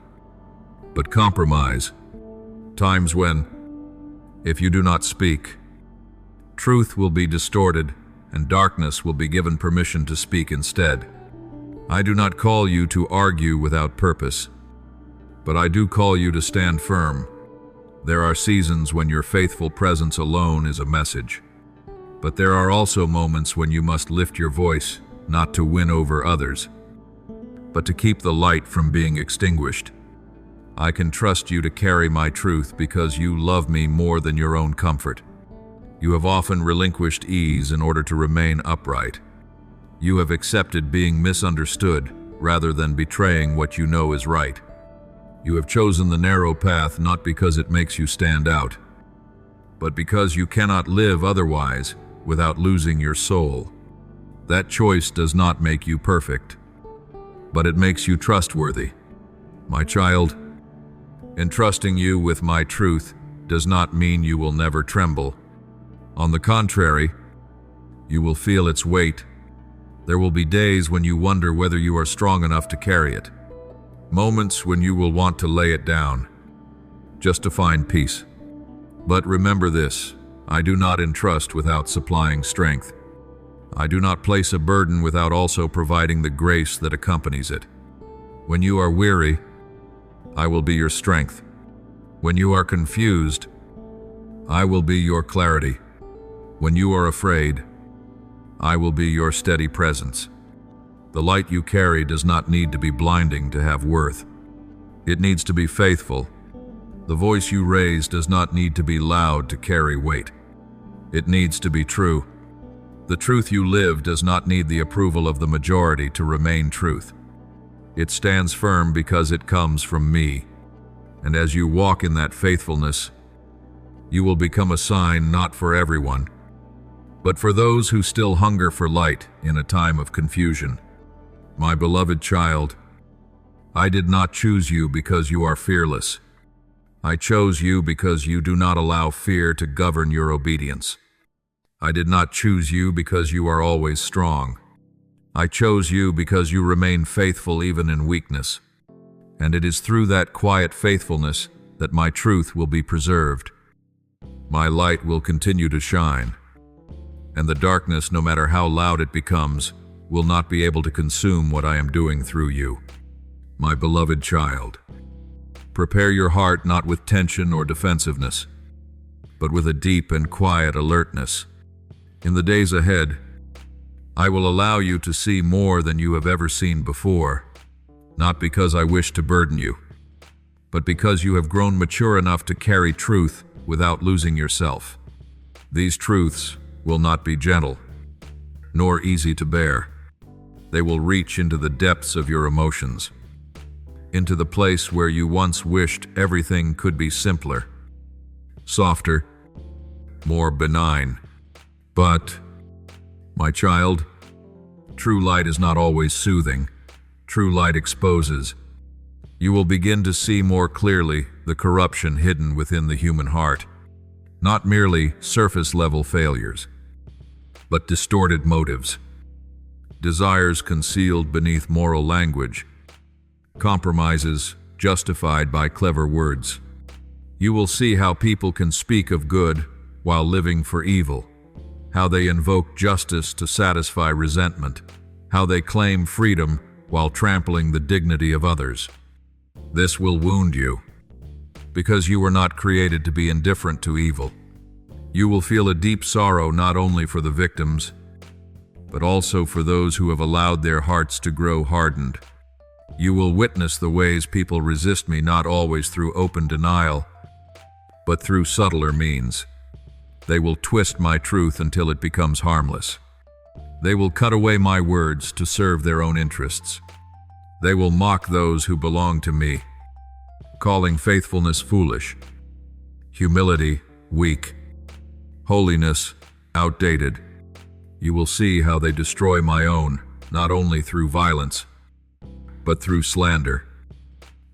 but compromise. Times when, if you do not speak, truth will be distorted and darkness will be given permission to speak instead. I do not call you to argue without purpose, but I do call you to stand firm. There are seasons when your faithful presence alone is a message, but there are also moments when you must lift your voice, not to win over others, but to keep the light from being extinguished. I can trust you to carry my truth because you love me more than your own comfort. You have often relinquished ease in order to remain upright. You have accepted being misunderstood rather than betraying what you know is right. You have chosen the narrow path not because it makes you stand out, but because you cannot live otherwise without losing your soul. That choice does not make you perfect, but it makes you trustworthy. My child, in trusting you with my truth, does not mean you will never tremble. On the contrary, you will feel its weight. There will be days when you wonder whether you are strong enough to carry it. Moments when you will want to lay it down, just to find peace. But remember this, I do not entrust without supplying strength. I do not place a burden without also providing the grace that accompanies it. When you are weary, I will be your strength. When you are confused, I will be your clarity. When you are afraid, I will be your steady presence. The light you carry does not need to be blinding to have worth. It needs to be faithful. The voice you raise does not need to be loud to carry weight. It needs to be true. The truth you live does not need the approval of the majority to remain truth. It stands firm because it comes from me. And as you walk in that faithfulness, you will become a sign not for everyone, but for those who still hunger for light in a time of confusion. My beloved child, I did not choose you because you are fearless. I chose you because you do not allow fear to govern your obedience. I did not choose you because you are always strong. I chose you because you remain faithful even in weakness. And it is through that quiet faithfulness that my truth will be preserved. My light will continue to shine. And the darkness, no matter how loud it becomes, will not be able to consume what I am doing through you. My beloved child, prepare your heart not with tension or defensiveness, but with a deep and quiet alertness. In the days ahead, I will allow you to see more than you have ever seen before, not because I wish to burden you, but because you have grown mature enough to carry truth without losing yourself. These truths will not be gentle, nor easy to bear. They will reach into the depths of your emotions, into the place where you once wished everything could be simpler, softer, more benign. But, my child, true light is not always soothing. True light exposes. You will begin to see more clearly the corruption hidden within the human heart, not merely surface-level failures, but distorted motives, desires concealed beneath moral language, compromises justified by clever words. You will see how people can speak of good while living for evil, how they invoke justice to satisfy resentment, how they claim freedom while trampling the dignity of others. This will wound you, because you were not created to be indifferent to evil. You will feel a deep sorrow not only for the victims, but also for those who have allowed their hearts to grow hardened. You will witness the ways people resist me, not always through open denial, but through subtler means. They will twist my truth until it becomes harmless. They will cut away my words to serve their own interests. They will mock those who belong to me, calling faithfulness foolish, humility weak, holiness outdated. You will see how they destroy my own, not only through violence, but through slander,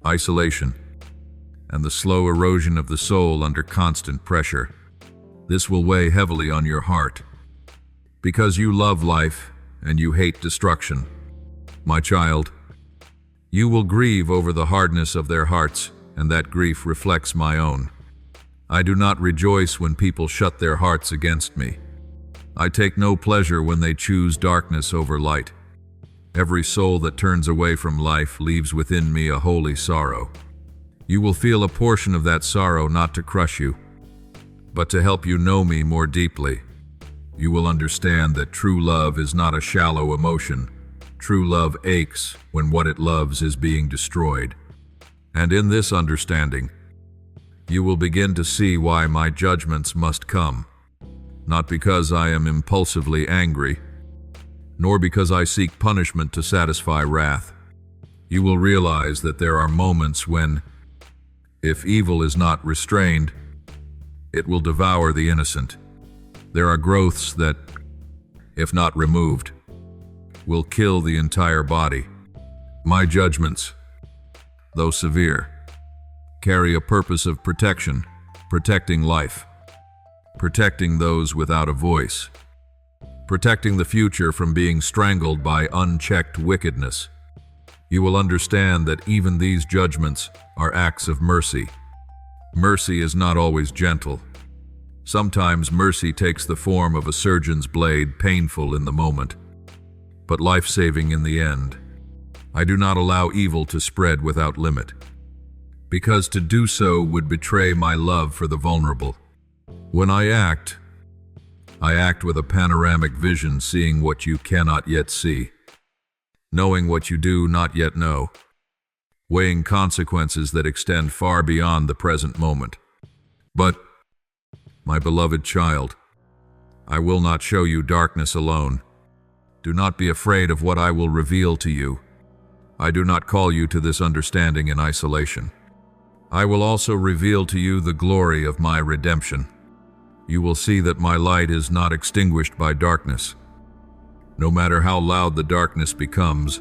isolation, and the slow erosion of the soul under constant pressure. This will weigh heavily on your heart, because you love life and you hate destruction. My child, you will grieve over the hardness of their hearts, and that grief reflects my own. I do not rejoice when people shut their hearts against me. I take no pleasure when they choose darkness over light. Every soul that turns away from life leaves within me a holy sorrow. You will feel a portion of that sorrow, not to crush you, but to help you know me more deeply. You will understand that true love is not a shallow emotion. True love aches when what it loves is being destroyed. And in this understanding, you will begin to see why my judgments must come, not because I am impulsively angry, nor because I seek punishment to satisfy wrath. You will realize that there are moments when, if evil is not restrained, it will devour the innocent. There are growths that, if not removed, will kill the entire body. My judgments, though severe, carry a purpose of protection, protecting life, protecting those without a voice, protecting the future from being strangled by unchecked wickedness. You will understand that even these judgments are acts of mercy. Mercy is not always gentle. Sometimes mercy takes the form of a surgeon's blade, painful in the moment, but life-saving in the end. I do not allow evil to spread without limit, because to do so would betray my love for the vulnerable. When I act with a panoramic vision, seeing what you cannot yet see, knowing what you do not yet know, weighing consequences that extend far beyond the present moment. But, my beloved child, I will not show you darkness alone. Do not be afraid of what I will reveal to you. I do not call you to this understanding in isolation. I will also reveal to you the glory of my redemption. You will see that my light is not extinguished by darkness. No matter how loud the darkness becomes,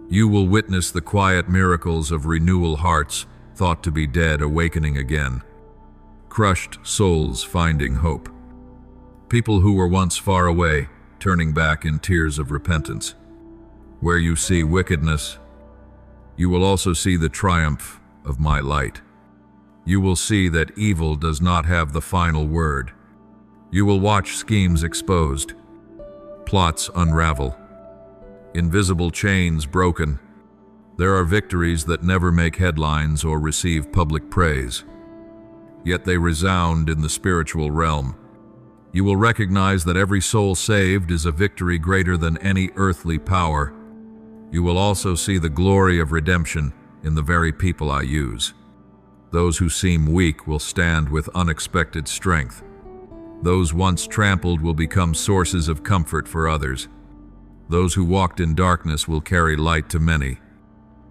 you will witness the quiet miracles of renewal, hearts thought to be dead awakening again, crushed souls finding hope, people who were once far away turning back in tears of repentance. Where you see wickedness, you will also see the triumph of my light. You will see that evil does not have the final word. You will watch schemes exposed, plots unravel, invisible chains broken. There are victories that never make headlines or receive public praise, yet they resound in the spiritual realm. You will recognize that every soul saved is a victory greater than any earthly power. You will also see the glory of redemption in the very people I use. Those who seem weak will stand with unexpected strength. Those once trampled will become sources of comfort for others. Those who walked in darkness will carry light to many.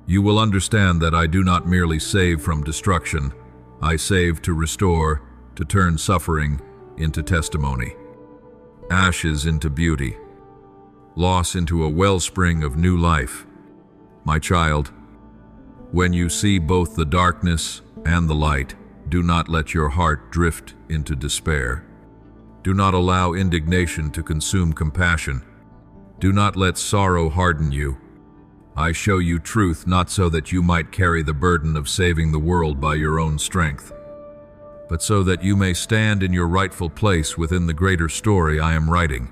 You will understand that I do not merely save from destruction. I save to restore, to turn suffering into testimony, ashes into beauty, loss into a wellspring of new life. My child, when you see both the darkness and the light, do not let your heart drift into despair. Do not allow indignation to consume compassion. Do not let sorrow harden you. I show you truth not so that you might carry the burden of saving the world by your own strength, but so that you may stand in your rightful place within the greater story I am writing.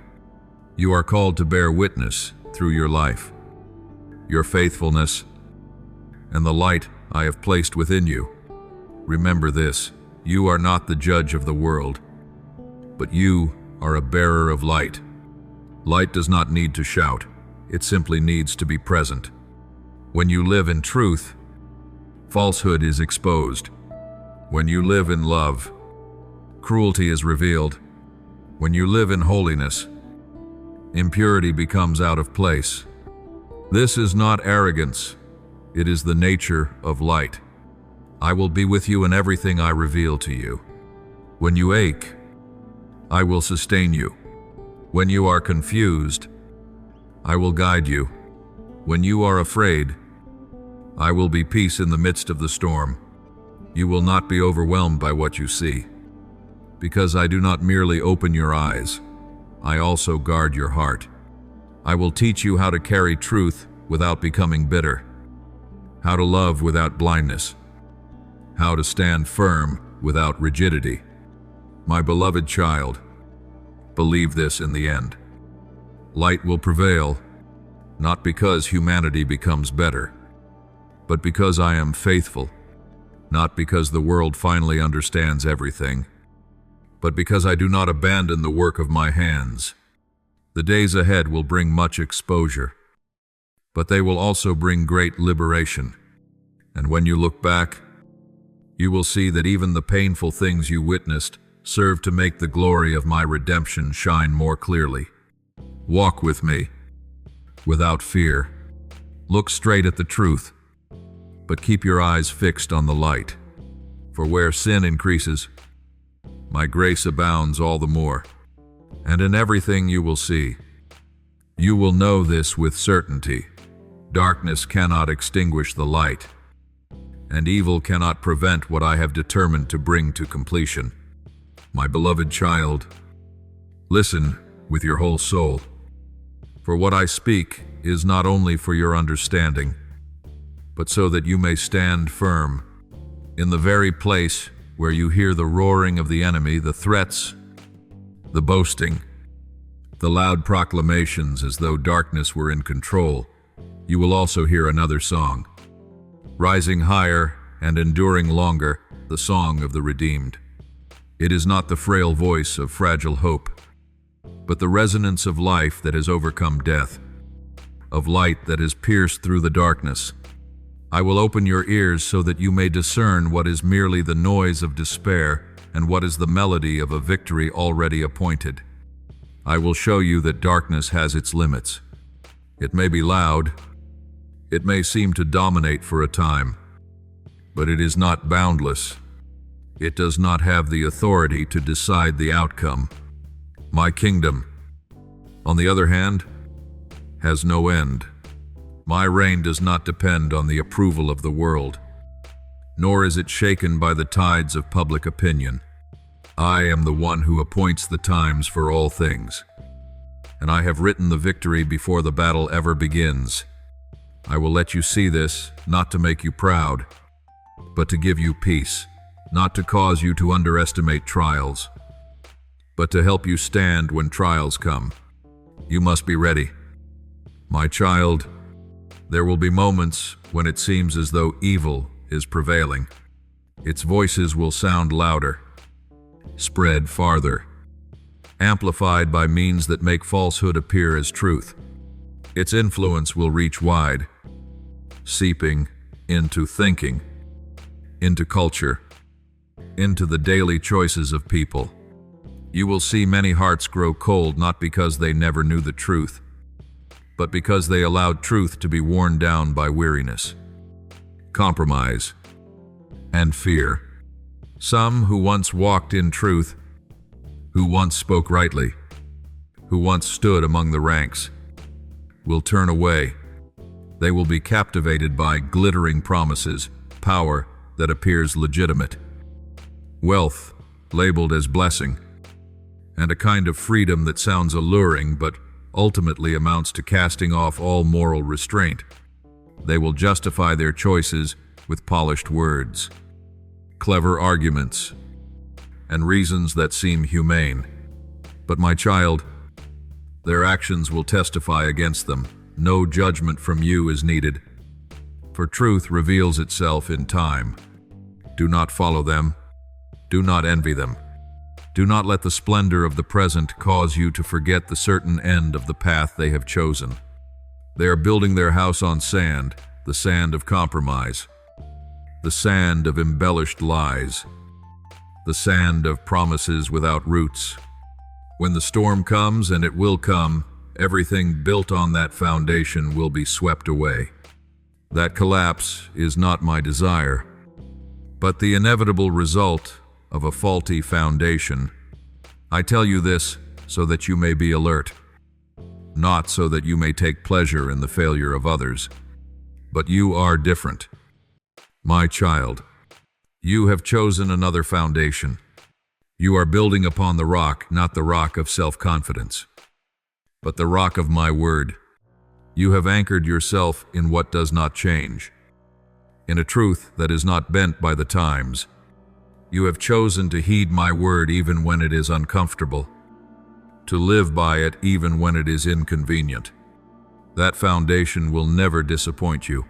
You are called to bear witness through your life, your faithfulness, and the light I have placed within you. Remember this: you are not the judge of the world, but you are a bearer of light. Light does not need to shout, it simply needs to be present. When you live in truth, falsehood is exposed. When you live in love, cruelty is revealed. When you live in holiness, impurity becomes out of place. This is not arrogance, it is the nature of light. I will be with you in everything I reveal to you. When you ache, I will sustain you. When you are confused, I will guide you. When you are afraid, I will be peace in the midst of the storm. You will not be overwhelmed by what you see, because I do not merely open your eyes, I also guard your heart. I will teach you how to carry truth without becoming bitter, how to love without blindness, how to stand firm without rigidity. My beloved child, believe this in the end. Light will prevail, not because humanity becomes better, but because I am faithful, not because the world finally understands everything, but because I do not abandon the work of my hands. The days ahead will bring much exposure, but they will also bring great liberation. And when you look back, you will see that even the painful things you witnessed serve to make the glory of my redemption shine more clearly. Walk with me, without fear. Look straight at the truth, but keep your eyes fixed on the light. For where sin increases, my grace abounds all the more. And in everything you will see, you will know this with certainty: darkness cannot extinguish the light, and evil cannot prevent what I have determined to bring to completion. My beloved child, listen with your whole soul, for what I speak is not only for your understanding, but so that you may stand firm in the very place where you hear the roaring of the enemy, the threats, the boasting, the loud proclamations as though darkness were in control. You will also hear another song, rising higher and enduring longer, the song of the redeemed. It is not the frail voice of fragile hope, but the resonance of life that has overcome death, of light that has pierced through the darkness. I will open your ears so that you may discern what is merely the noise of despair and what is the melody of a victory already appointed. I will show you that darkness has its limits. It may be loud, it may seem to dominate for a time, but it is not boundless. It does not have the authority to decide the outcome. My kingdom, on the other hand, has no end. My reign does not depend on the approval of the world, nor is it shaken by the tides of public opinion. I am the one who appoints the times for all things, and I have written the victory before the battle ever begins. I will let you see this, not to make you proud, but to give you peace, not to cause you to underestimate trials, but to help you stand when trials come. You must be ready. My child, there will be moments when it seems as though evil is prevailing. Its voices will sound louder, spread farther, amplified by means that make falsehood appear as truth. Its influence will reach wide, seeping into thinking, into culture, into the daily choices of people. You will see many hearts grow cold not because they never knew the truth, but because they allowed truth to be worn down by weariness, compromise, and fear. Some who once walked in truth, who once spoke rightly, who once stood among the ranks, will turn away. They will be captivated by glittering promises, power that appears legitimate, wealth labeled as blessing, and a kind of freedom that sounds alluring but ultimately amounts to casting off all moral restraint. They will justify their choices with polished words, clever arguments, and reasons that seem humane. But my child, their actions will testify against them. No judgment from you is needed, for truth reveals itself in time. Do not follow them. Do not envy them. Do not let the splendor of the present cause you to forget the certain end of the path they have chosen. They are building their house on sand, the sand of compromise, the sand of embellished lies, the sand of promises without roots. When the storm comes, and it will come, everything built on that foundation will be swept away. That collapse is not my desire, but the inevitable result of a faulty foundation. I tell you this so that you may be alert, not so that you may take pleasure in the failure of others. But you are different. My child, you have chosen another foundation. You are building upon the rock, not the rock of self-confidence, but the rock of my word. You have anchored yourself in what does not change, in a truth that is not bent by the times. You have chosen to heed my word even when it is uncomfortable, to live by it even when it is inconvenient. That foundation will never disappoint you.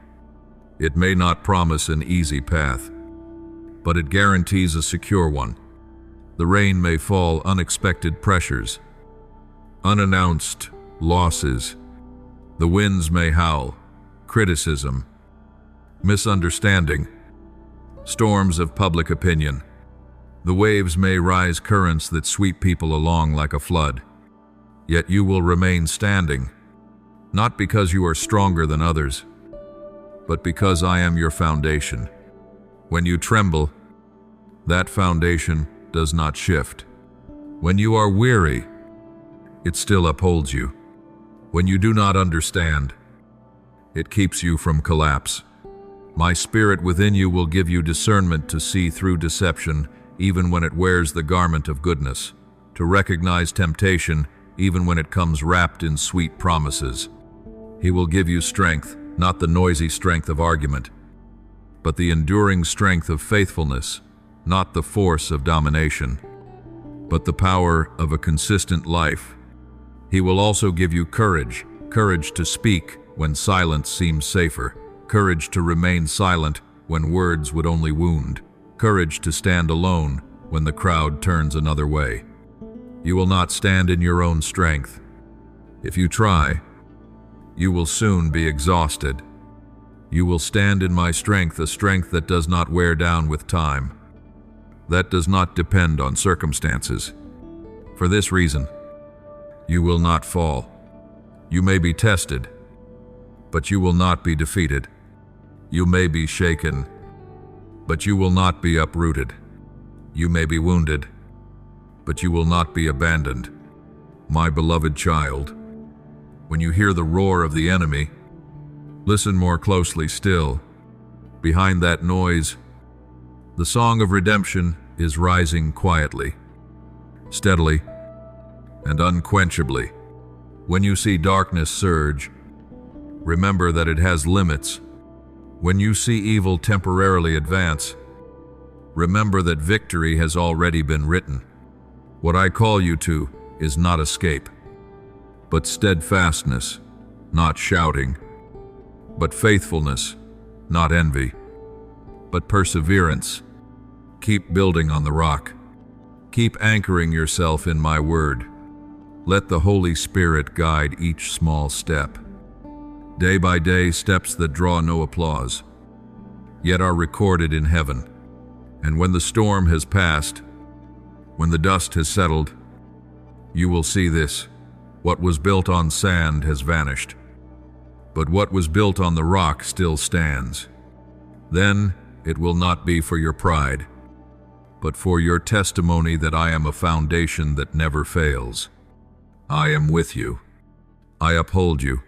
It may not promise an easy path, but it guarantees a secure one. The rain may fall, unexpected pressures, unannounced losses. The winds may howl, criticism, misunderstanding, storms of public opinion. The waves may rise, currents that sweep people along like a flood. Yet you will remain standing, not because you are stronger than others, but because I am your foundation. When you tremble, that foundation does not shift. When you are weary, it still upholds you. When you do not understand, it keeps you from collapse. My spirit within you will give you discernment to see through deception, even when it wears the garment of goodness, to recognize temptation, even when it comes wrapped in sweet promises. He will give you strength, not the noisy strength of argument, but the enduring strength of faithfulness, not the force of domination, but the power of a consistent life. He will also give you courage, courage to speak when silence seems safer, courage to remain silent when words would only wound, courage to stand alone when the crowd turns another way. You will not stand in your own strength. If you try, you will soon be exhausted. You will stand in my strength, a strength that does not wear down with time, that does not depend on circumstances. For this reason, you will not fall. You may be tested, but you will not be defeated. You may be shaken, but you will not be uprooted. You may be wounded, but you will not be abandoned. My beloved child, when you hear the roar of the enemy, listen more closely still. Behind that noise, the song of redemption is rising quietly, steadily, and unquenchably. When you see darkness surge, remember that it has limits. When you see evil temporarily advance, remember that victory has already been written. What I call you to is not escape, but steadfastness, not shouting, but faithfulness, not envy, but perseverance. Keep building on the rock. Keep anchoring yourself in my word. Let the Holy Spirit guide each small step. Day by day, steps that draw no applause, yet are recorded in heaven. And when the storm has passed, when the dust has settled, you will see this: what was built on sand has vanished, but what was built on the rock still stands. Then it will not be for your pride, but for your testimony that I am a foundation that never fails. I am with you. I uphold you,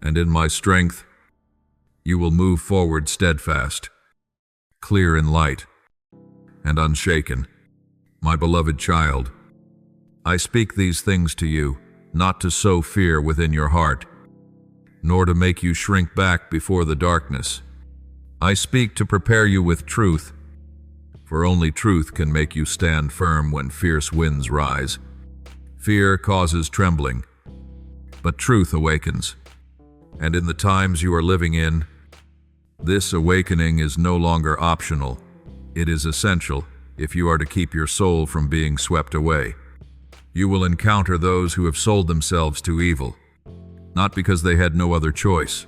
and in my strength, you will move forward steadfast, clear in light, and unshaken. My beloved child, I speak these things to you, not to sow fear within your heart, nor to make you shrink back before the darkness. I speak to prepare you with truth, for only truth can make you stand firm when fierce winds rise. Fear causes trembling, but truth awakens. And in the times you are living in, this awakening is no longer optional. It is essential if you are to keep your soul from being swept away. You will encounter those who have sold themselves to evil, not because they had no other choice,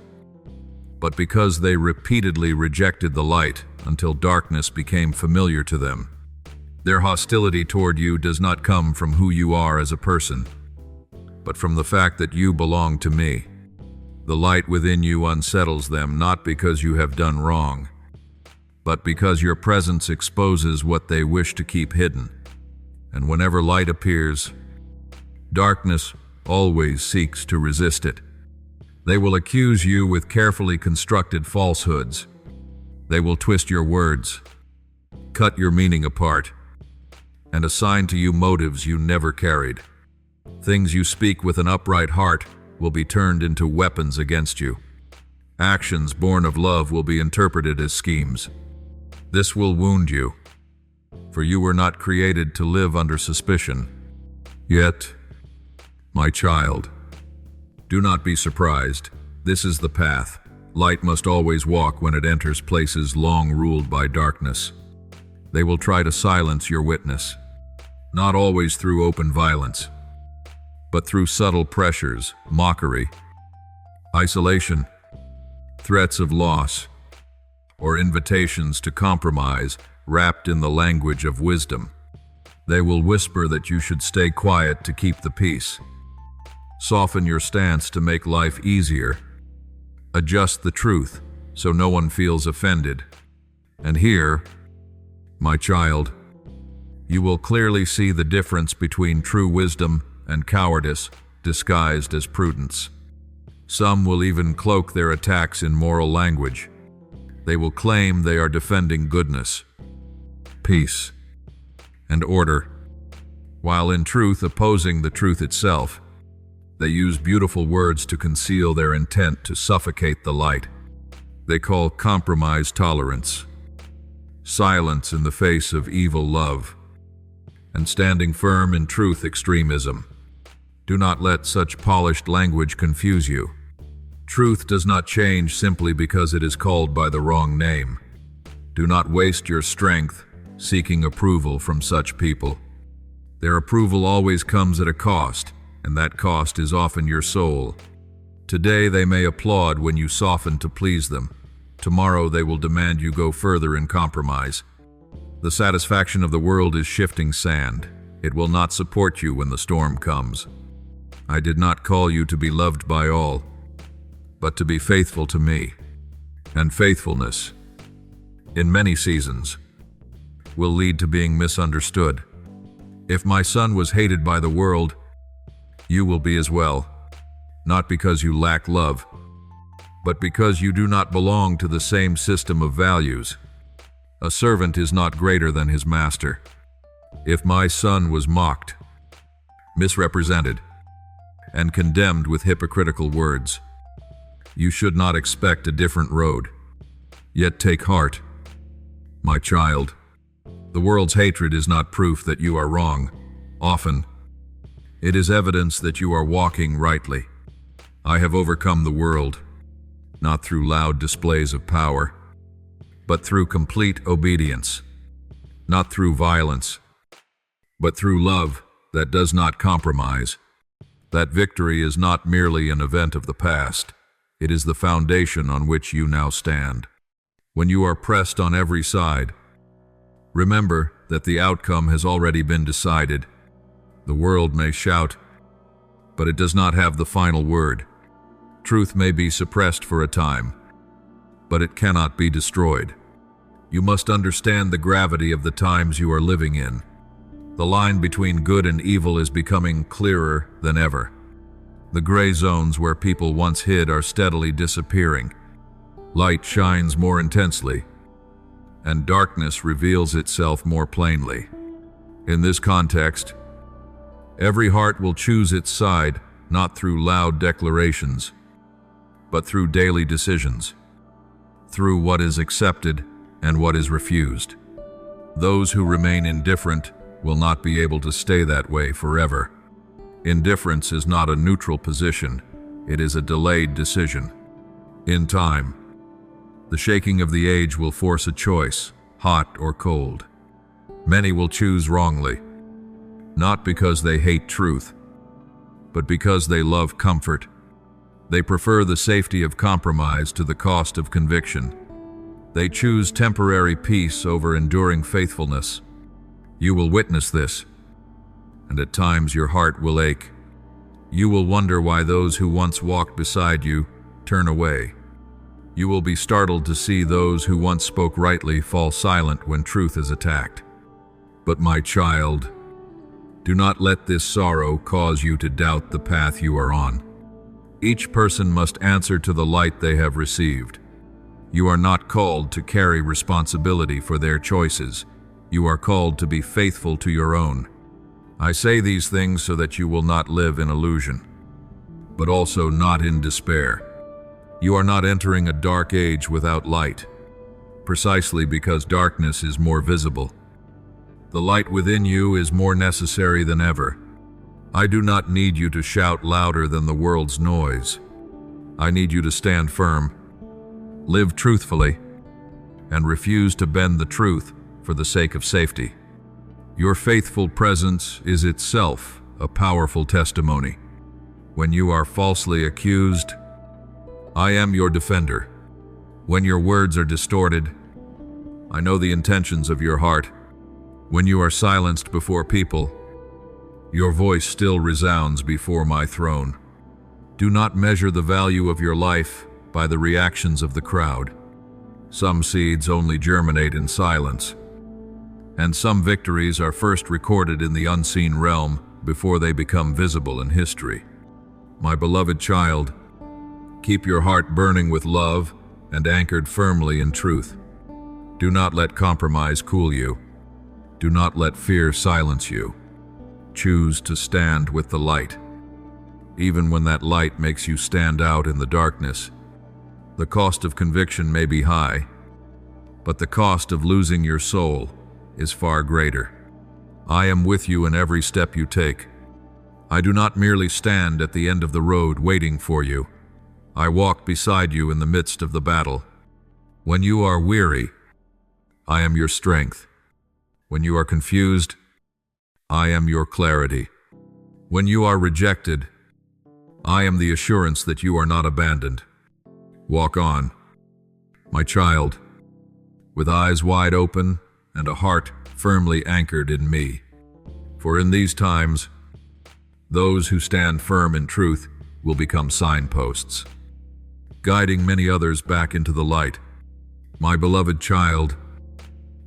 but because they repeatedly rejected the light until darkness became familiar to them. Their hostility toward you does not come from who you are as a person, but from the fact that you belong to me. The light within you unsettles them not because you have done wrong, but because your presence exposes what they wish to keep hidden. And whenever light appears, darkness always seeks to resist it. They will accuse you with carefully constructed falsehoods. They will twist your words, cut your meaning apart, and assign to you motives you never carried. Things you speak with an upright heart will be turned into weapons against you. Actions born of love will be interpreted as schemes. This will wound you, for you were not created to live under suspicion. Yet, my child, do not be surprised. This is the path. Light must always walk when it enters places long ruled by darkness. They will try to silence your witness, not always through open violence, but through subtle pressures, mockery, isolation, threats of loss, or invitations to compromise wrapped in the language of wisdom. They will whisper that you should stay quiet to keep the peace. Soften your stance to make life easier. Adjust the truth so no one feels offended. And here, my child, you will clearly see the difference between true wisdom and cowardice disguised as prudence. Some will even cloak their attacks in moral language. They will claim they are defending goodness, peace, and order, while in truth opposing the truth itself. They use beautiful words to conceal their intent to suffocate the light. They call compromise tolerance, silence in the face of evil love, and standing firm in truth extremism. Do not let such polished language confuse you. Truth does not change simply because it is called by the wrong name. Do not waste your strength seeking approval from such people. Their approval always comes at a cost, and that cost is often your soul. Today they may applaud when you soften to please them. Tomorrow they will demand you go further in compromise. The satisfaction of the world is shifting sand. It will not support you when the storm comes. I did not call you to be loved by all, but to be faithful to me. And faithfulness, in many seasons, will lead to being misunderstood. If my son was hated by the world, you will be as well, not because you lack love, but because you do not belong to the same system of values. A servant is not greater than his master. If my son was mocked, misrepresented, and condemned with hypocritical words, you should not expect a different road. Yet take heart, my child. The world's hatred is not proof that you are wrong. Often, it is evidence that you are walking rightly. I have overcome the world, not through loud displays of power, but through complete obedience, not through violence, but through love that does not compromise. That victory is not merely an event of the past. It is the foundation on which you now stand. When you are pressed on every side, remember that the outcome has already been decided. The world may shout, but it does not have the final word. Truth may be suppressed for a time, but it cannot be destroyed. You must understand the gravity of the times you are living in. The line between good and evil is becoming clearer than ever. The gray zones where people once hid are steadily disappearing. Light shines more intensely, and darkness reveals itself more plainly. In this context, every heart will choose its side, not through loud declarations, but through daily decisions, through what is accepted and what is refused. Those who remain indifferent will not be able to stay that way forever. Indifference is not a neutral position, it is a delayed decision. In time, the shaking of the age will force a choice, hot or cold. Many will choose wrongly, not because they hate truth, but because they love comfort. They prefer the safety of compromise to the cost of conviction. They choose temporary peace over enduring faithfulness. You will witness this, and at times your heart will ache. You will wonder why those who once walked beside you turn away. You will be startled to see those who once spoke rightly fall silent when truth is attacked. But my child, do not let this sorrow cause you to doubt the path you are on. Each person must answer to the light they have received. You are not called to carry responsibility for their choices. You are called to be faithful to your own. I say these things so that you will not live in illusion, but also not in despair. You are not entering a dark age without light, precisely because darkness is more visible. The light within you is more necessary than ever. I do not need you to shout louder than the world's noise. I need you to stand firm, live truthfully, and refuse to bend the truth for the sake of safety. Your faithful presence is itself a powerful testimony. When you are falsely accused, I am your defender. When your words are distorted, I know the intentions of your heart. When you are silenced before people, your voice still resounds before my throne. Do not measure the value of your life by the reactions of the crowd. Some seeds only germinate in silence, and some victories are first recorded in the unseen realm before they become visible in history. My beloved child, keep your heart burning with love and anchored firmly in truth. Do not let compromise cool you. Do not let fear silence you. Choose to stand with the light. Even when that light makes you stand out in the darkness, the cost of conviction may be high, but the cost of losing your soul is far greater. I am with you in every step you take. I do not merely stand at the end of the road waiting for you. I walk beside you in the midst of the battle. When you are weary, I am your strength. When you are confused, I am your clarity. When you are rejected, I am the assurance that you are not abandoned. Walk on, my child, with eyes wide open and a heart firmly anchored in me. For in these times, those who stand firm in truth will become signposts, guiding many others back into the light. My beloved child,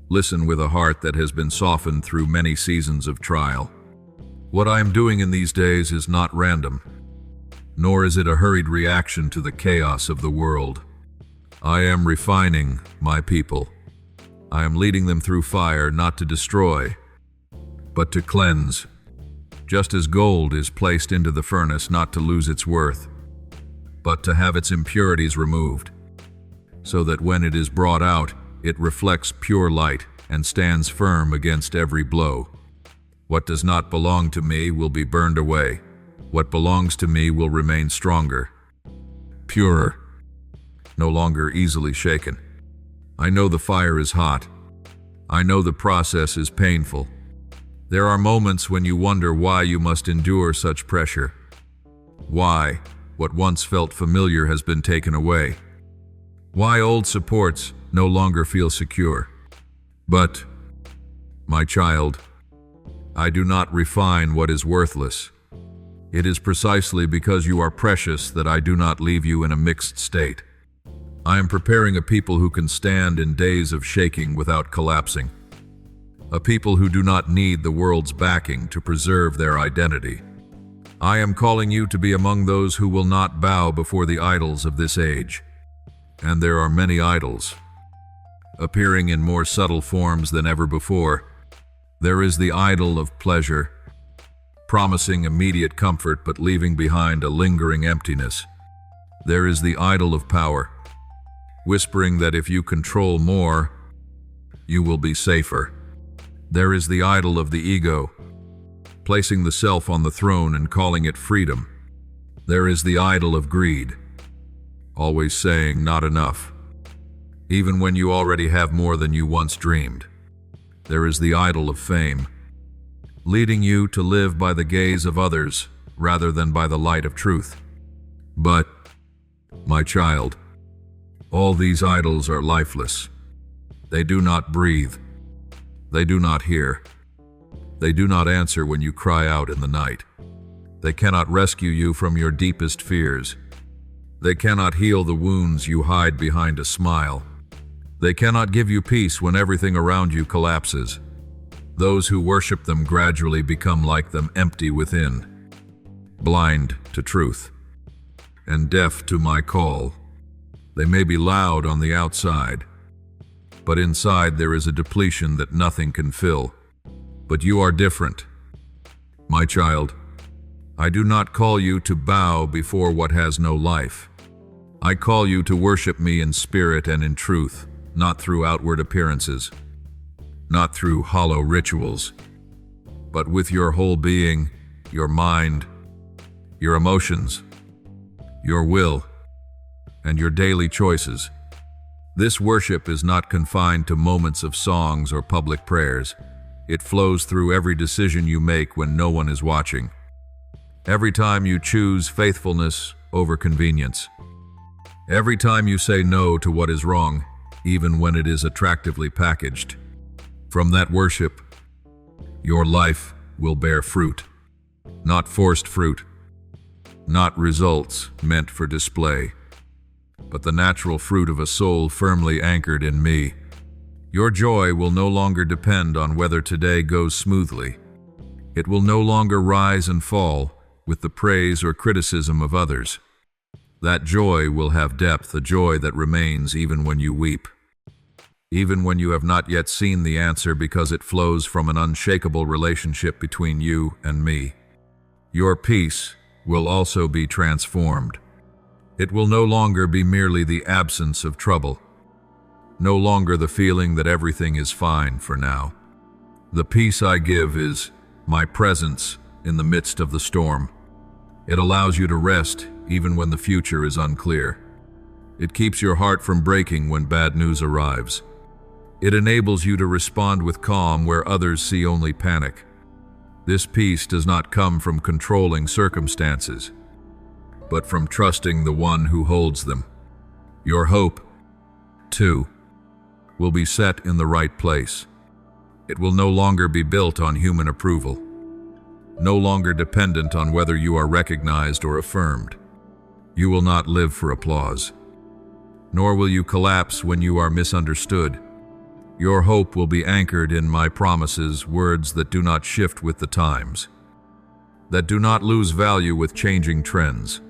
listen with a heart that has been softened through many seasons of trial. What I am doing in these days is not random, nor is it a hurried reaction to the chaos of the world. I am refining my people. I am leading them through fire, not to destroy, but to cleanse. Just as gold is placed into the furnace not to lose its worth, but to have its impurities removed, so that when it is brought out, it reflects pure light and stands firm against every blow. What does not belong to me will be burned away. What belongs to me will remain stronger, purer, no longer easily shaken. I know the fire is hot. I know the process is painful. There are moments when you wonder why you must endure such pressure. Why what once felt familiar has been taken away. Why old supports no longer feel secure. But, my child, I do not refine what is worthless. It is precisely because you are precious that I do not leave you in a mixed state. I am preparing a people who can stand in days of shaking without collapsing. A people who do not need the world's backing to preserve their identity. I am calling you to be among those who will not bow before the idols of this age. And there are many idols, appearing in more subtle forms than ever before. There is the idol of pleasure, promising immediate comfort but leaving behind a lingering emptiness. There is the idol of power, whispering that if you control more, you will be safer. There is the idol of the ego, placing the self on the throne and calling it freedom. There is the idol of greed, always saying not enough, even when you already have more than you once dreamed. There is the idol of fame, leading you to live by the gaze of others rather than by the light of truth. But, my child, all these idols are lifeless. They do not breathe. They do not hear. They do not answer when you cry out in the night. They cannot rescue you from your deepest fears. They cannot heal the wounds you hide behind a smile. They cannot give you peace when everything around you collapses. Those who worship them gradually become like them, empty within, blind to truth, and deaf to my call. They may be loud on the outside, but inside there is a depletion that nothing can fill. But you are different. My child, I do not call you to bow before what has no life. I call you to worship me in spirit and in truth, not through outward appearances, not through hollow rituals, but with your whole being, your mind, your emotions, your will, and your daily choices. This worship is not confined to moments of songs or public prayers. It flows through every decision you make when no one is watching. Every time you choose faithfulness over convenience. Every time you say no to what is wrong, even when it is attractively packaged. From that worship, your life will bear fruit. Not forced fruit, not results meant for display, but the natural fruit of a soul firmly anchored in me. Your joy will no longer depend on whether today goes smoothly. It will no longer rise and fall with the praise or criticism of others. That joy will have depth, a joy that remains even when you weep, even when you have not yet seen the answer, because it flows from an unshakable relationship between you and me. Your peace will also be transformed. It will no longer be merely the absence of trouble, no longer the feeling that everything is fine for now. The peace I give is my presence in the midst of the storm. It allows you to rest even when the future is unclear. It keeps your heart from breaking when bad news arrives. It enables you to respond with calm where others see only panic. This peace does not come from controlling circumstances, but from trusting the one who holds them. Your hope, too, will be set in the right place. It will no longer be built on human approval, no longer dependent on whether you are recognized or affirmed. You will not live for applause, nor will you collapse when you are misunderstood. Your hope will be anchored in my promises, words that do not shift with the times, that do not lose value with changing trends.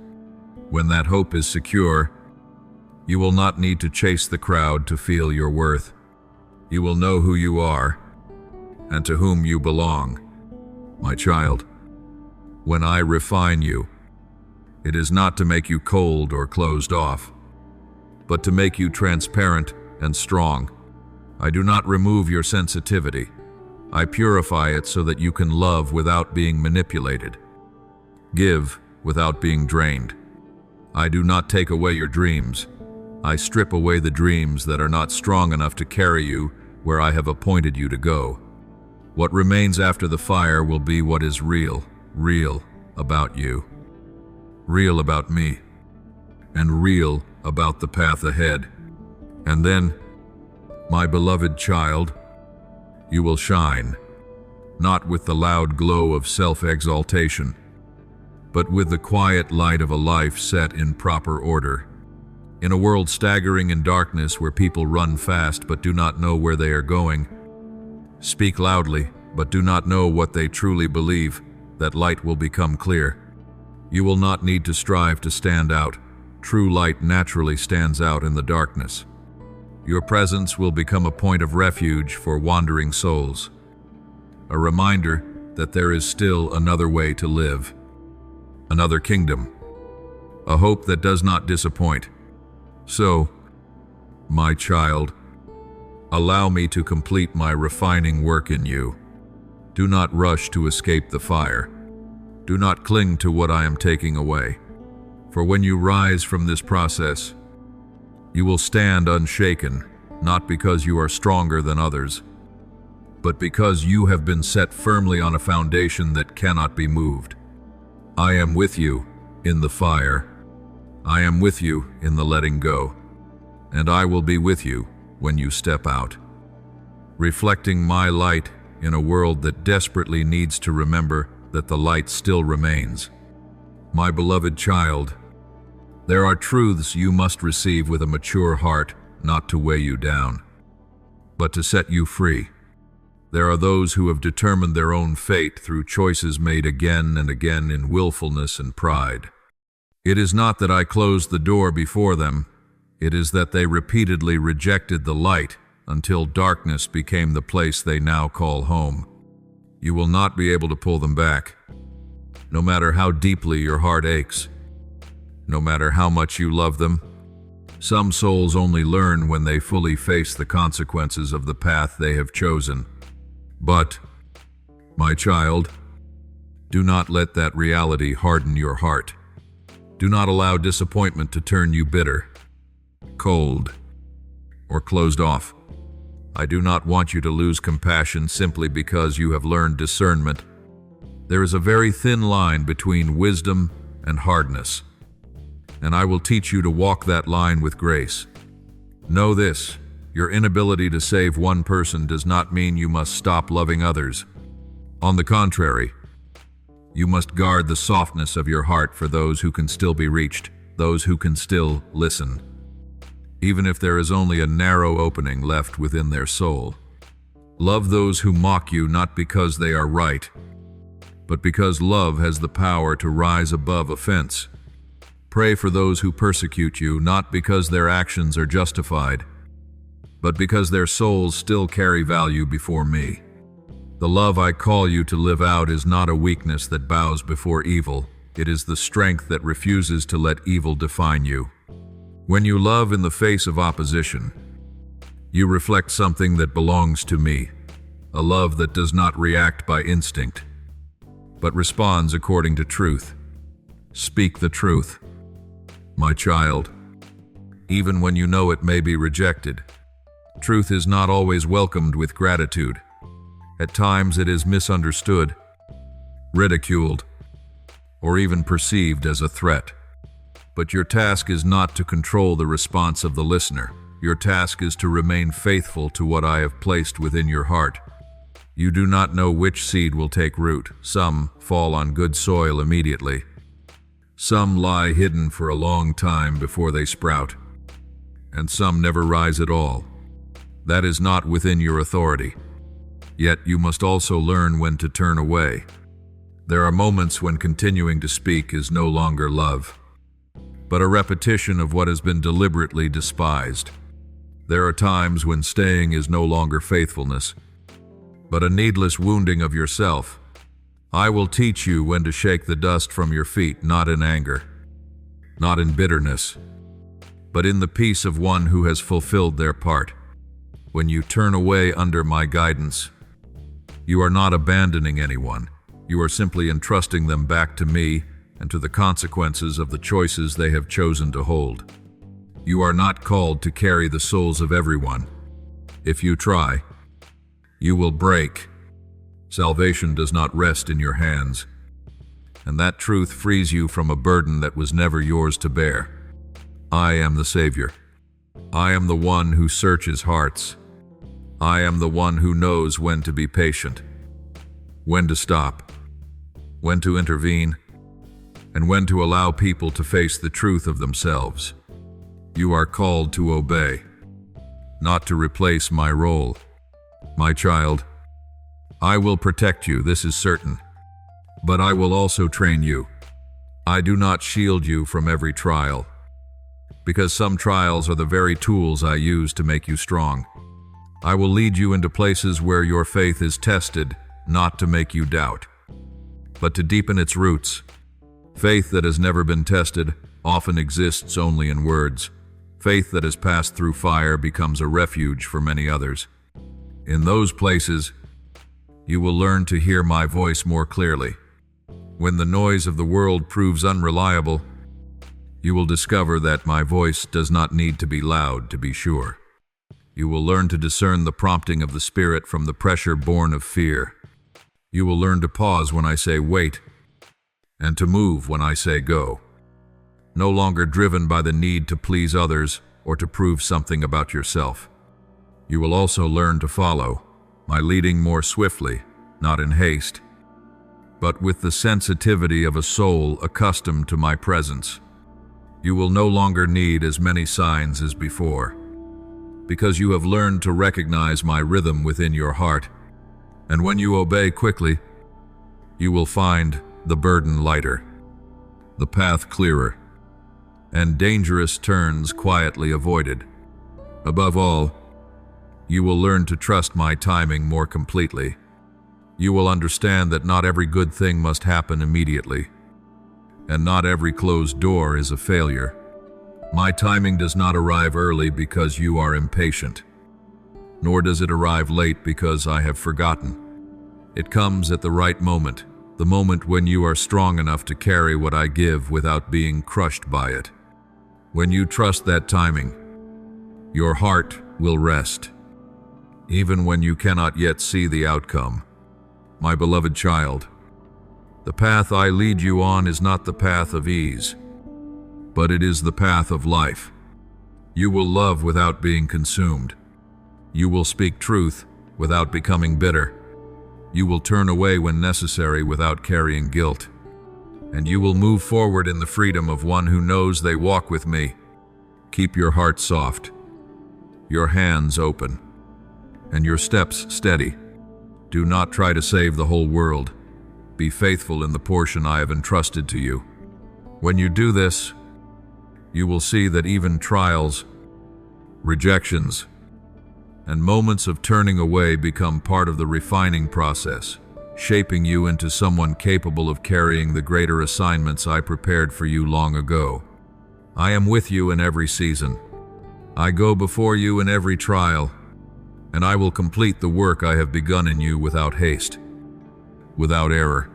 When that hope is secure, you will not need to chase the crowd to feel your worth. You will know who you are and to whom you belong. My child, when I refine you, it is not to make you cold or closed off, but to make you transparent and strong. I do not remove your sensitivity. I purify it so that you can love without being manipulated, give without being drained. I do not take away your dreams. I strip away the dreams that are not strong enough to carry you where I have appointed you to go. What remains after the fire will be what is real about you, real about me, and real about the path ahead. And then, my beloved child, you will shine, not with the loud glow of self-exaltation, but with the quiet light of a life set in proper order. In a world staggering in darkness where people run fast but do not know where they are going, speak loudly but do not know what they truly believe, that light will become clear. You will not need to strive to stand out. True light naturally stands out in the darkness. Your presence will become a point of refuge for wandering souls, a reminder that there is still another way to live, another kingdom, a hope that does not disappoint. So, my child, allow me to complete my refining work in you. Do not rush to escape the fire. Do not cling to what I am taking away. For when you rise from this process, you will stand unshaken, not because you are stronger than others, but because you have been set firmly on a foundation that cannot be moved. I am with you in the fire. I am with you in the letting go, and I will be with you when you step out, reflecting my light in a world that desperately needs to remember that the light still remains. My beloved child, there are truths you must receive with a mature heart, not to weigh you down, but to set you free. There are those who have determined their own fate through choices made again and again in willfulness and pride. It is not that I closed the door before them, it is that they repeatedly rejected the light until darkness became the place they now call home. You will not be able to pull them back, no matter how deeply your heart aches, no matter how much you love them. Some souls only learn when they fully face the consequences of the path they have chosen. But, my child, do not let that reality harden your heart. Do not allow disappointment to turn you bitter, cold, or closed off. I do not want you to lose compassion simply because you have learned discernment. There is a very thin line between wisdom and hardness, and I will teach you to walk that line with grace. Know this, your inability to save one person does not mean you must stop loving others. On the contrary, you must guard the softness of your heart for those who can still be reached, those who can still listen, even if there is only a narrow opening left within their soul. Love those who mock you not because they are right, but because love has the power to rise above offense. Pray for those who persecute you, not because their actions are justified, but because their souls still carry value before me. The love I call you to live out is not a weakness that bows before evil. It is the strength that refuses to let evil define you. When you love in the face of opposition, you reflect something that belongs to me, a love that does not react by instinct, but responds according to truth. Speak the truth, my child, even when you know it may be rejected. Truth is not always welcomed with gratitude. At times it is misunderstood, ridiculed, or even perceived as a threat. But your task is not to control the response of the listener. Your task is to remain faithful to what I have placed within your heart. You do not know which seed will take root. Some fall on good soil immediately. Some lie hidden for a long time before they sprout. And some never rise at all. That is not within your authority. Yet you must also learn when to turn away. There are moments when continuing to speak is no longer love, but a repetition of what has been deliberately despised. There are times when staying is no longer faithfulness, but a needless wounding of yourself. I will teach you when to shake the dust from your feet, not in anger, not in bitterness, but in the peace of one who has fulfilled their part. When you turn away under my guidance, you are not abandoning anyone. You are simply entrusting them back to me and to the consequences of the choices they have chosen to hold. You are not called to carry the souls of everyone. If you try, you will break. Salvation does not rest in your hands, and that truth frees you from a burden that was never yours to bear. I am the Savior. I am the one who searches hearts. I am the one who knows when to be patient, when to stop, when to intervene, and when to allow people to face the truth of themselves. You are called to obey, not to replace my role. My child, I will protect you, this is certain, but I will also train you. I do not shield you from every trial, because some trials are the very tools I use to make you strong. I will lead you into places where your faith is tested, not to make you doubt, but to deepen its roots. Faith that has never been tested often exists only in words. Faith that has passed through fire becomes a refuge for many others. In those places, you will learn to hear my voice more clearly. When the noise of the world proves unreliable, you will discover that my voice does not need to be loud to be sure. You will learn to discern the prompting of the Spirit from the pressure born of fear. You will learn to pause when I say wait, and to move when I say go. No longer driven by the need to please others or to prove something about yourself. You will also learn to follow my leading more swiftly, not in haste, but with the sensitivity of a soul accustomed to my presence. You will no longer need as many signs as before, because you have learned to recognize my rhythm within your heart. And when you obey quickly, you will find the burden lighter, the path clearer, and dangerous turns quietly avoided. Above all, you will learn to trust my timing more completely. You will understand that not every good thing must happen immediately, and not every closed door is a failure. My timing does not arrive early because you are impatient, nor does it arrive late because I have forgotten. It comes at the right moment, the moment when you are strong enough to carry what I give without being crushed by it. When you trust that timing, your heart will rest, even when you cannot yet see the outcome. My beloved child, the path I lead you on is not the path of ease, but it is the path of life. You will love without being consumed. You will speak truth without becoming bitter. You will turn away when necessary without carrying guilt. And you will move forward in the freedom of one who knows they walk with me. Keep your heart soft, your hands open, and your steps steady. Do not try to save the whole world. Be faithful in the portion I have entrusted to you. When you do this, you will see that even trials, rejections, and moments of turning away become part of the refining process, shaping you into someone capable of carrying the greater assignments I prepared for you long ago. I am with you in every season. I go before you in every trial, and I will complete the work I have begun in you without haste, without error,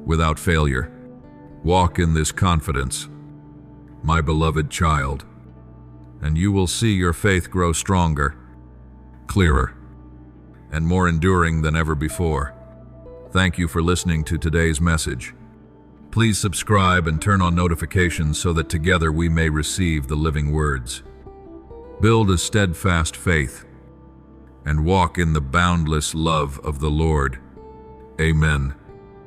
without failure. Walk in this confidence, my beloved child, and you will see your faith grow stronger, clearer, and more enduring than ever before. Thank you for listening to today's message. Please subscribe and turn on notifications so that together we may receive the living words. Build a steadfast faith and walk in the boundless love of the Lord. Amen.